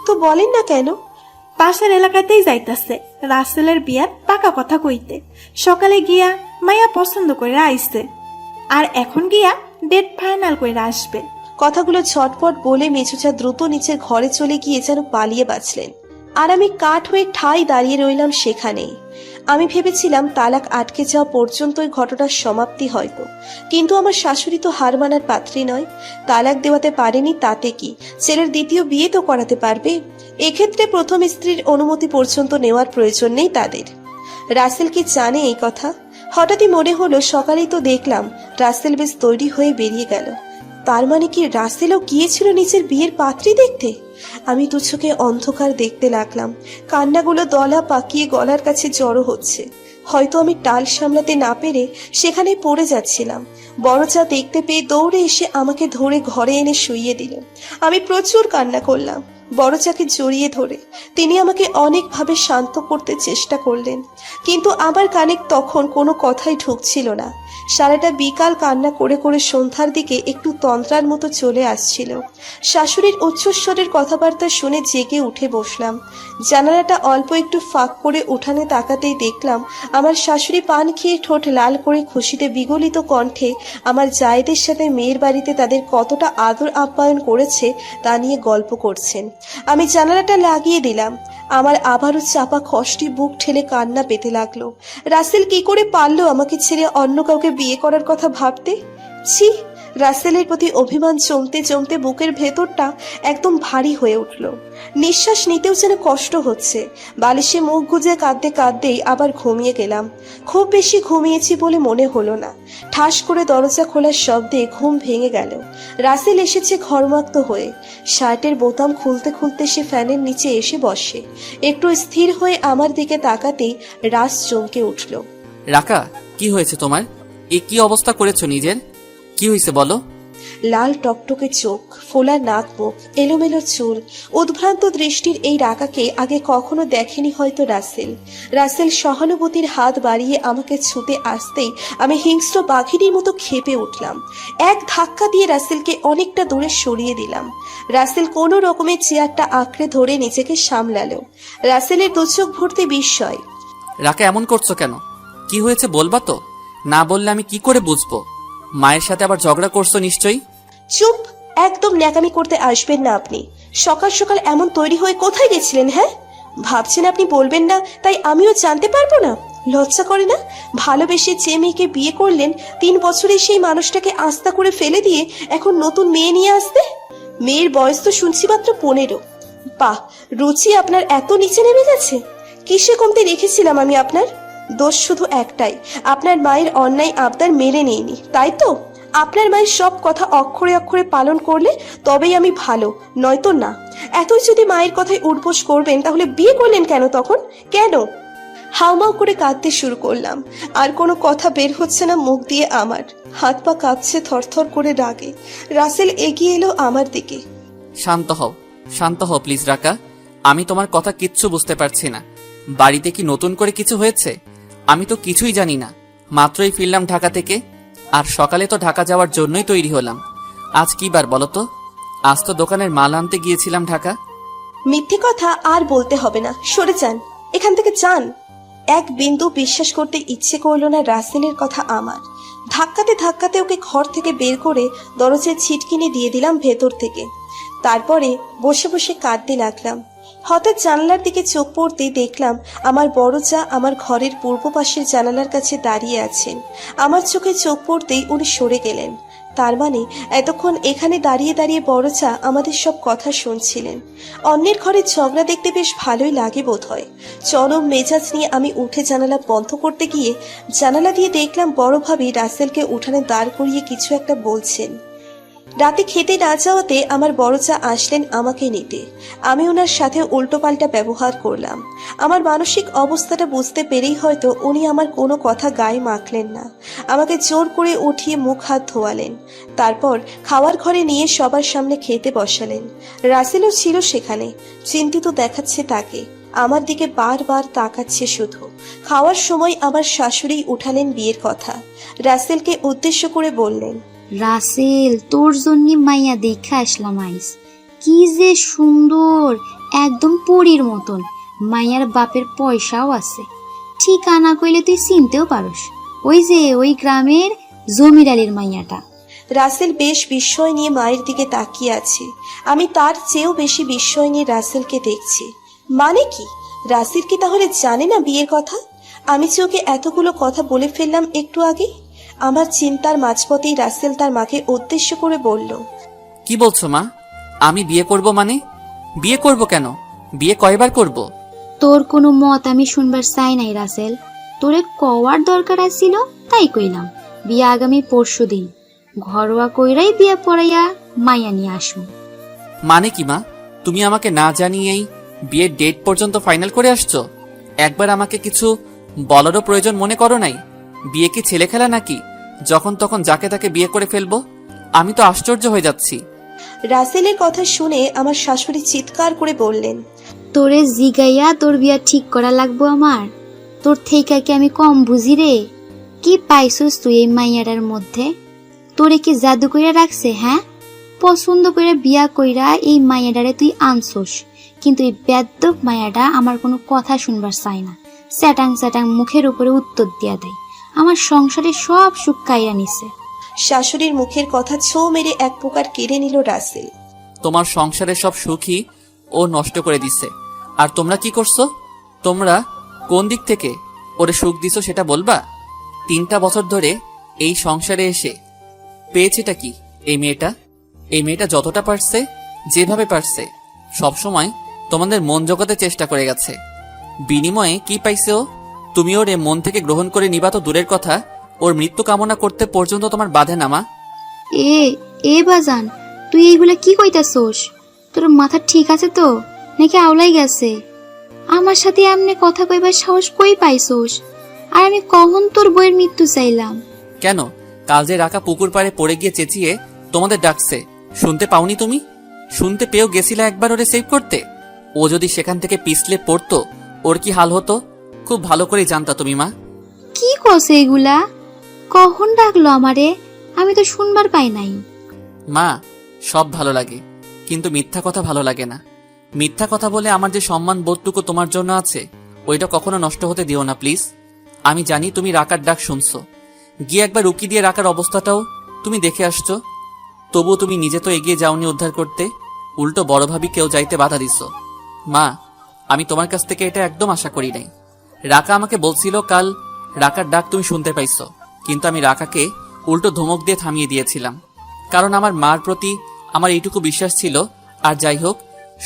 তো বলেন না কেন? পাশের এলাকাতেই যাইতাছে রাসেলের বিয়ার পাকা কথা কইতে। সকালে গিয়া মাইয়া পছন্দ করে আইছে, আর এখন গিয়া ডেট ফাইনাল করে আসবে। কথাগুলো ঝটপট বলে মেজুচা দ্রুত নিচের ঘরে চলে গিয়ে যেন পালিয়ে বাঁচলেন, আর আমি কাঠ হয়ে ঠাই দাঁড়িয়ে রইলাম সেখানেই। আমি ভেবেছিলাম তালাক আটকে যাওয়া পর্যন্তই ঘটনার সমাপ্তি হয়তো, কিন্তু আমার শাশুড়ি তো হার মানার পাত্রী নয়। তালাক দেওয়াতে পারেনি তাতে কি, ছেলের দ্বিতীয় বিয়ে তো করাতে পারবে। এক্ষেত্রে প্রথম স্ত্রীর অনুমতি পর্যন্ত নেওয়ার প্রয়োজন নেই তাদের। রাসেল কি জানে এই কথা? হঠাৎই মনে হলো সকালেই তো দেখলাম রাসেল বেশ তৈরি হয়ে বেরিয়ে গেল। তার মানে কি রাসেলও গিয়েছিল নিজের বিয়ের পাত্রী দেখতে? আমি দু চোখে অন্ধকার দেখতে লাগলাম, কান্নাগুলো দলা পাকিয়ে গলার কাছে জড়ো হচ্ছে। হয়তো আমি টাল সামলাতে না পেরে সেখানে পড়ে যাচ্ছিলাম। বড় চা দেখতে পেয়ে দৌড়ে এসে আমাকে ধরে ঘরে এনে শুইয়ে দিল। আমি প্রচুর কান্না করলাম বড় চাকে জড়িয়ে ধরে। তিনি আমাকে অনেকভাবে শান্ত করতে চেষ্টা করলেন, কিন্তু আমার কানে তখন কোনো কথাই ঢুকছিল না। সারাটা বিকাল কান্না করে করে সন্ধ্যার দিকে একটু তন্ত্রার মতো চলে আসছিল। শাশুড়ির উচ্চস্বরের কথাবার্তা শুনে জেগে উঠে বসলাম। জানালাটা অল্প একটু ফাঁক করে উঠানে তাকাতেই দেখলাম আমার শাশুড়ি পান খেয়ে ঠোঁট লাল করে খুশিতে বিগলিত কণ্ঠে আমার জায়েদের সাথে মেয়ের বাড়িতে তাদের কতটা আদর আপ্যায়ন করেছে তা নিয়ে গল্প করছেন। আমি জানালাটা লাগিয়ে দিলাম। আমার আবারও চাপা কষ্টে বুক ঠেলে কান্না পেতে লাগলো। রাসেল কি করে পারলো আমাকে ছেড়ে অন্য কাউকে বিয়ে করার কথা ভাবতে? ছি, রাসেলের প্রতি অভিমান জমতে জমতে বুকের ভেতরটা একদম ভারী হয়ে উঠল। নিঃশ্বাস নিতেও যেন কষ্ট হচ্ছে। বালিশে মুখ গুজে কাঁদতে কাঁদতেই আবার ঘুমিয়ে গেলাম। খুব বেশি ঘুমিয়েছি বলে মনে হলো না। ঠাস করে দরজা খোলার শব্দে ঘুম ভেঙে গেল। রাসেল এসেছে ঘর্মাক্ত হয়ে। শার্টের বোতাম খুলতে খুলতে সে ফ্যানের নিচে এসে বসে। একটু স্থির হয়ে আমার দিকে তাকাতেই রাস চমকে উঠল। রাকা, কি হয়েছে তোমার? এ কি অবস্থা করেছো নিজের? কি হয়েছে বলো? লাল টকটকে চোখ, ফোলা নাক মুখ, এলোমেলো চুল, উদ্ভ্রান্ত দৃষ্টির এই রাকাকে আগে কখনো দেখেনি হয়তো রাসেল। রাসেল সহানুভূতির হাত বাড়িয়ে আমাকে ছুতে আসতেই আমি হিংস্র বাঘিনীর মতো ক্ষেপে উঠলাম। এক ধাক্কা দিয়ে রাসেলকে অনেকটা দূরে সরিয়ে দিলাম। রাসেল কোনো রকমের চেয়ারটা আঁকড়ে ধরে নিজেকে সামলালো। রাসেলের দু চোখ ভর্তি বিস্ময়। রাকা, এমন করছো কেন? কি হয়েছে বলবা তো? না বললে আমি কি করে বুঝবো? মায়ের সাথে আবার ঝগড়া করছো নিশ্চয়ই। চুপ, একদম ন্যাকামি করতে আসবেন না আপনি। সকাল সকাল এমন তৈরি হয়ে কোথায় গেছিলেন? হ্যাঁ, ভাবছেন আপনি বলবেন না তাই আমিও জানতে পারবো না? লজ্জা করে না? ভালোবেসে যে মেয়েকে বিয়ে করলেন 3 বছরে সেই মানুষটাকে আস্থা করে ফেলে দিয়ে এখন নতুন মেয়ে নিয়ে আসতে? মেয়ের বয়স তো শুনছি মাত্র 15। বাহ, রুচি আপনার এত নিচে নেমে গেছে। কিসে কমতে রেখেছিলাম আমি আপনার? দোষ শুধু একটাই, আপনার মায়ের অন্যায় আবদার মেনে নেইনি, তাই তো? আপনার মায়ের সব কথা অক্ষরে অক্ষরে পালন করলে তবেই আমি ভালো, নয়তো না। এতই যদি মায়ের কথায় উঠবোস করবেন তাহলে বিয়ে করলেন কেন তখন? কেন? হাউমাউ করে কাঁদতে শুরু করলাম। আর কোনো কথা বের হচ্ছে না মুখ দিয়ে আমার। হাত পা কাঁপছে থরথর করে রাগে। রাসেল এগিয়ে এলো আমার দিকে। শান্ত হও, শান্ত হও প্লিজ রাকা। আমি তোমার কথা কিচ্ছু বুঝতে পারছি না। বাড়িতে কি নতুন করে কিছু হয়েছে? আমি তো কিছুই জানি না। মাত্রই ফিরলাম ঢাকা থেকে। আর সকালে তো ঢাকা যাওয়ার জন্যই তৈরি হলাম। আজ কি বার বলো তো? আজ তো দোকানের মাল আনতে গিয়েছিলাম ঢাকা। মিথ্যে কথা আর বলতে হবে না, সরে যান, এখান থেকে যান। এক বিন্দু বিশ্বাস করতে ইচ্ছে করলো না রাসেলের কথা আমার। ধাক্কাতে ধাক্কাতে ওকে ঘর থেকে বের করে দরজায় ছিটকিনি দিয়ে দিলাম ভেতর থেকে। তারপরে বসে বসে কাঁদতে লাগলাম। হঠাৎ জানালার দিকে চোখ পড়তেই দেখলাম আমার বড় চা আমার ঘরের পূর্ব পাশের জানালার কাছে দাঁড়িয়ে আছেন। আমার চোখে চোখ পড়তেই উনি সরে গেলেন। তার মানে এতক্ষণ এখানে দাঁড়িয়ে দাঁড়িয়ে বড় চা আমাদের সব কথা শুনছিলেন। অন্যের ঘরে ঝগড়া দেখতে বেশ ভালোই লাগে বোধ হয়। চরম মেজাজ নিয়ে আমি উঠে জানালা বন্ধ করতে গিয়ে জানালা দিয়ে দেখলাম বড় ভাবি রাসেলকে উঠানে দাঁড় করিয়ে কিছু একটা বলছেন। রাতে খেতে না যাওয়াতে আমার বড় চা আসলেন আমাকে নিতে। আমি ওনার সাথে উল্টোপাল্টা ব্যবহার করলাম। আমার মানসিক অবস্থাটা বুঝতে পেরেই হয়তো উনি আমার কোনো কথা গায়ে মাখলেন না। আমাকে জোর করে উঠিয়ে মুখ হাত ধোয়ালেন। তারপর খাওয়ার ঘরে নিয়ে সবার সামনে খেতে বসালেন। রাসেলও ছিল সেখানে, চিন্তিত দেখাচ্ছে তাকে। আমার দিকে বারবার তাকাচ্ছে শুধু। খাওয়ার সময় আমার শাশুড়ি উঠালেন বিয়ের কথা। রাসেলকে উদ্দেশ্য করে বললেন, রাসেল, তোর জন্য মাইয়া দেখে আসলাম আইস। কি যে সুন্দর, একদম পরীর মতন। মাইয়ার বাপের পয়সাও আছে। ঠিকানা কইলে তুই চিনতেও পারস। ওই যে ওই গ্রামের জমির আলীর মাইয়াটা। রাসেল বেশ বিস্ময় নিয়ে মায়ের দিকে তাকিয়ে আছে। আমি তার চেয়েও বেশি বিস্ময় নিয়ে রাসেলকে দেখছি। মানে কি, রাসেল কি তাহলে জানে না বিয়ের কথা? আমি যে ওকে এতগুলো কথা বলে ফেললাম একটু আগে। আমার চিন্তার মাঝপথেই রাসেল তার মাকে উদ্দেশ্য করে বলল, কি বলছো মা? আমি বিয়ে করব মানে? বিয়ে করব কেন? বিয়ে কয়বার করব? তোর কোনো মত আমি শুনবার চাই নাই রাসেল। তোরে কওয়ার দরকার আছিল তাই কইলাম। বিয়া আগামী পরশুদিন। ঘরোয়া কইরাই বিয়া পড়াইয়া মাইয়া নিয়ে আসুন। মানে কি মা? তুমি আমাকে না জানিয়েই বিয়ের ডেট পর্যন্ত ফাইনাল করে আসছো? একবার আমাকে কিছু বলারও প্রয়োজন মনে করো নাই? বিয়ে কি ছেলে খেলা নাকি যখন তখন যাকে তাকে বিয়ে করে ফেলবো? আমি তো আশ্চর্য হয়ে যাচ্ছি। রাসেলের কথা শুনে আমার শাশুড়ি চিৎকার করে বললেন, তোরে জিগাইয়া তোর বিয়া ঠিক করা লাগবো আমার? তোর থেকে কি আমি কম বুঝি রে? কি পাইছস তুই এই মাইয়াটার মধ্যে? তোরে কি জাদু কইরা রাখছে? হ্যাঁ, পছন্দ কইরা বিয়া কইরা এই মাইয়াটারে তুই আনছস। কিন্তু এই বেদ্যপ মাইয়াটা আমার কোনো কথা শুনবার চায় না। স্যাটাং স্যাটাং মুখের উপরে উত্তর দিয়া দেয়। আমার সংসারে সব সুখ কাইরা নিছে। শাশুড়ির মুখের কথা ছো মেরে এক প্রকার কেড়ে নিল রাসেল। তোমার সংসারের সব সুখই ও নষ্ট করে দিচ্ছে। আর তোমরা কি করছো? তোমরা কোন দিক থেকে ওরে সুখ দিছো সেটা বলবা? 3টা বছর ধরে এই সংসারে এসে পেয়েছেটা কি? এই মেয়েটা যতটা পারছে, যেভাবে পারছে, সবসময় তোমাদের মন জোগাতে চেষ্টা করে গেছে। বিনিময়ে কি পাইছে ও? তুমি ওর মন থেকে গ্রহণ করে নিবা তো দূরের কথা, ওর মৃত্যু কামনা করতে পর্যন্ত তোমার বাধে না মা। এ বাজান, তুই এইগুলা কি কইতাছোস? তোর মাথা ঠিক আছে তো, নাকি আওলাই গেছে? আমার সাথে এমনি কথা কইবার সাহস কই পাইছোস? আর আমি কখন তোর বইয়ের মৃত্যু চাইলাম? কেন, কাল যে রাকা পুকুর পাড়ে পড়ে গিয়ে চেঁচিয়ে তোমাদের ডাকছে, শুনতে পাওনি তুমি? শুনতে পেয়েও গেছিলা একবার ওরে সেভ করতে। ও যদি সেখান থেকে পিছলে পড়তো, ওর কি হাল হতো খুব ভালো করেই জানতা তুমি মা। কি কছে এগুলা? কখন ডাকলো আমারে? আমি তো শুনবার পাই নাই। মা, সব ভালো লাগে, কিন্তু মিথ্যা কথা ভালো লাগে না। মিথ্যা কথা বলে আমার যে সম্মান বোধটুকু তোমার জন্য আছে, ওইটা কখনো নষ্ট হতে দিও না প্লিজ। আমি জানি তুমি রাকার ডাক শুনছো, গিয়ে একবার উকি দিয়ে রাকার অবস্থাটাও তুমি দেখে আসছো, তবুও তুমি নিজে তো এগিয়ে যাওনি উদ্ধার করতে, উল্টো বড় ভাবি কেউ যাইতে বাধা দিছ। মা, আমি তোমার কাছ থেকে এটা একদম আশা করি নাই। রাকা আমাকে বলছিল কাল রাকার ডাক তুমি শুনতে পাইছো, কিন্তু আমি রাকাকে উল্টো ধমক দিয়ে থামিয়ে দিয়েছিলাম, কারণ আমার মার প্রতি আমার এইটুকু বিশ্বাস ছিল। আর যাই হোক,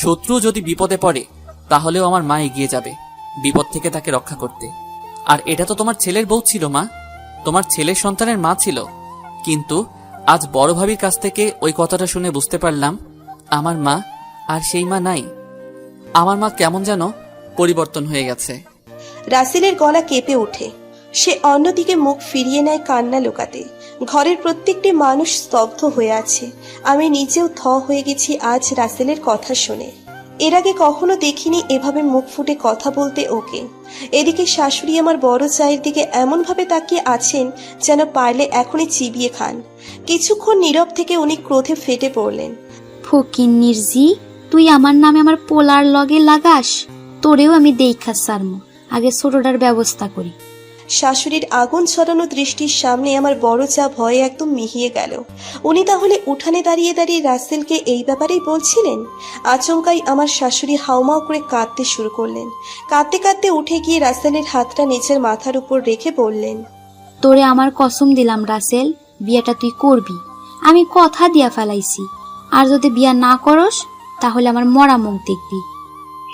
শত্রু যদি বিপদে পড়ে, তাহলেও আমার মা এগিয়ে যাবে বিপদ থেকে তাকে রক্ষা করতে। আর এটা তো তোমার ছেলের বউ ছিল মা, তোমার ছেলের সন্তানের মা ছিল। কিন্তু আজ বড় ভাবির কাছ থেকে ওই কথাটা শুনে বুঝতে পারলাম আমার মা আর সেই মা নাই। আমার মা কেমন যেন পরিবর্তন হয়ে গেছে। রাসেলের গলা কেঁপে ওঠে। সে অন্যদিকে মুখ ফিরিয়ে নেয় কান্না লুকাতে। ঘরের প্রত্যেকটি মানুষ স্তব্ধ হয়ে আছে। আমি নিজেও থ হয়ে গেছি আজ রাসেলের কথা শুনে। এর আগে কখনো দেখিনি এভাবে মুখ ফুটে কথা বলতে ওকে। এদিকে শাশুড়ি আমার বড় চায়ের দিকে এমন ভাবে তাকিয়ে আছেন যেন পারলে এখনই চিবিয়ে খান। কিছুক্ষণ নীরব থেকে উনি ক্রোধে ফেটে পড়লেন। ফকিন্নির জি, তুই আমার নামে আমার পোলার লগে লাগাস? তোরেও আমি দেইখা সারমু, আগে ছোটটার ব্যবস্থা করি। শাশুড়ির আগুন ছড়ানো দৃষ্টির সামনে আমার বড় চা ভয়ে একদম মিহিয়ে গেল। উনি তাহলে উঠানে দাঁড়িয়ে দাঁড়িয়ে রাসেলকে এই ব্যাপারেই বলছিলেন? আচমকাই আমার শাশুড়ি হাউমাউ করে কাঁদতে শুরু করলেন। কাঁদতে কাঁদতে উঠে গিয়ে রাসেলের হাতটা নিচের মাথার উপর রেখে বললেন, তোরে আমার কসম দিলাম রাসেল, বিয়াটা তুই করবি। আমি কথা দিয়া ফেলাইছি, আর যদি বিয়া না করস তাহলে আমার মরা মুখ দেখবি।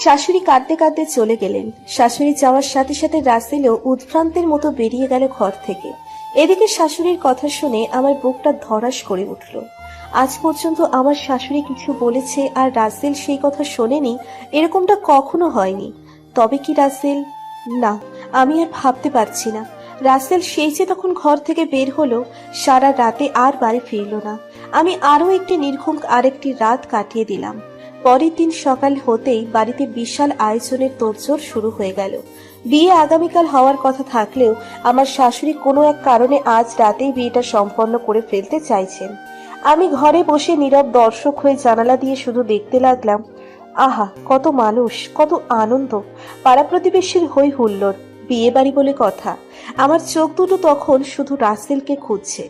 শাশুড়ি কাঁদতে কাঁদতে চলে গেলেন। শাশুড়ি যাওয়ার সাথে সাথে রাসেলও উদ্ভ্রান্তের মতো বেরিয়ে গেল ঘর থেকে। এদিকে শাশুড়ির কথা শুনে আমার বুকটা ধড়াস করে উঠল। আজ পর্যন্ত আমার শাশুড়ি কিছু বলেছে আর রাসেল সেই কথা শোনেনি, এরকমটা কখনো হয়নি। তবে কি রাসেল? না, আমি আর ভাবতে পারছি না। রাসেল সেই যে তখন ঘর থেকে বের হলো, সারা রাতে আর বাড়ি ফিরল না। আমি আরো একটি নির্ঘুম আরেকটি রাত কাটিয়ে দিলাম। পরের দিন সকাল হতেই বাড়িতে বিশাল আয়োজনের তোড়জোড় শুরু হয়ে গেল। বিয়ে আগামীকাল হওয়ার কথা থাকলেও আমার শাশুড়ি কোনো এক কারণে আজ রাতেই বিয়েটা সম্পন্ন করে ফেলতে চাইছেন। আমি ঘরে বসে নীরব দর্শক হয়ে জানালা দিয়ে শুধু দেখতে লাগলাম। আহা, কত মানুষ, কত আনন্দ, পাড়া প্রতিবেশীর হই হুল্লোড়। বিয়ে বাড়ি বলে কথা। আমার চোখ দুটো তখন শুধু রাসেলকে খুঁজছে,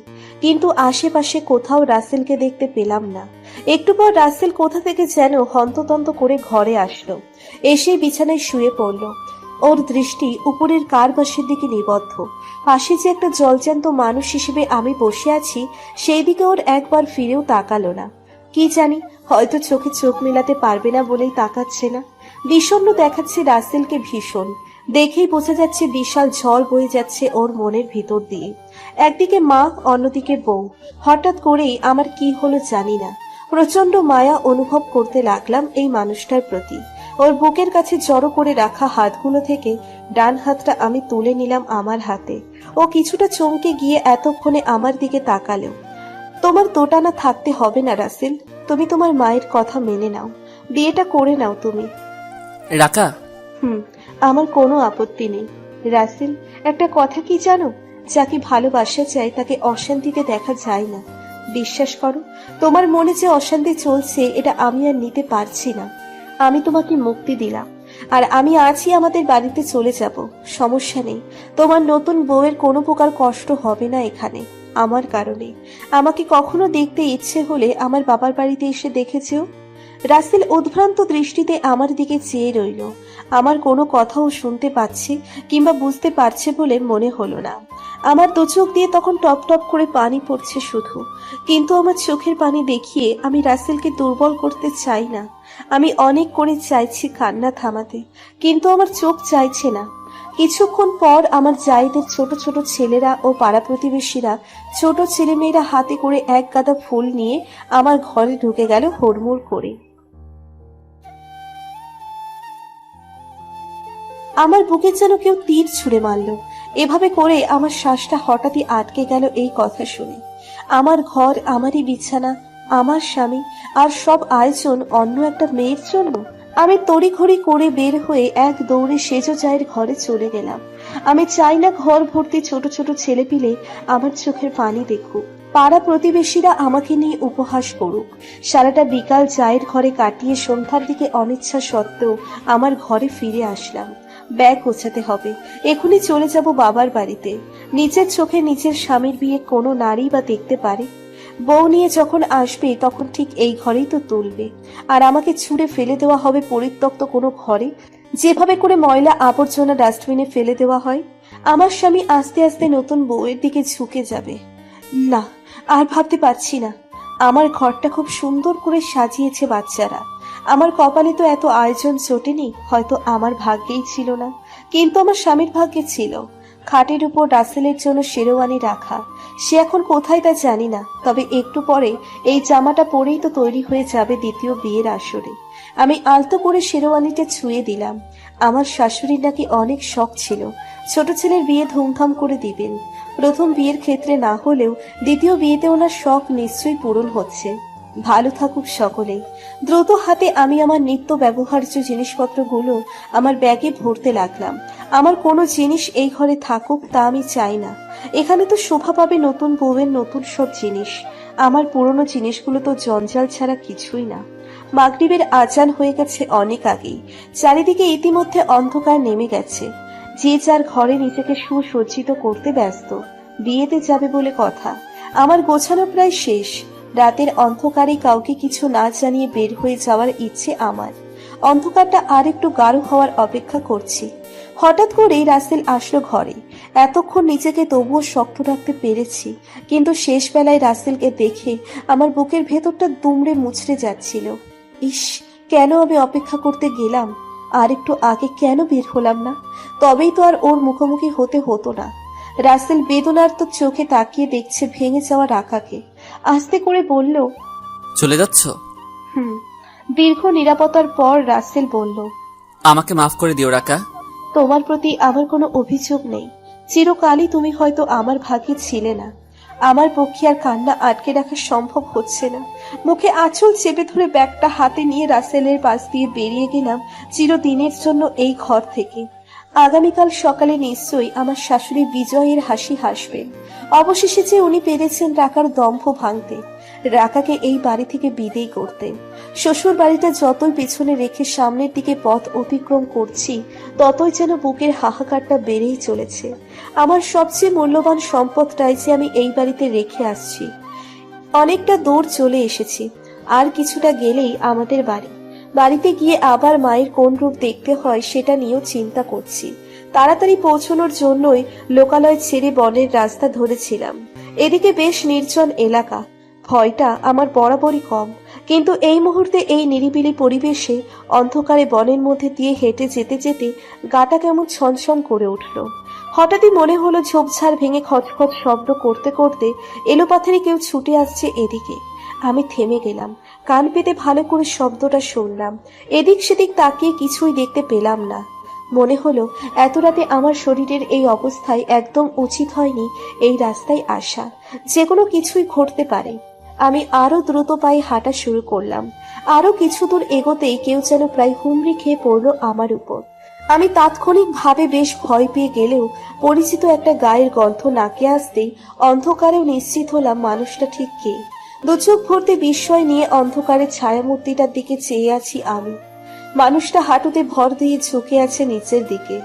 কিন্তু আশেপাশে কোথাও রাসেলকে দেখতে পেলাম না। একটু পর রাসেল কোথা থেকে যেন হন্ততন্ত করে ঘরে আসলো, এসে বিছানায় শুয়ে পড়ল। ওর দৃষ্টি উপরের কারবাসের দিকে নিবদ্ধ। পাশে যে একটা জলজ্যান্ত মানুষ হিসেবে আমি বসে আছি, সেই দিকে ওর একবার ফিরেও তাকালো না। কি জানি, হয়তো চোখে চোখ মেলাতে পারবে না বলেই তাকাচ্ছে না। বিষণ্ণ দেখাচ্ছে রাসেলকে ভীষণ। দেখেই বোঝা যাচ্ছে বিশাল ঝড় বয়ে যাচ্ছে ওর মনের ভিতর দিয়ে। একদিকে মা, অন্যদিকে বউ। হঠাৎ করেই আমার কি হলো জানি না, প্রচন্ড মায়া অনুভব করতে লাগলাম এই মানুষটার প্রতি। ওর বুকের কাছে জড়ো করে রাখা হাতগুলো থেকে ডান হাতটা আমি তুলে নিলাম আমার হাতে। ও কিছুটা চমকে গিয়ে এতক্ষণে আমার দিকে তাকালো। তোমার দোটানা থাকতে হবে না রাসেল, তুমি তোমার মায়ের কথা মেনে নাও, বিয়েটা করে নাও তুমি। রাকা, আমার কোনো আপত্তি নেই। রাসেল, একটা কথা কি জানো, যাকে ভালোবাসা চাই তাকে অশান্তিতে দেখা যায় না। বিশ্বাস করো, তোমার মনে যে অশান্তি চলছে এটা আমি আর নিতে পারছি না। আমি তোমাকে মুক্তি দিলাম, আর আমি আজই আমাদের বাড়িতে চলে যাব। সমস্যা নেই, তোমার নতুন বউয়ের কোনো প্রকার কষ্ট হবে না এখানে আমার কারণে। আমাকে কখনো দেখতে ইচ্ছে হলে আমার বাবার বাড়িতে এসে দেখেছো। রাসেল উদ্ভ্রান্ত দৃষ্টিতে আমার দিকে চেয়ে রইল। আমার কোনো কথাও শুনতে পাচ্ছে কিংবা বুঝতে পারছে বলে মনে হলো না। আমার দু চোখ দিয়ে তখন টপ টপ করে পানি পড়ছে শুধু, কিন্তু আমার চোখের পানি দেখিয়ে আমি রাসেলকে দুর্বল করতে চাই না। আমি অনেক করে চাইছি কান্না থামাতে, কিন্তু আমার চোখ চাইছে না। কিছুক্ষণ পর আমার জায়েদের ছোট ছোট ছেলেরা ও পাড়া প্রতিবেশীরা ছোট ছেলেমেয়েরা হাতে করে এক গাদা ফুল নিয়ে আমার ঘরে ঢুকে গেল হুড়মুড় করে। আমার বুকে যেন কেউ তীর ছুঁড়ে মারল। এভাবে করে আমার শ্বাসটা হঠাৎই আটকে গেল এই কথা শুনে। আমার ঘর, আমারই বিছানা, আমার স্বামী, আর সব আয়োজন অন্য একটা মেয়ের জন্য। আমি তড়িঘড়ি করে বের হয়ে এক দৌড়ে সেজ জায়ের ঘরে চলে গেলাম। আমি চাই না ঘর ভর্তি ছোট ছোট ছেলেপিলে আমার চোখের পানি দেখুক, পাড়া প্রতিবেশীরা আমাকে নিয়ে উপহাস করুক। সারাটা বিকাল জায়ের ঘরে কাটিয়ে সন্ধ্যার দিকে অনিচ্ছা সত্ত্বেও আমার ঘরে ফিরে আসলাম। ব্যাগ গোছাতে হবে, এখনই চলে যাব বাবার বাড়িতে। নিজের চোখে নিজের স্বামীর বিয়ে কোনো নারী বা দেখতে পারে? বউ নিয়ে যখন আসবে তখন ঠিক এই ঘরেই তো তুলবে, আর আমাকে ছুঁড়ে ফেলে দেওয়া হবে পরিত্যক্ত কোনো ঘরে, যেভাবে করে ময়লা আবর্জনা ডাস্টবিনে ফেলে দেওয়া হয়। আমার স্বামী আস্তে আস্তে নতুন বউয়ের দিকে ঝুঁকে যাবে। না, আর ভাবতে পারছি না। আমার ঘরটা খুব সুন্দর করে সাজিয়েছে বাচ্চারা। আমার কপালে তো এত আয়োজন জোটেনি, হয়তো আমার ভাগ্যেই ছিল না, কিন্তু আমার স্বামীর ভাগ্যে ছিল। খাটের উপর রাসেলের জন্য শেরওয়ানি রাখা, সে এখন কোথায় তা জানি না, তবে একটু পরে এই জামাটা পরেই তো তৈরি হয়ে যাবে দ্বিতীয় বিয়ের আসরে। আমি আলতো করে শেরওয়ানিটা ছুঁয়ে দিলাম। আমার শাশুড়ির নাকি অনেক শখ ছিল ছোট ছেলের বিয়ে ধুমধাম করে দিবেন। প্রথম বিয়ের ক্ষেত্রে না হলেও দ্বিতীয় বিয়েতে ওনার শখ নিশ্চয়ই পূরণ হচ্ছে। ভালো থাকুক সকলেই। দ্রুত হাতে আমি আমার নিত্য ব্যবহার্য জিনিসপত্রগুলো আমার ব্যাগে ভরতে লাগলাম। আমার কোনো জিনিস এই ঘরে থাকুক তা আমি চাই না। এখানে তো শোভা পাবে নতুন বউয়ের নতুন সব জিনিস। আমার পুরনো জিনিসগুলো তো জঞ্জাল ছাড়া কিছুই না। মাগরিবের আজান হয়ে গেছে অনেক আগেই। চারিদিকে ইতিমধ্যে অন্ধকার নেমে গেছে। যে যার ঘরে নিজেকে সুসজ্জিত করতে ব্যস্ত। বিয়েতে যাবে বলে কথা। আমার গোছানো প্রায় শেষ। রাতের অন্ধকারে কাউকে কিছু না জানিয়ে বের হয়ে যাওয়ার ইচ্ছে আমার। অন্ধকারটা আর একটু গাঢ় হওয়ার অপেক্ষা করছি। হঠাৎ করেই রাসেল আসলো ঘরে। এতক্ষণ নিজেকে তবুও শক্ত রাখতে পেরেছি, কিন্তু শেষ বেলায় রাসেলকে দেখে আমার বুকের ভেতরটা দুমড়ে মুচড়ে যাচ্ছিল। ইস, কেন আমি অপেক্ষা করতে গেলাম? আর একটু আগে কেন বের হলাম না? তবেই তো আর ওর মুখোমুখি হতে হতো না। রাসেল বেদনার তো চোখে তাকিয়ে দেখছে ভেঙে যাওয়া রাখাকে। আস্তে করে বলল, চলে যাচ্ছ? দীর্ঘ নিরাপত্তার পর রাসেল বলল, আমাকে মাফ করে দিও রাকা। তোমার প্রতি আমার কোনো অভিযোগ নেই। চিরকালই তুমি হয়তো আমার ভাগ্যে ছিলে না। আমার পক্ষে আর কান্না আটকে রাখা সম্ভব হচ্ছে না। মুখে আঁচল চেপে ধরে ব্যাগটা হাতে নিয়ে রাসেলের পাশ দিয়ে বেরিয়ে গেলাম চিরদিনের জন্য এই ঘর থেকে। আগামীকাল সকালে নিশ্চয়ই আমার শাশুড়ি বিজয়ের হাসি হাসবেন। অবশেষে যে উনি পেরেছেন রাকার দম্ভ ভাঙতে, রাকাকে এই বাড়ি থেকে বিদেয় করতে। শ্বশুর বাড়িটা যতই পেছনে রেখে সামনের দিকে পথ অতিক্রম করছি, ততই যেন বুকের হাহাকারটা বেড়েই চলেছে। আমার সবচেয়ে মূল্যবান সম্পদটাই যে আমি এই বাড়িতে রেখে আসছি। অনেকটা দূর চলে এসেছি, আর কিছুটা গেলেই আমাদের বাড়ি। বাড়িতে গিয়ে আবার মায়ের কোন রূপ দেখতে হয় সেটা নিয়েও চিন্তা করছি। তাড়াতাড়ি পৌঁছানোর জন্যই লোকালয় ছেড়ে বনের রাস্তা ধরেছিলাম। এদিকে বেশ নির্জন এলাকা, ভয়টা আমার বরাবরই কম, কিন্তু এই মুহূর্তে এই নিরিবিলি পরিবেশে অন্ধকারে বনের মধ্যে দিয়ে হেঁটে যেতে যেতে গাটা কেমন ছনছন করে উঠল। হঠাৎই মনে হলো ঝোপঝাড় ভেঙে খচখচ শব্দ করতে করতে এলোপাথারি কেউ ছুটে আসছে এদিকে। আমি থেমে গেলাম, কান পেতে ভালো করে শব্দটা শুনলাম। এদিক সেদিক তাকিয়ে কিছুই দেখতে পেলাম না। মনে হলো এত রাতে আমার শরীরের এই অবস্থায় একদম উচিত হয়নি এই রাস্তায় আসা। যে কোনো কিছুই ঘটতে পারে। আমি আরো দ্রুত পায়ে হাঁটা শুরু করলাম। আরো কিছু দূর এগোতেই কেউ যেন প্রায় হুমড়ি খেয়ে পড়লো আমার উপর। আমি তাৎক্ষণিকভাবে বেশ ভয় পেয়ে গেলেও পরিচিত একটা গায়ের গন্ধ নাকে আসতেই অন্ধকারেও নিশ্চিত হলাম মানুষটা ঠিক কে। দু চোখ ভর্তি বিস্ময় নিয়ে অন্ধকারের ছায়ামূর্তিটার দিকে চেয়ে আছি আমি। মানুষটা হাঁটুতে ভর দিয়ে ঝুঁকে আছে নিচের দিকে।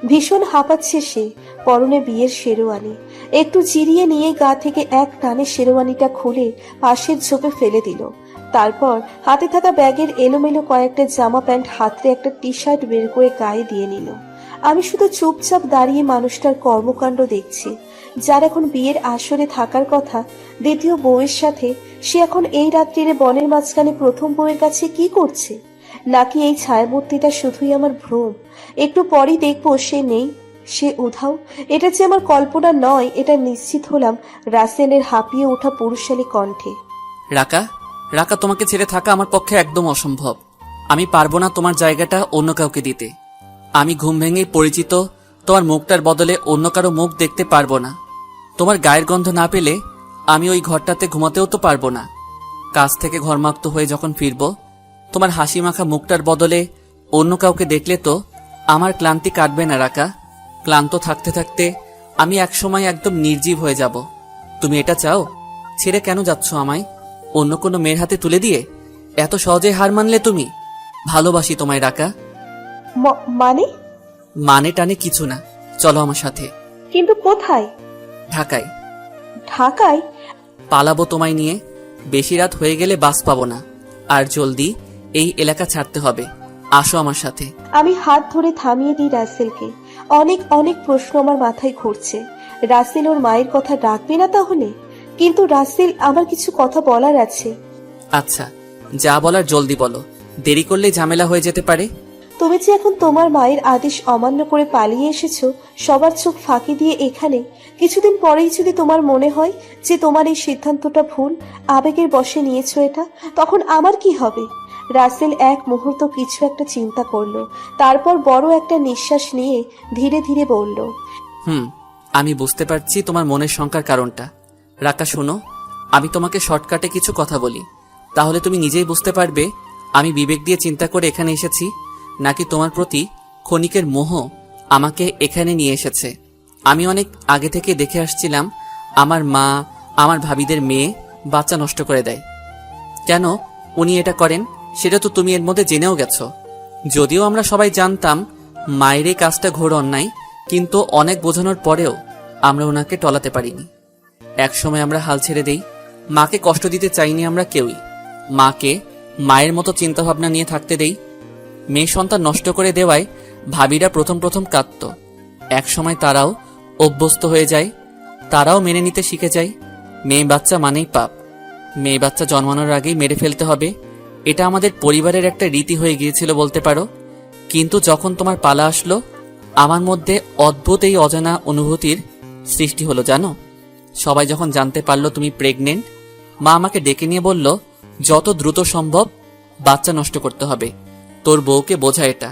ভীষণ হাঁপাচ্ছে সে, পরনে বিয়ের শেরওয়ানি। একটু চিরিয়ে নিয়ে গা থেকে এক টানে শেরওয়ানিটা খুলে পাশের ঝোপে ফেলে দিল। তারপর হাতে থাকা ব্যাগের এলোমেলো কয়েকটা জামা প্যান্ট হাতড়ে একটা টি শার্ট বের করে গায়ে দিয়ে নিল। আমি শুধু চুপচাপ দাঁড়িয়ে মানুষটার কর্মকাণ্ড দেখছি। যার এখন বিয়ের আসরে থাকার কথা দ্বিতীয় বউয়ের সাথে, সে এখন এই রাত্রিরে বনের মাঝখানে প্রথম বউয়ের কাছে কি করছে? নাকি এই ছায়ামূর্তিটা শুধুই আমার ভ্রম? একটু পরেই দেখবো সে নেই, সে উধাও। এটা যে আমার কল্পনা নয়, এটা নিশ্চিত হলাম রাসেলের হাঁপিয়ে ওঠা পুরুষালী কণ্ঠে। রাকা, রাকা, তোমাকে ছেড়ে থাকা আমার পক্ষে একদম অসম্ভব। আমি পারবো না তোমার জায়গাটা অন্য কাউকে দিতে। আমি ঘুম ভেঙেই পরিচিত তোমার মুখটার বদলে অন্য কারো মুখ দেখতে পারবো না। তোমার গায়ের গন্ধ না পেলে আমি ওই ঘরটাতে ঘুমাতেও তো পারবো না। কাজ থেকে ঘরমাক্ত হয়ে যখন ফিরবো, তোমার হাসি মাখা মুখটার বদলে অন্য কাউকে দেখলে তো আমার ক্লান্তি কাটবে না রাকা। ক্লান্ত থাকতে থাকতে আমি একসময় একদম নির্জীব হয়ে যাব। তুমি এটা চাও? ছেড়ে কেন যাচ্ছ আমায় অন্য কোনো মেয়ের হাতে তুলে দিয়ে? এত সহজে হার মানলে তুমি? ভালোবাসি তোমায় রাকা। মানে? মানে টানে কিছু না, চলো আমার সাথে। কিন্তু কোথায়? ঢাকায়। ঢাকায়? পালাবো তোমায় নিয়ে। বেশি রাত হয়ে গেলে বাস পাবো না, আর জলদি এই এলাকা ছাড়তে হবে। আসো আমার সাথে। আমি হাত ধরে থামিয়ে দিই রাসেলকে। অনেক অনেক প্রশ্ন আমার মাথায় ঘুরছে। রাসেল ওর মায়ের কথা ডাকবে না তাহলে? কিন্তু রাসেল, আমার কিছু কথা বলার আছে। আচ্ছা, যা বলার জলদি বলো, দেরি করলে ঝামেলা হয়ে যেতে পারে। তুমি যে এখন তোমার মায়ের আদেশ অমান্য করে পালিয়ে এসেছো, সবার চোখ ফাঁকি দিয়ে এখানে, কিছুদিন পরেই যদি তোমার মনে হয় যে তোমার এই সিদ্ধান্তটা ভুল, আবেগের বশে নিয়েছো এটা, তখন আমার কি হবে? রাসেল এক মুহূর্ত কিছু একটা চিন্তা করলো, তারপর বড় একটা নিঃশ্বাস নিয়ে ধীরে ধীরে বলল, আমি বুঝতে পারছি তোমার মনের শঙ্কার কারণটা। রাকা শোনো, আমি তোমাকে শর্টকাটে কিছু কথা বলি, তাহলে তুমি নিজেই বুঝতে পারবে আমি বিবেক দিয়ে চিন্তা করে এখানে এসেছি, নাকি তোমার প্রতি ক্ষণিকের মোহ আমাকে এখানে নিয়ে এসেছে। আমি অনেক আগে থেকে দেখে আসছিলাম আমার মা আমার ভাবিদের মেয়ে বাচ্চা নষ্ট করে দেয়। কেন উনি এটা করেন সেটা তো তুমি এর মধ্যে জেনেও গেছো। যদিও আমরা সবাই জানতাম মায়ের এই কাজটা ঘোর অন্যায়, কিন্তু অনেক বোঝানোর পরেও আমরা ওনাকে টলাতে পারিনি। একসময় আমরা হাল ছেড়ে দেই। মাকে কষ্ট দিতে চাইনি আমরা কেউই। মাকে মায়ের মতো চিন্তাভাবনা নিয়ে থাকতে দেই। মেয়ে সন্তান নষ্ট করে দেওয়ায় ভাবিরা প্রথম প্রথম কাঁদত। একসময় তারাও অভ্যস্ত হয়ে যায়, তারাও মেনে নিতে শিখে যায়। মেয়ে বাচ্চা মানেই পাপ, মেয়ে বাচ্চা জন্মানোর আগেই মেরে ফেলতে হবে, এটা আমাদের পরিবারের একটা রীতি হয়ে গিয়েছিল বলতে পারো। কিন্তু যখন তোমার পালা আসলো, আমার মধ্যে অদ্ভুত এই অজানা অনুভূতির সৃষ্টি হলো জানো। সবাই যখন জানতে পারলো তুমি প্রেগনেন্ট, মা আমাকে ডেকে নিয়ে বলল, যত দ্রুত সম্ভব বাচ্চা নষ্ট করতে হবে, তোর বউকে বোঝা এটা।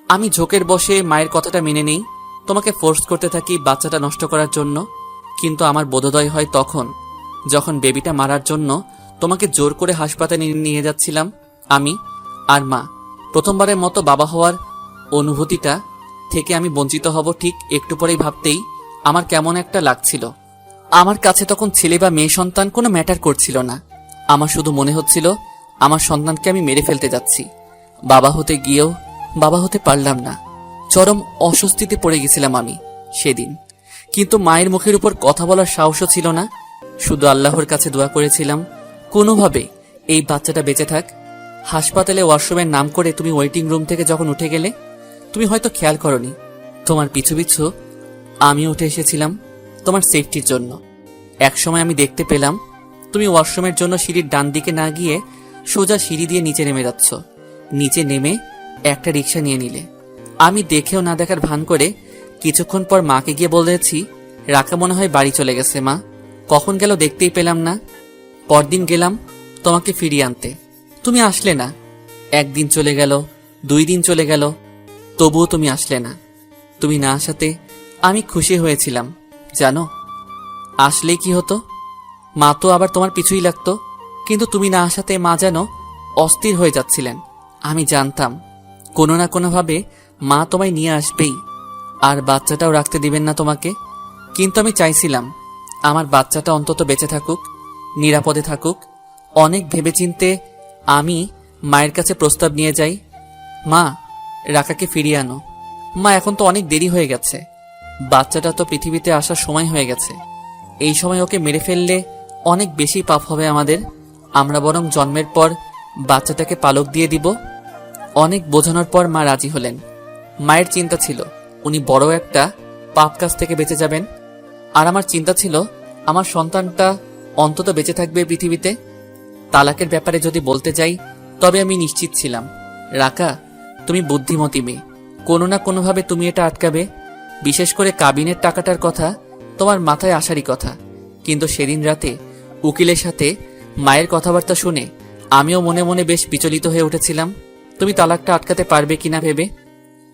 আমি ঝোঁকের বসে মায়ের কথাটা মেনে নেই, তোমাকে ফোর্স করতে থাকি বাচ্চাটা নষ্ট করার জন্য। কিন্তু আমার বোধোদয় হয় তখন, যখন বেবিটা মারার জন্য তোমাকে জোর করে হাসপাতালে নিয়ে যাচ্ছিলাম আমি আর মা। প্রথমবারের মতো বাবা হওয়ার অনুভূতিটা থেকে আমি বঞ্চিত হব ঠিক একটু পরেই ভাবতেই আমার কেমন একটা লাগছিল। আমার কাছে তখন ছেলে বা মেয়ে সন্তান কোনো ম্যাটার করছিল না। আমার শুধু মনে হচ্ছিল আমার সন্তানকে আমি মেরে ফেলতে যাচ্ছি। বাবা হতে গিয়েও বাবা হতে পারলাম না। চরম অস্বস্তিতে পড়ে গেছিলাম আমি সেদিন। কিন্তু মায়ের মুখের উপর কথা বলার সাহসও ছিল না। শুধু আল্লাহর কাছে দোয়া করেছিলাম কোনোভাবে এই বাচ্চাটা বেঁচে থাক। হাসপাতালে ওয়াশরুমের নাম করে তুমি ওয়েটিং রুম থেকে যখন উঠে গেলে, তুমি হয়তো খেয়াল করনি তোমার পিছু পিছু আমি উঠে এসেছিলাম তোমার সেফটির জন্য। একসময় আমি দেখতে পেলাম তুমি ওয়াশরুমের জন্য সিঁড়ির ডান দিকে না গিয়ে সোজা সিঁড়ি দিয়ে নিচে নেমে যাচ্ছ। নিচে নেমে একটা রিক্সা নিয়ে নিলে। আমি দেখেও না দেখার ভান করে কিছুক্ষণ পর মাকে গিয়ে বলেছি, রাকা মনে হয় বাড়ি চলে গেছে, মা কখন গেল দেখতেই পেলাম না। পরদিন গেলাম তোমাকে ফিরিয়ে আনতে, তুমি আসলে না। একদিন চলে গেল, 2 দিন চলে গেল, তবুও তুমি আসলে না। তুমি না আসাতে আমি খুশি হয়েছিলাম জানো। আসলে কি হতো, মা তো আবার তোমার পিছুই লাগতো। কিন্তু তুমি না আসাতে মা যেন অস্থির হয়ে যাচ্ছিলেন। আমি জানতাম কোনো না কোনোভাবে মা তোমায় নিয়ে আসবেই, আর বাচ্চাটাও রাখতে দিবেন না তোমাকে। কিন্তু আমি চাইছিলাম আমার বাচ্চাটা অন্তত বেঁচে থাকুক, নিরাপদে থাকুক। অনেক ভেবেচিন্তে আমি মায়ের কাছে প্রস্তাব নিয়ে যাই, মা রাকাকে ফিরিয়ে আনো। মা এখন তো অনেক দেরি হয়ে গেছে, বাচ্চাটা তো পৃথিবীতে আসার সময় হয়ে গেছে। এই সময় ওকে মেরে ফেললে অনেক বেশি পাপ হবে আমাদের। আমরা বরং জন্মের পর বাচ্চাটাকে পালক দিয়ে দিব। অনেক বোঝানোর পর মা রাজি হলেন। মায়ের চিন্তা ছিল উনি বড় একটা পাপ কাজ থেকে বেঁচে যাবেন। আর আমার চিন্তা ছিল আমার সন্তানটা অন্তত বেঁচে থাকবে পৃথিবীতে। তালাকের ব্যাপারে যদি বলতে যাই, তবে আমি নিশ্চিত ছিলাম রাকা তুমি বুদ্ধিমতী মেয়ে, কোনো না কোনোভাবে তুমি এটা আটকাবে। বিশেষ করে কাবিনের টাকাটার কথা তোমার মাথায় আসারই কথা। কিন্তু সেদিন রাতে উকিলের সাথে মায়ের কথাবার্তা শুনে আমিও মনে মনে বেশ বিচলিত হয়ে উঠেছিলাম তুমি তালাকটা আটকাতে পারবে কিনা ভেবে।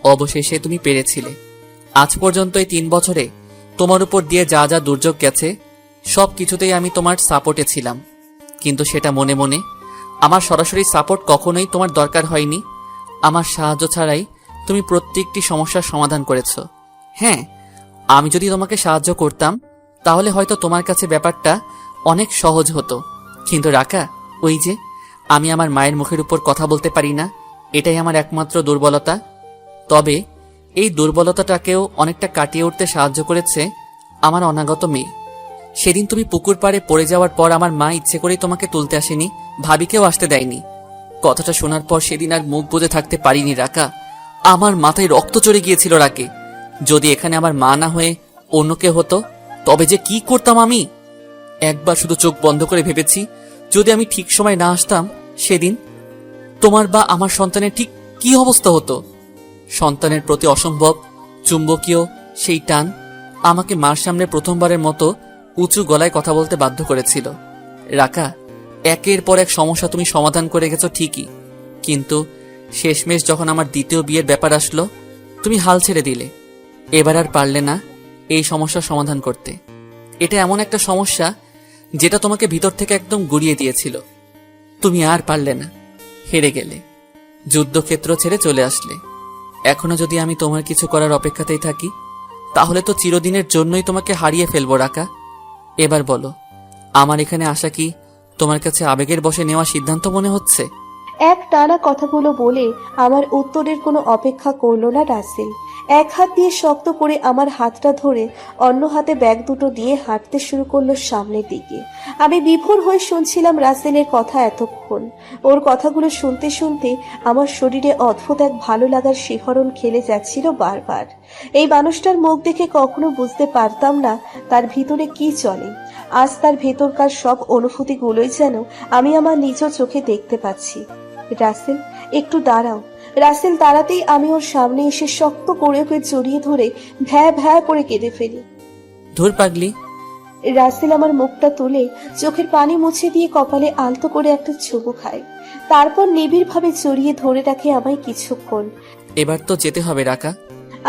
অবশেষে তুমি পেরেছিলে। আজ পর্যন্ত এই 3 বছরে তোমার উপর দিয়ে যা যা দুর্যোগ গেছে সব কিছুতেই আমি তোমার সাপোর্টে ছিলাম। কিন্তু সেটা মনে মনে, আমার সরাসরি সাপোর্ট কখনোই তোমার দরকার হয়নি। আমার সাহায্য ছাড়াই তুমি প্রত্যেকটি সমস্যার সমাধান করেছো। হ্যাঁ, আমি যদি তোমাকে সাহায্য করতাম তাহলে হয়তো তোমার কাছে ব্যাপারটা অনেক সহজ হতো। কিন্তু রাকা, ওই যে আমি আমার মায়ের মুখের উপর কথা বলতে পারি না, এটাই আমার একমাত্র দুর্বলতা। তবে এই দুর্বলতাটাকেও অনেকটা কাটিয়ে উঠতে সাহায্য করেছে আমার অনাগত মেয়ে। সেদিন তুমি পুকুর পাড়ে পড়ে যাওয়ার পর আমার মা ইচ্ছে করেই তোমাকে তুলতে আসেনি, ভাবিকেও আসতে দেয়নি। কথাটা শোনার পর সেদিন আর মুখ বুজে থাকতে পারিনি রাকা। আমার মাথায় রক্ত চড়ে গিয়েছিল রাকে। যদি এখানে আমার মা না হয়ে অন্য কেউ হতো, তবে যে কি করতাম আমি। একবার শুধু চোখ বন্ধ করে ভেবেছি, যদি আমি ঠিক সময় না আসতাম সেদিন, তোমার বা আমার সন্তানের ঠিক কি অবস্থা হতো। সন্তানের প্রতি অসম্ভব চুম্বকীয় সেই টান আমাকে মার সামনে প্রথমবারের মতো উঁচু গলায় কথা বলতে বাধ্য করেছিল। রাকা, একের পর এক সমস্যা তুমি সমাধান করে গেছো ঠিকই, কিন্তু শেষমেশ যখন আমার দ্বিতীয় বিয়ের ব্যাপার আসলো, তুমি হাল ছেড়ে দিলে। এবার আর পারলে না এই সমস্যার সমাধান করতে। এটা এমন একটা সমস্যা যেটা তোমাকে ভিতর থেকে একদম গুড়িয়ে দিয়েছিল। তুমি আর পারলে না, হেরে গেলে, যুদ্ধক্ষেত্র ছেড়ে চলে আসলে। এখনো যদি আমি তোমার কিছু করার অপেক্ষাতেই থাকি, তাহলে তো চিরদিনের জন্যই তোমাকে হারিয়ে ফেলবো রাকা। এবার বলো, আমার এখানে আসা কি তোমার কাছে আবেগের বশে নেওয়া সিদ্ধান্ত মনে হচ্ছে? এক টানা কথাগুলো বলে আমার উত্তরের কোনো অপেক্ষা করলো না রাসেল। এক হাত দিয়ে শক্ত করে আমার হাতটা ধরে অন্য হাতে ব্যাগ দুটো দিয়ে হাঁটতে শুরু করলো সামনের দিকে। আমি বিভোর হয়ে শুনছিলাম রাসেলের কথা এতক্ষণ। ওর কথাগুলো শুনতে শুনতে আমার শরীরে অদ্ভুত এক ভালো লাগার শিহরণ খেলে যাচ্ছিল বারবার। এই মানুষটার মুখ দেখে কখনো বুঝতে পারতাম না তার ভিতরে কি চলে। আজ তার ভেতরকার সব অনুভূতিগুলোই যেন আমি আমার নিজ চোখে দেখতে পাচ্ছি। রাসেল, একটু দাঁড়াও। রাসেল দাঁড়াতেই আমি ওর সামনে এসে শক্ত করে ওকে জড়িয়ে ধরে ভ্যা ভ্যা করে কেঁদে ফেলি। ধুর পাগলি। রাসেল আমার মুখটা তুলে চোখের পানি মুছে দিয়ে কপালে আলতো করে একটা চুমু খায়। তারপর নিবিড়ভাবে জড়িয়ে ধরে রাখে আমায় কিছুক্ষণ। এবার তো যেতে হবে রাকা।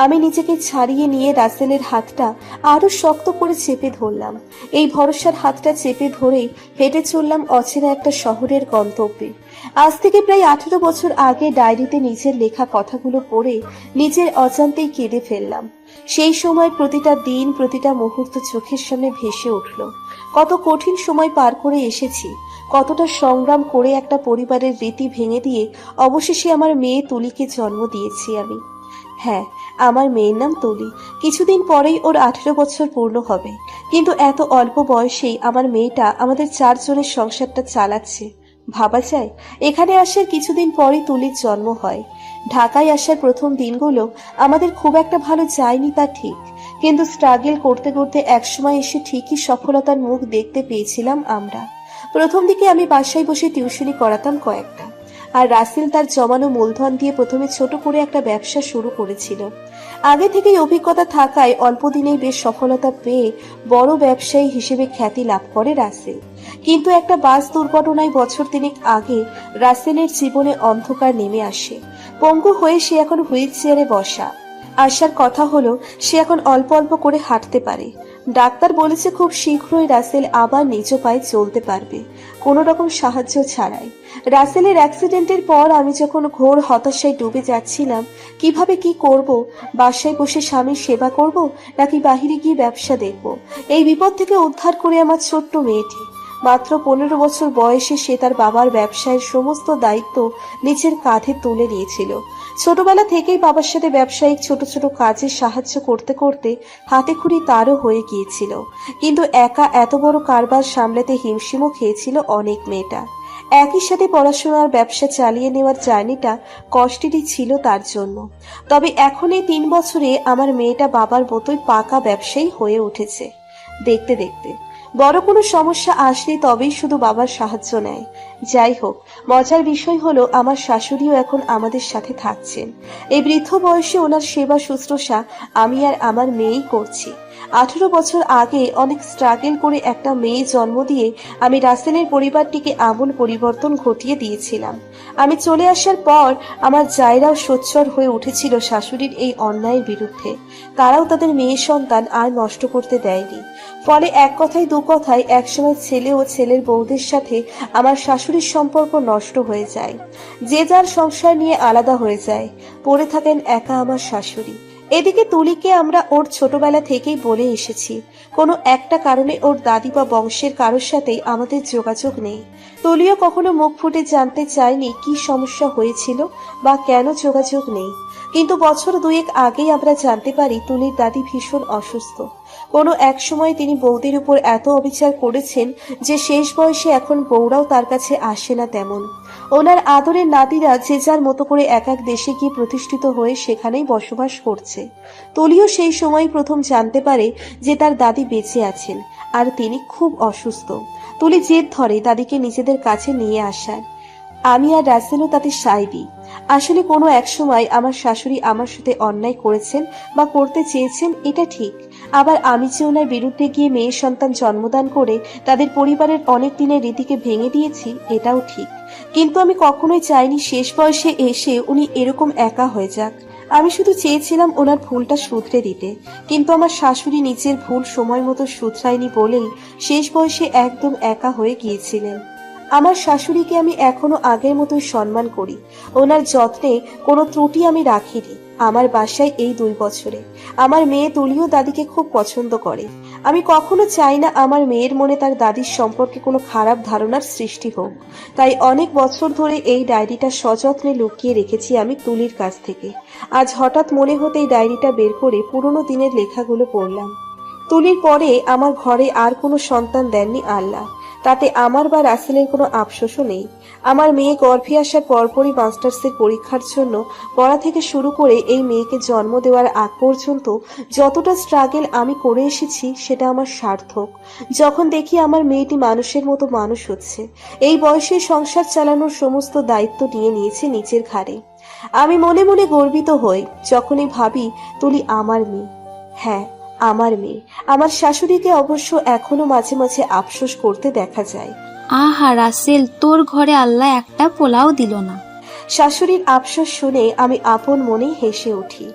আমি নিজেকে ছাড়িয়ে নিয়ে রাসেলের হাতটা আরো শক্ত করে চেপে ধরলাম। এই ভরসার হাতটা চেপে ধরেই হেঁটে চললাম অচেনা একটা শহরের গন্তব্যে। আজ থেকে প্রায় 18 বছর আগে ডায়েরিতে নিজের লেখা কথাগুলো পড়ে নিজের অজান্তেই কেঁদে ফেললাম। সেই সময় প্রতিটা দিন, প্রতিটা মুহূর্ত চোখের সামনে ভেসে উঠল। কত কঠিন সময় পার করে এসেছি, কতটা সংগ্রাম করে একটা পরিবারের রীতি ভেঙে দিয়ে অবশেষে আমার মেয়ে তুলিকে জন্ম দিয়েছি আমি। হ্যাঁ, আমার মেয়ের নাম তুলি। কিছুদিন পরেই ওর 18 বছর পূর্ণ হবে। কিন্তু এত অল্প বয়সেই আমার মেয়েটা আমাদের 4 জনের সংসারটা চালাচ্ছে। ভাবা যায়, এখানে আসার কিছুদিন পরেই তুলির জন্ম হয়। ঢাকায় আসার প্রথম দিনগুলো আমাদের খুব একটা ভালো যায়নি তা ঠিক, কিন্তু স্ট্রাগল করতে করতে একসময় এসে ঠিকই সফলতার মুখ দেখতে পেয়েছিলাম আমরা। প্রথম দিকে আমি বাসায় বসে টিউশনি করাতাম কয়েকটা, আর রাসেল তার জমানো মূলধন দিয়ে প্রথমে ছোট করে একটা ব্যবসা শুরু করেছিল। আগে থেকেই অভিজ্ঞতা থাকায় অল্প দিনেই বেশ সফলতা পেয়ে বড় ব্যবসায়ী হিসেবে খ্যাতি লাভ করে রাসেল। কিন্তু একটা বাস দুর্ঘটনায় বছর 3 আগে রাসেলের জীবনে অন্ধকার নেমে আসে। পঙ্গু হয়ে সে এখন হুইল চেয়ারে বসা। আসার কথা হলো সে এখন অল্প অল্প করে হাঁটতে পারে। ডাক্তার বলেছে খুব শীঘ্রই রাসেল আবার নিজ পায়ে চলতে পারবে, কোনো রকম সাহায্য ছাড়াই। রাসেলের অ্যাক্সিডেন্টের পর আমি যখন ঘোর হতাশায় ডুবে যাচ্ছিলাম, কিভাবে কি করব, বাসায় বসে স্বামীর সেবা করব নাকি বাহিরে গিয়ে ব্যবসা দেখব, এই বিপদ থেকে উদ্ধার করে আমার ছোট্ট মেয়েটি। মাত্র 15 বছর বয়সে সে তার বাবার ব্যবসায়ের সমস্ত দায়িত্ব নিজের কাঁধে তুলে নিয়েছিল। ছোটবেলা থেকেই বাবার সাথে ব্যবসায়িক ছোট ছোট কাজে সাহায্য করতে করতে হাতেখড়ি তারও হয়ে গিয়েছিল। কিন্তু একা এত বড় কারবার সামলাতে হিমশিমও খেয়েছিল অনেক মেয়েটা। একই সাথে পড়াশোনার ব্যবসা চালিয়ে নেওয়ার জার্নিটা কষ্টেরই ছিল তার জন্য। তবে এখন এই 3 বছরে আমার মেয়েটা বাবার মতোই পাকা ব্যবসায়ী হয়ে উঠেছে। দেখতে দেখতে বড় কোনো সমস্যা আসলে তবেই শুধু বাবার সাহায্য নেয়। যাই হোক, মজার বিষয় হলো আমার শাশুড়িও এখন আমাদের সাথে থাকছেন। এই বৃদ্ধ বয়সে ওনার সেবা শুশ্রূষা আমি আর আমার মেয়েই করছি। 18 বছর আগে অনেক স্ট্রাগল করে একটা মেয়ে জন্ম দিয়ে আমি রাসেলের পরিবারটিকে আমূল পরিবর্তন ঘটিয়ে দিয়েছিলাম। আমি চলে আসার পর আমার জায়রাও সোচ্চার হয়ে উঠেছিল শাশুড়ির এই অন্যায়ের বিরুদ্ধে। তারাও তাদের মেয়ে সন্তান আর নষ্ট করতে দেয়নি। ফলে এক কথায় দু কথায় একসময় ছেলে ও ছেলের বউদের সাথে আমার শাশুড়ির সম্পর্ক নষ্ট হয়ে যায়। যে যার সংসার নিয়ে আলাদা হয়ে যায়, পড়ে থাকেন একা আমার শাশুড়ি। এদিকে তুলিকে আমরা ওর ছোটবেলা থেকেই বলে এসেছি, কোনো একটা কারণে ওর দাদি বা বংশের কারোর সাথেই আমাদের যোগাযোগ নেই। তুলিও কখনো মুখ ফুটে জানতে চায়নি কি সমস্যা হয়েছিল বা কেন যোগাযোগ নেই। কিন্তু বছর 2 আগেই আমরা জানতে পারি তুলির দাদি ভীষণ অসুস্থ। কোনো এক সময় তিনি বৌদির উপর এত অবিচার করেছেন যে শেষ বয়সে এখন বউরাও তার কাছে আসে না তেমন। ওনার আদরের নাতিরা যে যার মতো করে এক এক দেশে গিয়ে প্রতিষ্ঠিত হয়ে সেখানেই বসবাস করছে। তুলিও সেই সময় প্রথম জানতে পারে যে তার দাদি বেঁচে আছেন আর তিনি খুব অসুস্থ। তুলি জেদ ধরে দাদিকে নিজেদের কাছে নিয়ে আসার। আমি আর রাসেলও তাতে সায় দিই। আসলে কোনো এক সময় আমার শাশুড়ি আমার সাথে অন্যায় করেছেন বা করতে চেয়েছেন, এটা ঠিক। আবার আমি যে ওনার বিরুদ্ধে গিয়ে মেয়ে সন্তান জন্মদান করে তাদের পরিবারের অনেক দিনের রীতিকে ভেঙে দিয়েছি, এটাও ঠিক। কিন্তু আমি কখনোই চাইনি শেষ বয়সে এসে উনি এরকম একা হয়ে যাক। আমি শুধু চেয়েছিলাম ওনার ভুলটা শুধরে দিতে। কিন্তু আমার শাশুড়ি নিজের ভুল সময় মতো শুধরায়নি বলেই শেষ বয়সে একদম একা হয়ে গিয়েছিলেন। আমার শাশুড়িকে আমি এখনো আগের মতোই সম্মান করি। ওনার যত্নে কোনো ত্রুটি আমি রাখিনি। আমার বাসায় এই 2 বছরে আমার মেয়ে তুলিও দাদিকে খুব পছন্দ করে। আমি কখনো চাই না আমার মেয়ের মনে তার দাদির সম্পর্কে কোনো খারাপ ধারণার সৃষ্টি হোক। তাই অনেক বছর ধরে এই ডায়েরিটা সযত্নে লুকিয়ে রেখেছি আমি তুলির কাছ থেকে। আজ হঠাৎ মনে হতে এই ডায়েরিটা বের করে পুরোনো দিনের লেখাগুলো পড়লাম। তুলির পরে আমার ঘরে আর কোনো সন্তান দেননি আল্লাহ। তাতে আমার বা রাসেলের কোনো আফসোসও নেই। আমার মেয়ে গর্ভে আসার পরপরই মাস্টার্সের পরীক্ষার জন্য পড়া থেকে শুরু করে এই মেয়েকে জন্ম দেওয়ার আগ পর্যন্ত যতটা স্ট্রাগল আমি করে এসেছি সেটা আমার সার্থক। যখন দেখি আমার মেয়েটি মানুষের মতো মানুষ হচ্ছে, এই বয়সে সংসার চালানোর সমস্ত দায়িত্ব নিয়ে নিয়েছে নিজের ঘাড়ে, আমি মনে মনে গর্বিত হই। যখনই ভাবি তুলি আমার মেয়ে, হ্যাঁ আমার মেয়ে। আমার শাশুড়িকে অবশ্য এখনো মাঝে মাঝে আফসোস করতে দেখা যায়। আহা রাসেল, তোর ঘরে আল্লাহ একটা পোলাও দিল না। শাশুড়ির আফসোস শুনে আমি আপন মনেই হেসে উঠি।